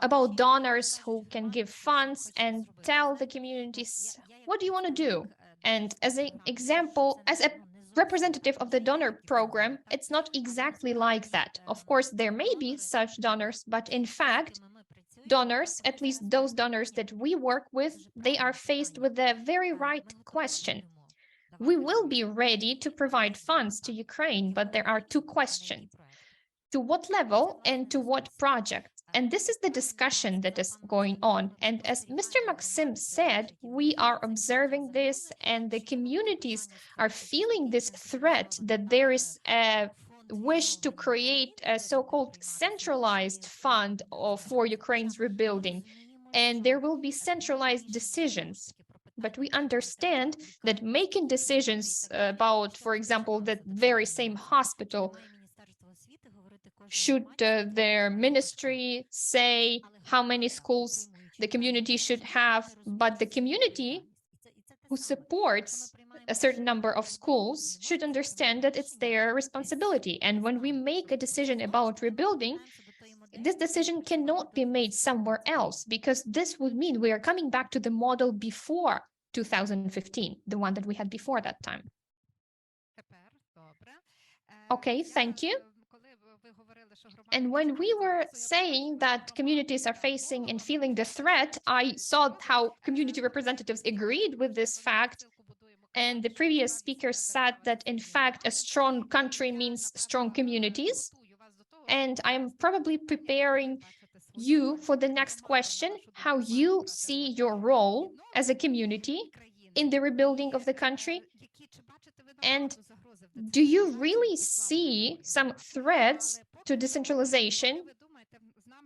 about donors who can give funds and tell the communities, what do you want to do? And as an example, as a representative of the donor program, it's not exactly like that. Of course, there may be such donors, but in fact, donors, at least those donors that we work with, they are faced with the very right question. We will be ready to provide funds to Ukraine, but there are two questions. To what level and to what project? And this is the discussion that is going on. And as Mr. Maxim said, we are observing this, and the communities are feeling this threat that there is a wish to create a so-called centralized fund for Ukraine's rebuilding, and there will be centralized decisions. But we understand that making decisions about, for example, that very same hospital, should their ministry say how many schools the community should have, but the community who supports a certain number of schools should understand that it's their responsibility. And when we make a decision about rebuilding, this decision cannot be made somewhere else, because this would mean we are coming back to the model before 2015, the one that we had before that time. Okay, thank you. And when we were saying that communities are facing and feeling the threat, I saw how community representatives agreed with this fact. And the previous speaker said that, in fact, a strong country means strong communities. And I'm probably preparing you for the next question, how you see your role as a community in the rebuilding of the country. And do you really see some threats to decentralization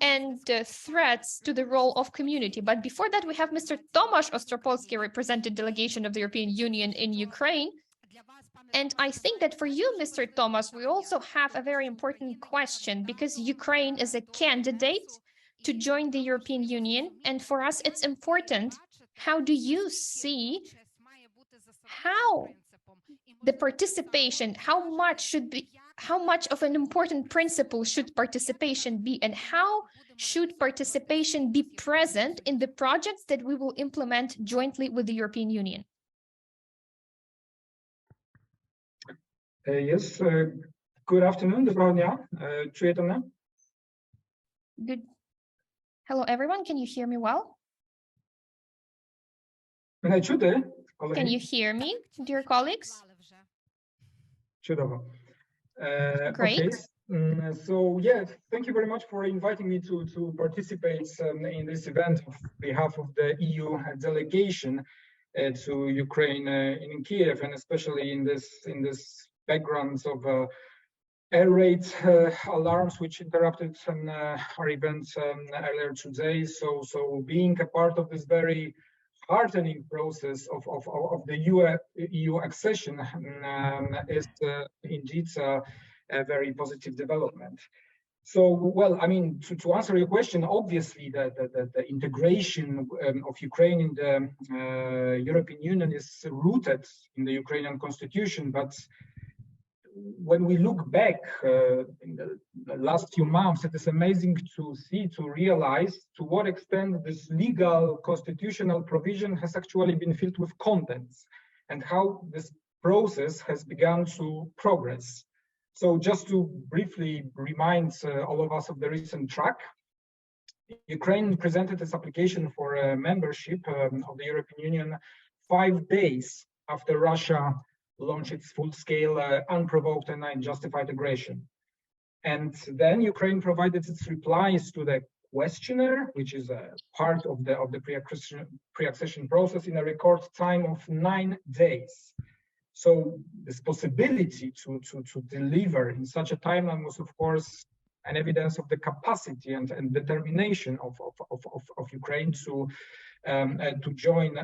and threats to the role of community? But before that, we have Mr. Tomasz Ostropolski, represented delegation of the European Union in Ukraine. And I think that for you, Mr. Tomasz, we also have a very important question, because Ukraine is a candidate to join the European Union. And for us, it's important. How do you see how the participation, how much of an important principle should participation be, and how should participation be present in the projects that we will implement jointly with the European Union? Yes, good afternoon, доброго дня. Чуєте мене? Good. Hello, everyone. Can you hear me well? Мене чути? Can you hear me, dear colleagues? Чудово. Great. Okay. So yeah, thank you very much for inviting me to participate in this event on behalf of the EU delegation to Ukraine in Kiev, and especially in this background of air raid alarms which interrupted our event earlier today. So being a part of this very heartening process of the EU accession is indeed a very positive development. So, well, I mean, to answer your question, obviously the integration of Ukraine in the European Union is rooted in the Ukrainian constitution, but when we look back in the last few months, it is amazing to realize to what extent this legal constitutional provision has actually been filled with contents, and how this process has begun to progress. So just to briefly remind all of us of the recent track, Ukraine presented its application for membership of the European Union 5 days after Russia launched its full-scale, unprovoked and unjustified aggression. And then Ukraine provided its replies to the questionnaire, which is a part of the pre-accession process, in a record time of 9 days. So this possibility to deliver in such a timeline was, of course, an evidence of the capacity and determination of Ukraine to join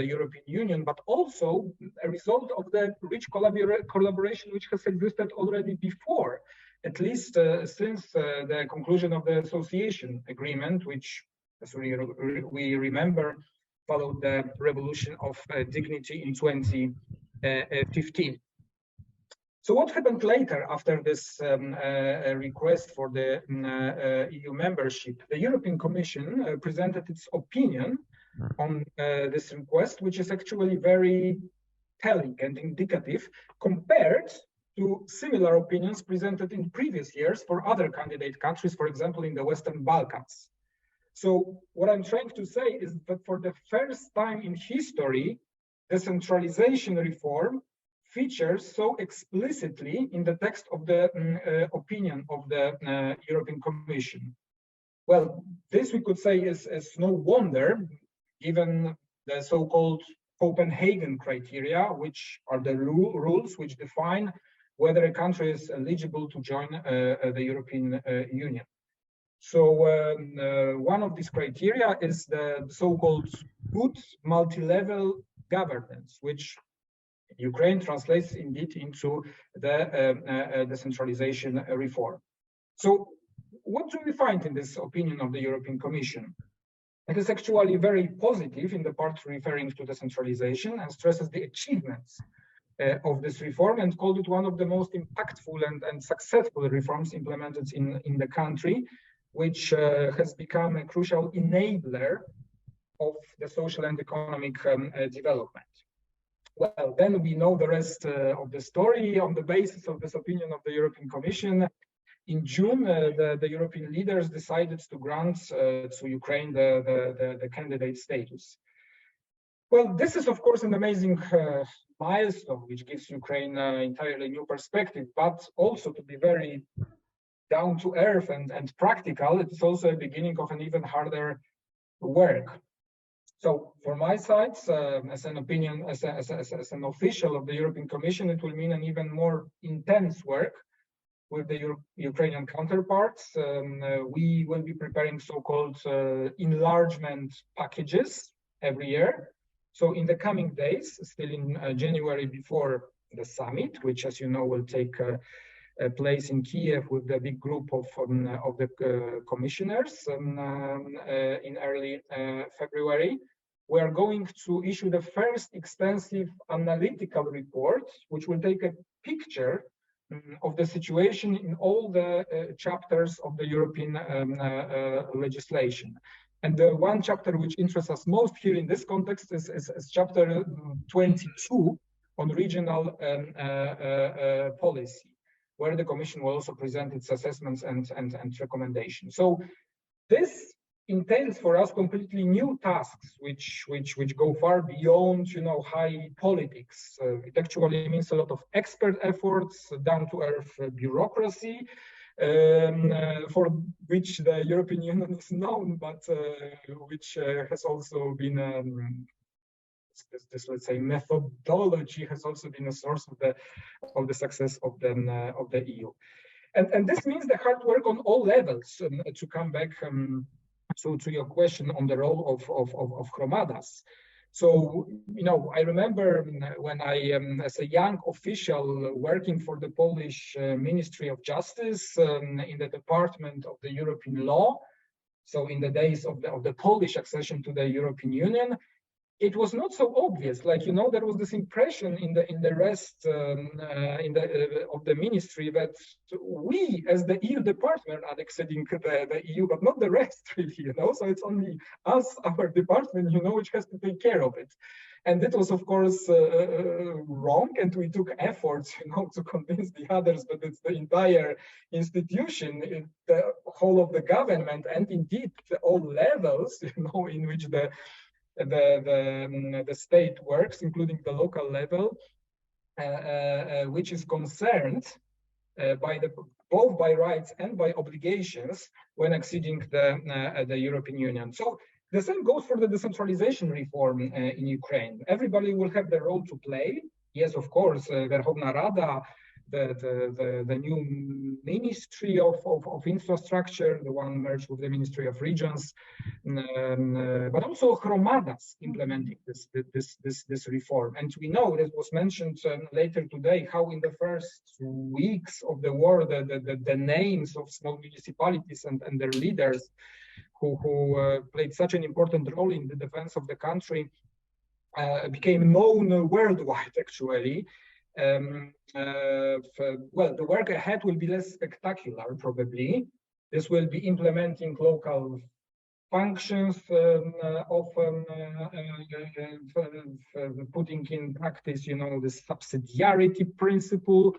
the European Union, but also a result of the rich collaboration which has existed already before, at least since the conclusion of the association agreement, which, as we remember, followed the revolution of dignity in 2015. So what happened later after this request for the EU membership? The European Commission presented its opinion on this request, which is actually very telling and indicative compared to similar opinions presented in previous years for other candidate countries, for example, in the Western Balkans. So what I'm trying to say is that for the first time in history, decentralization reform features so explicitly in the text of the opinion of the European Commission. Well, this we could say is no wonder, given the so-called Copenhagen criteria, which are the rules which define whether a country is eligible to join the European Union. So one of these criteria is the so-called good multi-level governance, which Ukraine translates indeed into the decentralization reform. So what do we find in this opinion of the European Commission? It is actually very positive in the part referring to decentralization and stresses the achievements of this reform and called it one of the most impactful and successful reforms implemented in the country, which has become a crucial enabler of the social and economic development. Well, then we know the rest of the story. On the basis of this opinion of the European Commission, in June, the European leaders decided to grant to Ukraine the candidate status. Well, this is, of course, an amazing milestone, which gives Ukraine an entirely new perspective, but also, to be very down to earth and practical, it's also a beginning of an even harder work. So for my side, as an opinion, as an official of the European Commission, it will mean an even more intense work with the Ukrainian counterparts. We will be preparing so-called enlargement packages every year. So in the coming days, still in January before the summit, which, as you know, will take place in Kiev with the big group of the commissioners in early February, we are going to issue the first extensive analytical report, which will take a picture of the situation in all the chapters of the European legislation. And the one chapter which interests us most here in this context is chapter 22 on regional policy, where the Commission will also present its assessments and recommendations. So this entails for us completely new tasks, which go far beyond, high politics. It actually means a lot of expert efforts, down-to-earth bureaucracy, for which the European Union is known, but which has also been this, let's say, methodology has also been a source of the success of the EU. And this means the hard work on all levels. To come back to your question on the role of Hromadas. So, I remember when I, as a young official working for the Polish Ministry of Justice in the Department of the European Law, so in the days of the Polish accession to the European Union, it was not so obvious. Like, there was this impression in the rest of the ministry that we, as the EU department, are exceeding the EU, but not the rest, really. So it's only us, our department, which has to take care of it. And it was, of course, wrong, and we took efforts, to convince the others that it's the entire institution, the whole of the government, and indeed all levels, in which the state works, including the local level, which is concerned both by rights and by obligations when acceding the European Union. So the same goes for the decentralization reform in Ukraine. Everybody will have their role to play. Yes, of course, Verkhovna Rada, the new Ministry of Infrastructure, the one merged with the Ministry of Regions, but also Hromadas implementing this reform. And we know, that was mentioned later today, how in the first weeks of the war, the names of small municipalities and their leaders who played such an important role in the defense of the country became known worldwide, actually. Well, the work ahead will be less spectacular, probably. This will be implementing local functions of putting in practice, the subsidiarity principle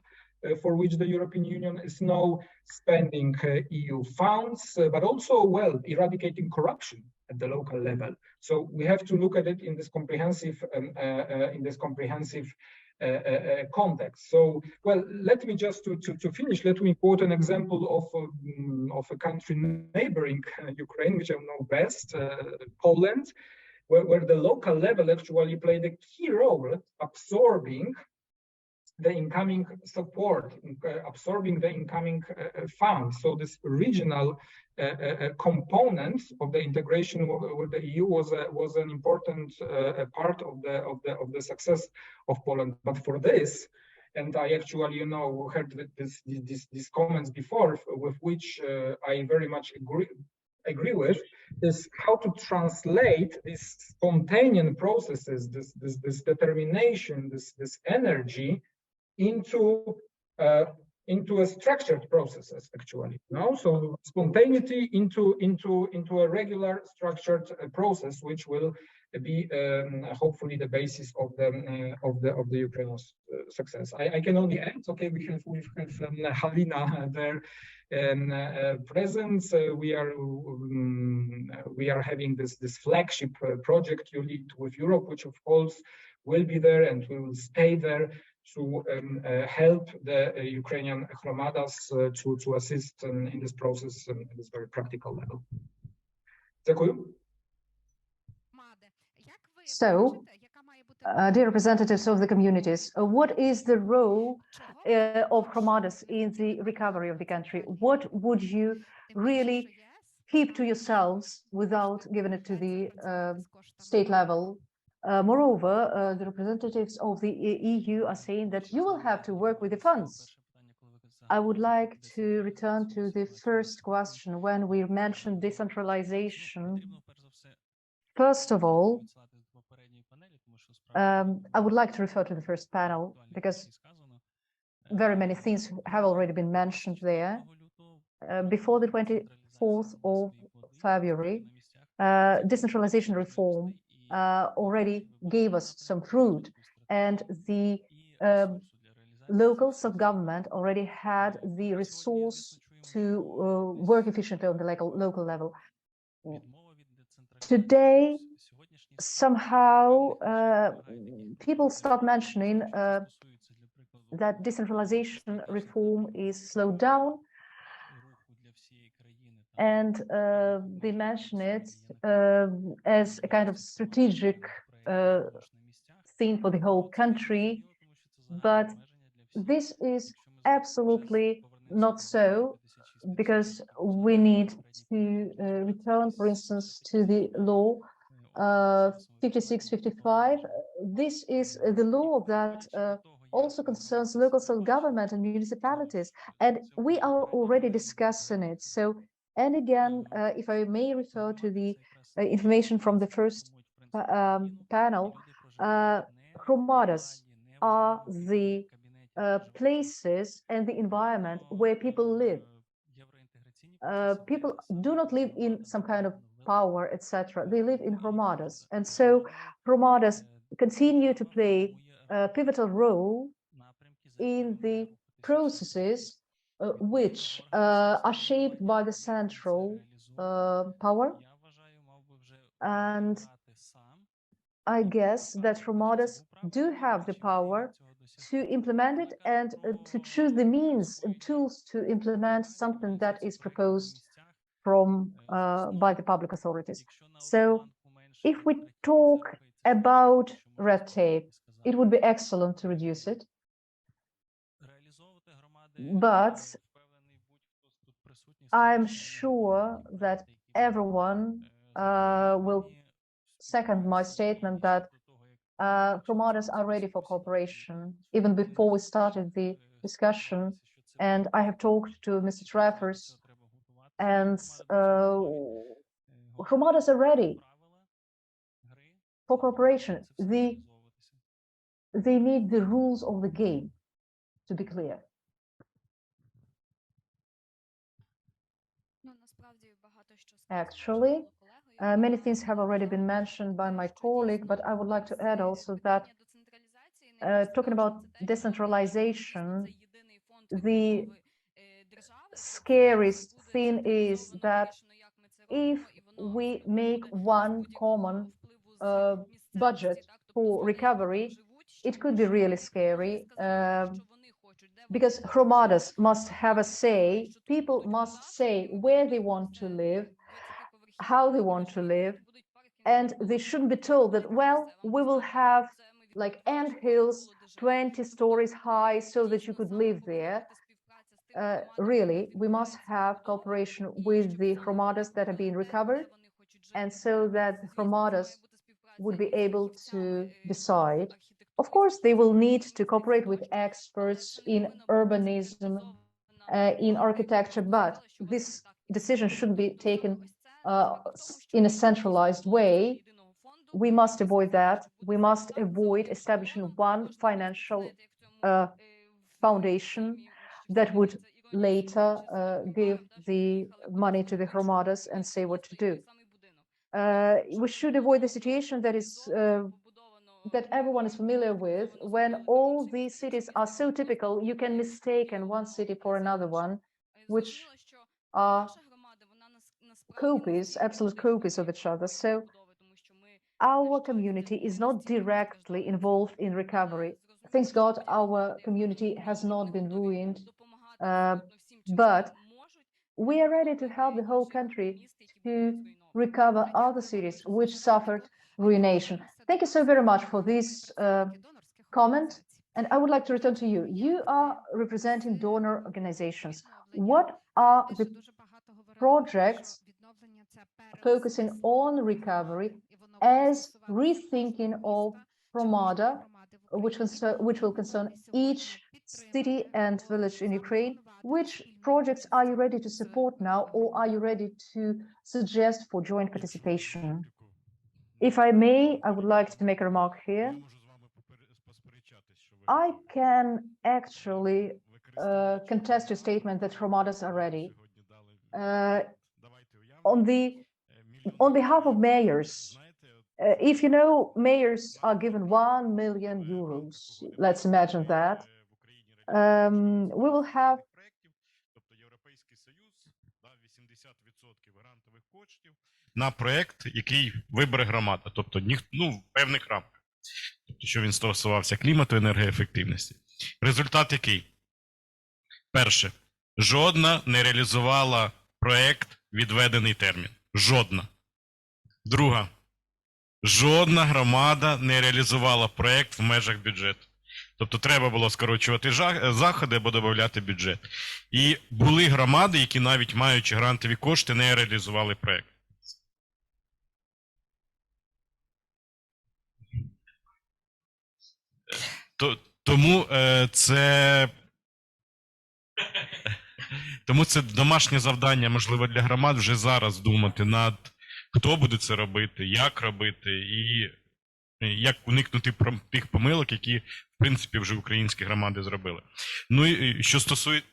for which the European Union is now spending EU funds, but also, well, eradicating corruption at the local level. So we have to look at it in this comprehensive context. So, well, let me just to finish, let me quote an example of a country neighboring Ukraine, which I know best, Poland, where the local level actually played a key role absorbing the incoming support, absorbing the incoming funds. So this regional component of the integration with the EU was an important part of the success of Poland. But for this, and I actually, heard these comments before, with which I very much agree with, is how to translate these spontaneous processes, this determination, this energy into a structured processes, actually. So spontaneity into a regular structured process, which will be hopefully the basis of the Ukrainian success. I can only add, okay, we have Halina there present. We are having this flagship project you lead with Europe, which of course will be there and we will stay there to help the Ukrainian Hromadas to assist in this process at this very practical level. So, dear representatives of the communities, what is the role of Hromadas in the recovery of the country? What would you really keep to yourselves without giving it to the state level? Moreover, the representatives of the EU are saying that you will have to work with the funds. I would like to return to the first question when we mentioned decentralization. First of all, I would like to refer to the first panel because very many things have already been mentioned there. Before the 24th of February, decentralization reform already gave us some fruit, and the local self-government already had the resource to work efficiently on the local level. Today, somehow people start mentioning that decentralization reform is slowed down, and they mention it as a kind of strategic thing for the whole country, but this is absolutely not so, because we need to return, for instance, to the law 5655. This is the law that also concerns local self-government and municipalities, and we are already discussing it. So, and again, if I may refer to the information from the first panel, Hromadas are the places and the environment where people live. People do not live in some kind of power, etc. They live in Hromadas, and so Hromadas continue to play a pivotal role in the processes which are shaped by the central power. And I guess that Hromadas do have the power to implement it and to choose the means and tools to implement something that is proposed by the public authorities. So if we talk about red tape, it would be excellent to reduce it. But I'm sure that everyone will second my statement that Hromadas are ready for cooperation, even before we started the discussion. And I have talked to Mr. Treffers, and Hromadas are ready for cooperation. They need the rules of the game to be clear. Actually, many things have already been mentioned by my colleague, but I would like to add also that talking about decentralization, the scariest thing is that if we make one common budget for recovery, it could be really scary, because Hromadas must have a say. People must say where they want to live, how they want to live, and they shouldn't be told that, well, we will have like ant hills 20 stories high so that you could live there. Really, we must have cooperation with the Hromadas that are being recovered, and so that Hromadas would be able to decide Of course, they will need to cooperate with experts in urbanism, in architecture, but this decision should be taken in a centralized way. We must avoid that. We must avoid establishing one financial foundation that would later give the money to the hromadas and say what to do. We should avoid the situation that is that everyone is familiar with. When all these cities are so typical, you can mistake one city for another one, which are copies, absolute copies of each other. So our community is not directly involved in recovery. Thanks God, our community has not been ruined, but we are ready to help the whole country to recover other cities which suffered ruination. Thank you so very much for this comment. And I would like to return to you. You are representing donor organizations. What are the projects focusing on recovery as rethinking of Promada, which will concern each city and village in Ukraine? Which projects are you ready to support now, or are you ready to suggest for joint participation? If I may, I would like to make a remark here. I can actually contest your statement that hromadas are ready. On behalf of mayors, if you know, mayors are given 1 million euros. Let's imagine that. We will have на проект, який вибере громада, тобто в певних рамках, тобто що він стосувався клімату, енергоефективності. Результат який? Перше, жодна не реалізувала проект відведений термін. Жодна. Друга, жодна громада не реалізувала проект в межах бюджету. Тобто треба було скорочувати заходи або додати бюджет. І були громади, які навіть маючи грантові кошти, не реалізували проект. Тому це домашнє завдання, можливо, для громад вже зараз думати над хто буде це робити, і як уникнути тих помилок, які, в принципі, вже українські громади зробили. Ну і що стосується...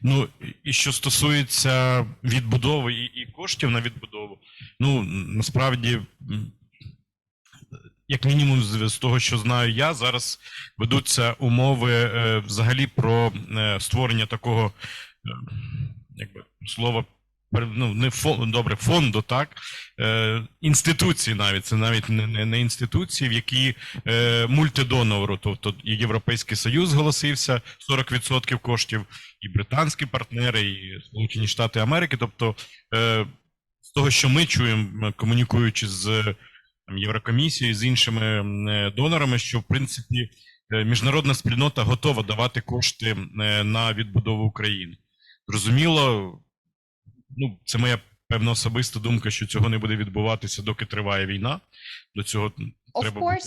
Ну, і що стосується відбудови і коштів на відбудову, ну, насправді, як мінімум з того, що знаю я, зараз ведуться умови взагалі про створення такого, якби, слова, ну, не добре, фонду, так, інституції навіть, це навіть не інституції, в які мультидонору, тобто і Європейський Союз зголосився 40% коштів, і британські партнери, і Сполучені Штати Америки, тобто з того, що ми чуємо, комунікуючи з Єврокомісією, з іншими донорами, що, в принципі, міжнародна спільнота готова давати кошти на відбудову України. Зрозуміло, ну, це моя певна особиста думка, що цього не буде відбуватися, доки триває війна. До цього треба бути.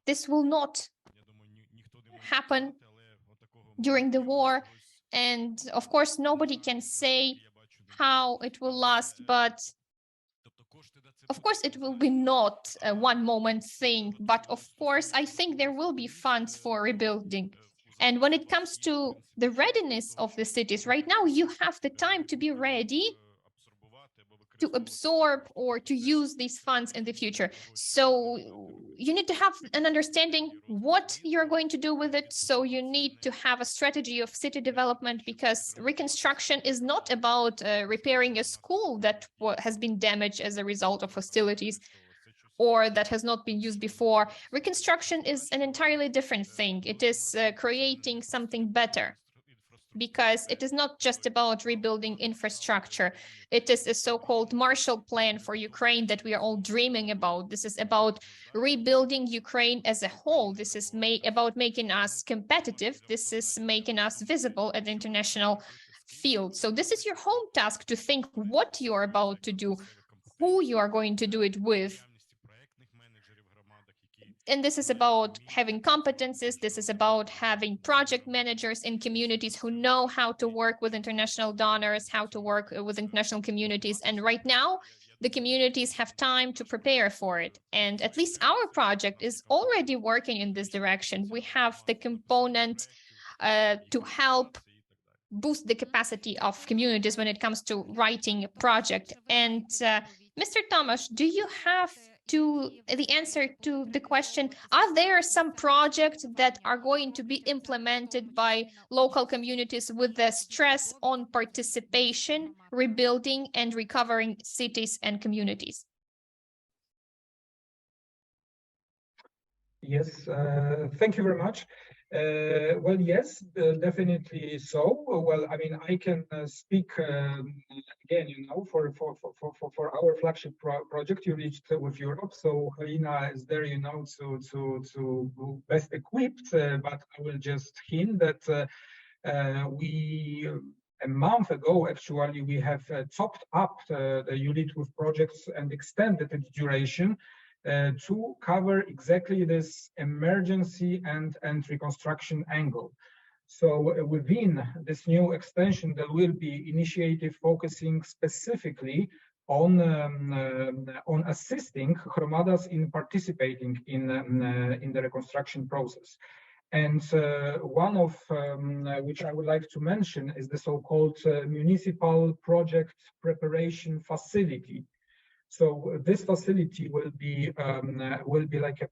This will not happen during the war, and of course nobody can say how it will last, but of course it will be not a one moment thing, but of course I think there will be funds for rebuilding. And when it comes to the readiness of the cities, right now you have the time to be ready to absorb or to use these funds in the future. So you need to have an understanding what you're going to do with it. So you need to have a strategy of city development, because reconstruction is not about repairing a school that has been damaged as a result of hostilities or that has not been used before. Reconstruction is an entirely different thing. It is creating something better. because it is not just about rebuilding infrastructure. It is a so-called Marshall Plan for Ukraine that we are all dreaming about. This is about rebuilding Ukraine as a whole. This is about making us competitive. This is making us visible at the international field. So this is your home task, to think what you are about to do, who you are going to do it with. And this is about having competences. This is about having project managers in communities who know how to work with international donors, how to work with international communities. And right now, the communities have time to prepare for it. And at least our project is already working in this direction. We have the component to help boost the capacity of communities when it comes to writing a project. And Mr. Tomasz, do you have the answer to the question, are there some projects that are going to be implemented by local communities with the stress on participation, rebuilding and recovering cities and communities? Yes, thank you very much. Well, yes, definitely so. Well, I mean, I can speak again, you know, for our flagship project, Yuriy with Europe. So Iryna is there, you know, to best equipped. But I will just hint that a month ago, actually, we have topped up the Yuriy with projects and extended its duration to cover exactly this emergency and reconstruction angle. So within this new extension, there will be initiative focusing specifically on assisting Hromadas in participating in the reconstruction process. And one of which I would like to mention is the so-called municipal project preparation facility. So this facility will be like a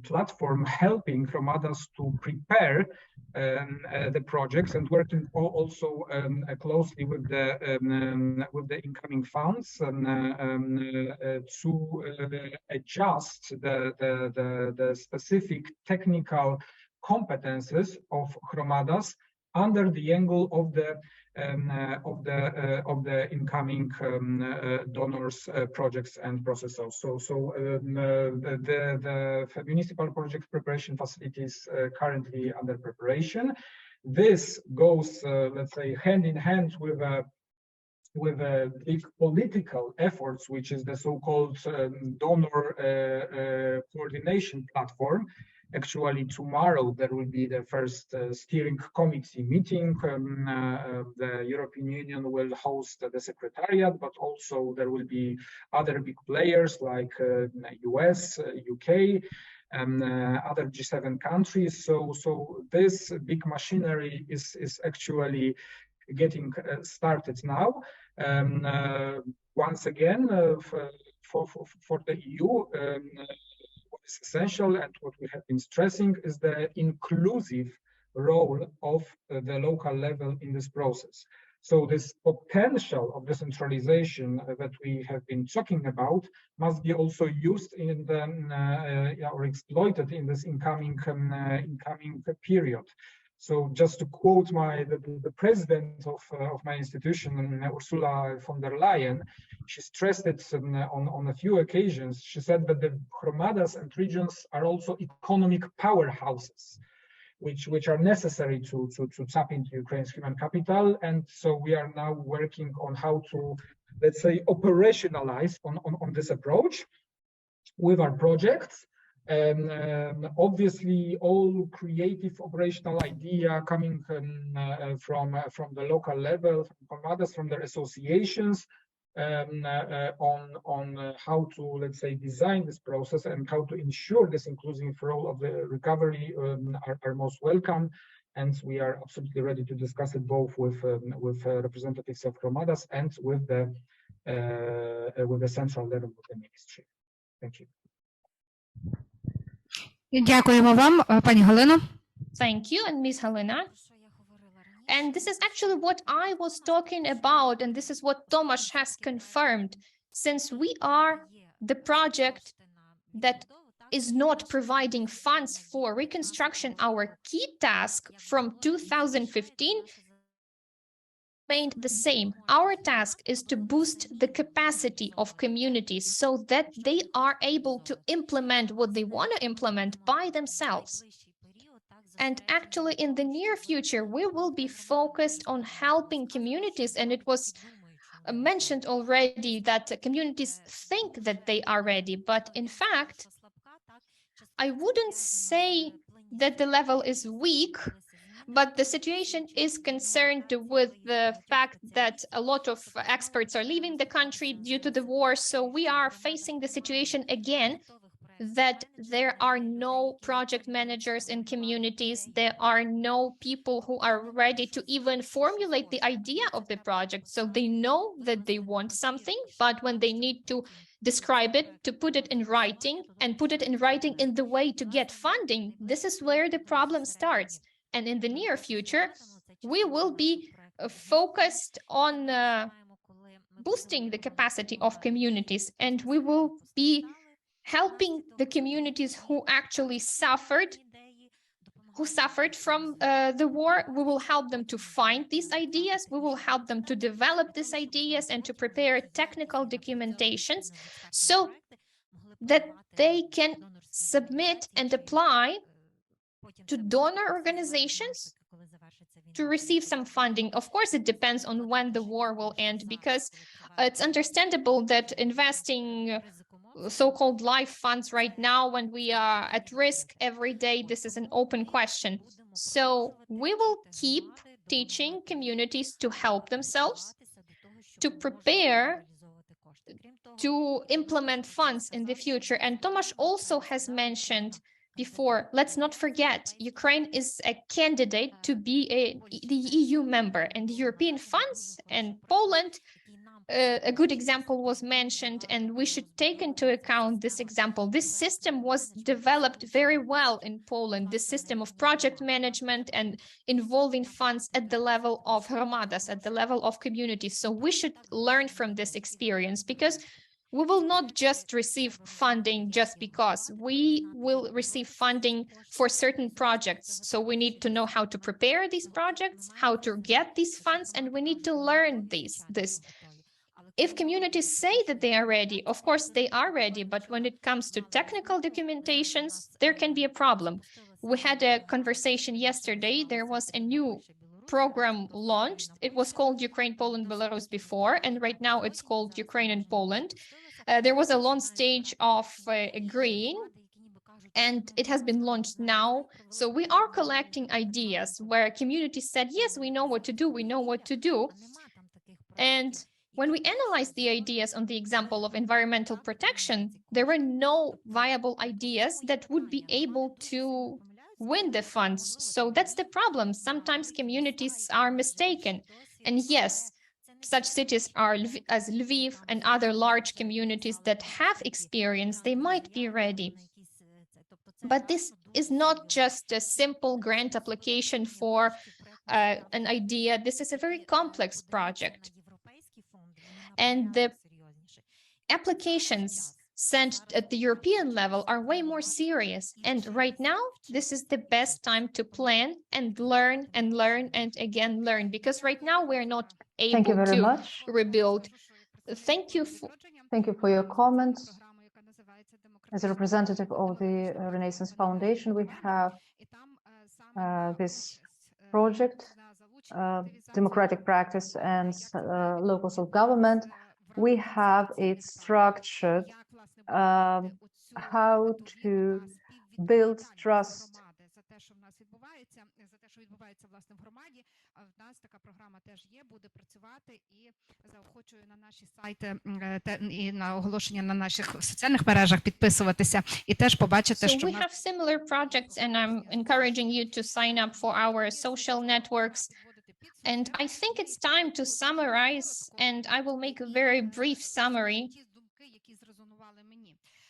platform helping Hromadas to prepare the projects and working also closely with the incoming funds to adjust the specific technical competences of Hromadas under the angle of the incoming donors, projects and processes. So the municipal project preparation facility is currently under preparation. This goes, let's say, hand in hand with a big political efforts, which is the so-called donor coordination platform. Actually, tomorrow there will be the first steering committee meeting. The European Union will host the secretariat, but also there will be other big players like US, UK, and other G7 countries. So this big machinery is actually getting started now. Once again, for the EU, what is essential and what we have been stressing is the inclusive role of the local level in this process. So this potential of decentralization that we have been talking about must be also used in the or exploited in this incoming period. So just to quote the president of my institution, Ursula von der Leyen, she stressed it on a few occasions. She said that the Hromadas and regions are also economic powerhouses, which are necessary to tap into Ukraine's human capital. And so we are now working on how to, let's say, operationalize on this approach with our projects. Obviously, all creative operational idea coming from the local level, from others, from their associations, on how to, let's say, design this process and how to ensure this inclusive role of the recovery are most welcome. And we are absolutely ready to discuss it both with representatives of Hromadas and with the central level of the ministry. Thank you. Дякуємо вам, пані Галино. Thank you, and Ms. Halina. And this is actually what I was talking about, and this is what Tomasz has confirmed. Since we are the project that is not providing funds for reconstruction, our key task from 2015 remained the same. Our task is to boost the capacity of communities so that they are able to implement what they want to implement by themselves. And actually, in the near future, we will be focused on helping communities. And it was mentioned already that communities think that they are ready. But in fact, I wouldn't say that the level is weak, but the situation is concerned with the fact that a lot of experts are leaving the country due to the war. So we are facing the situation again that there are no project managers in communities. There are no people who are ready to even formulate the idea of the project. So they know that they want something, but when they need to describe it, to put it in writing, and put it in writing in the way to get funding, this is where the problem starts. And in the near future, we will be focused on boosting the capacity of communities, and we will be helping the communities who actually suffered from the war. We will help them to find these ideas. We will help them to develop these ideas and to prepare technical documentations so that they can submit and apply to donor organizations to receive some funding. Of course, it depends on when the war will end, because it's understandable that investing so-called life funds right now when we are at risk every day, this is an open question. So we will keep teaching communities to help themselves, to prepare to implement funds in the future. And Tomasz also has mentioned before, let's not forget, Ukraine is a candidate to be the EU member, and the European funds and Poland, a good example was mentioned, and we should take into account this example. This system was developed very well in Poland, this system of project management and involving funds at the level of hromadas, at the level of communities. So we should learn from this experience, because we will not just receive funding just because. We will receive funding for certain projects. So we need to know how to prepare these projects, how to get these funds, and we need to learn this. If communities say that they are ready, of course they are ready, but when it comes to technical documentations, there can be a problem. We had a conversation yesterday. There was a new program launched. It was called Ukraine, Poland, Belarus before, and right now it's called Ukraine and Poland. There was a launch stage of agreeing, and it has been launched now. So we are collecting ideas where communities said, yes, we know what to do, we know what to do. And when we analyze the ideas on the example of environmental protection, there were no viable ideas that would be able to win the funds. So that's the problem. Sometimes communities are mistaken. And yes, such cities are as Lviv and other large communities that have experience, they might be ready. But this is not just a simple grant application for an idea. This is a very complex project. And the applications sent at the European level are way more serious. And right now, this is the best time to plan and learn and again learn, because right now we're not able to rebuild. Thank you for your comments. As a representative of the Renaissance Foundation, we have this project, democratic practice and local self-government. We have it structured how to build trust. So we have similar projects, and I'm encouraging you to sign up for our social networks. And I think it's time to summarize, and I will make a very brief summary.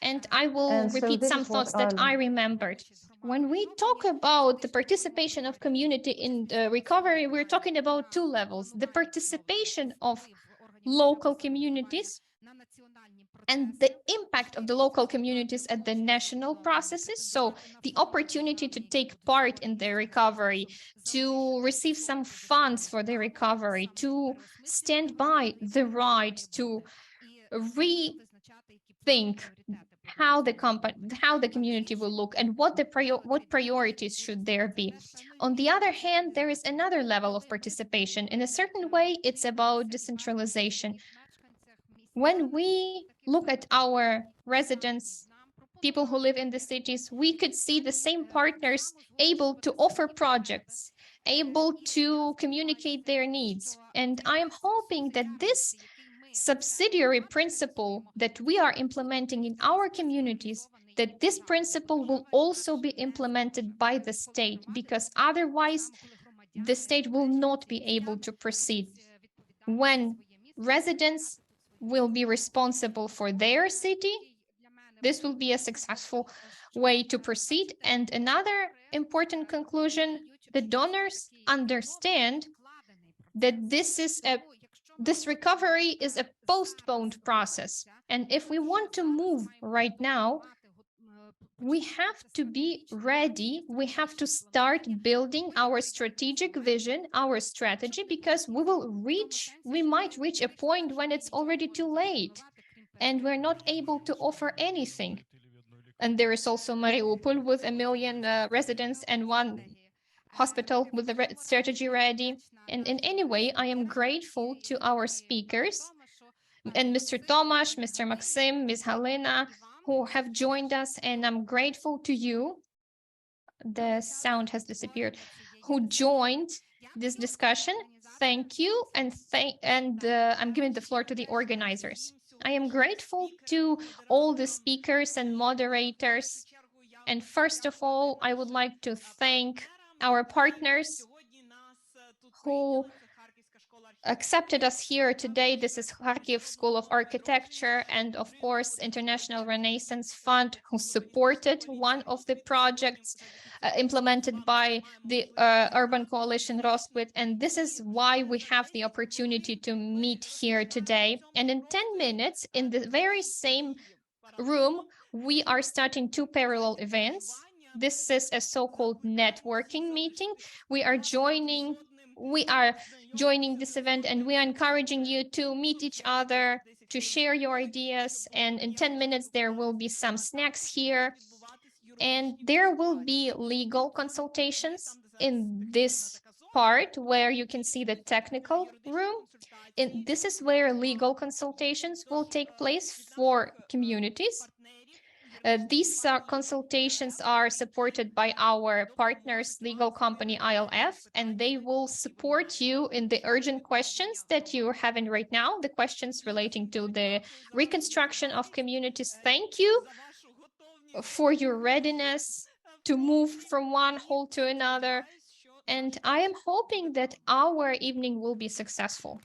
And I will repeat some thoughts that I remembered. When we talk about the participation of community in the recovery, we're talking about two levels. The participation of local communities and the impact of the local communities at the national processes. So the opportunity to take part in the recovery, to receive some funds for the recovery, to stand by the right to rethink how the community will look and what priorities should there be. On the other hand, there is another level of participation. In a certain way, it's about decentralization. When we look at our residents, people who live in the cities, we could see the same partners able to offer projects, able to communicate their needs. And I am hoping that this subsidiary principle that we are implementing in our communities, that this principle will also be implemented by the state, because otherwise the state will not be able to proceed. When residents will be responsible for their city, this will be a successful way to proceed. And another important conclusion, the donors understand that this recovery is a postponed process. And if we want to move right now, we have to be ready. We have to start building our strategic vision, our strategy, because we might reach a point when it's already too late and we're not able to offer anything. And there is also Mariupol with 1 million residents and one hospital with the strategy ready. And in any way, I am grateful to our speakers and Mr. Tomasz, Mr. Maxim, Ms. Halina, who have joined us, and I'm grateful to you. The sound has disappeared. Who joined this discussion? Thank you, and I'm giving the floor to the organizers. I am grateful to all the speakers and moderators. And first of all, I would like to thank our partners who accepted us here today. This is Kharkiv School of Architecture and, of course, International Renaissance Fund, who supported one of the projects implemented by the Urban Coalition Roskvit. And this is why we have the opportunity to meet here today. And in 10 minutes, in the very same room, we are starting 2 parallel events. This is a so-called networking meeting. We are joining this event, and we are encouraging you to meet each other, to share your ideas. And in 10 minutes, there will be some snacks here. And there will be legal consultations in this part where you can see the technical room. And this is where legal consultations will take place for communities. These consultations are supported by our partners, legal company ILF, and they will support you in the urgent questions that you're having right now, the questions relating to the reconstruction of communities. Thank you for your readiness to move from one hall to another. And I am hoping that our evening will be successful.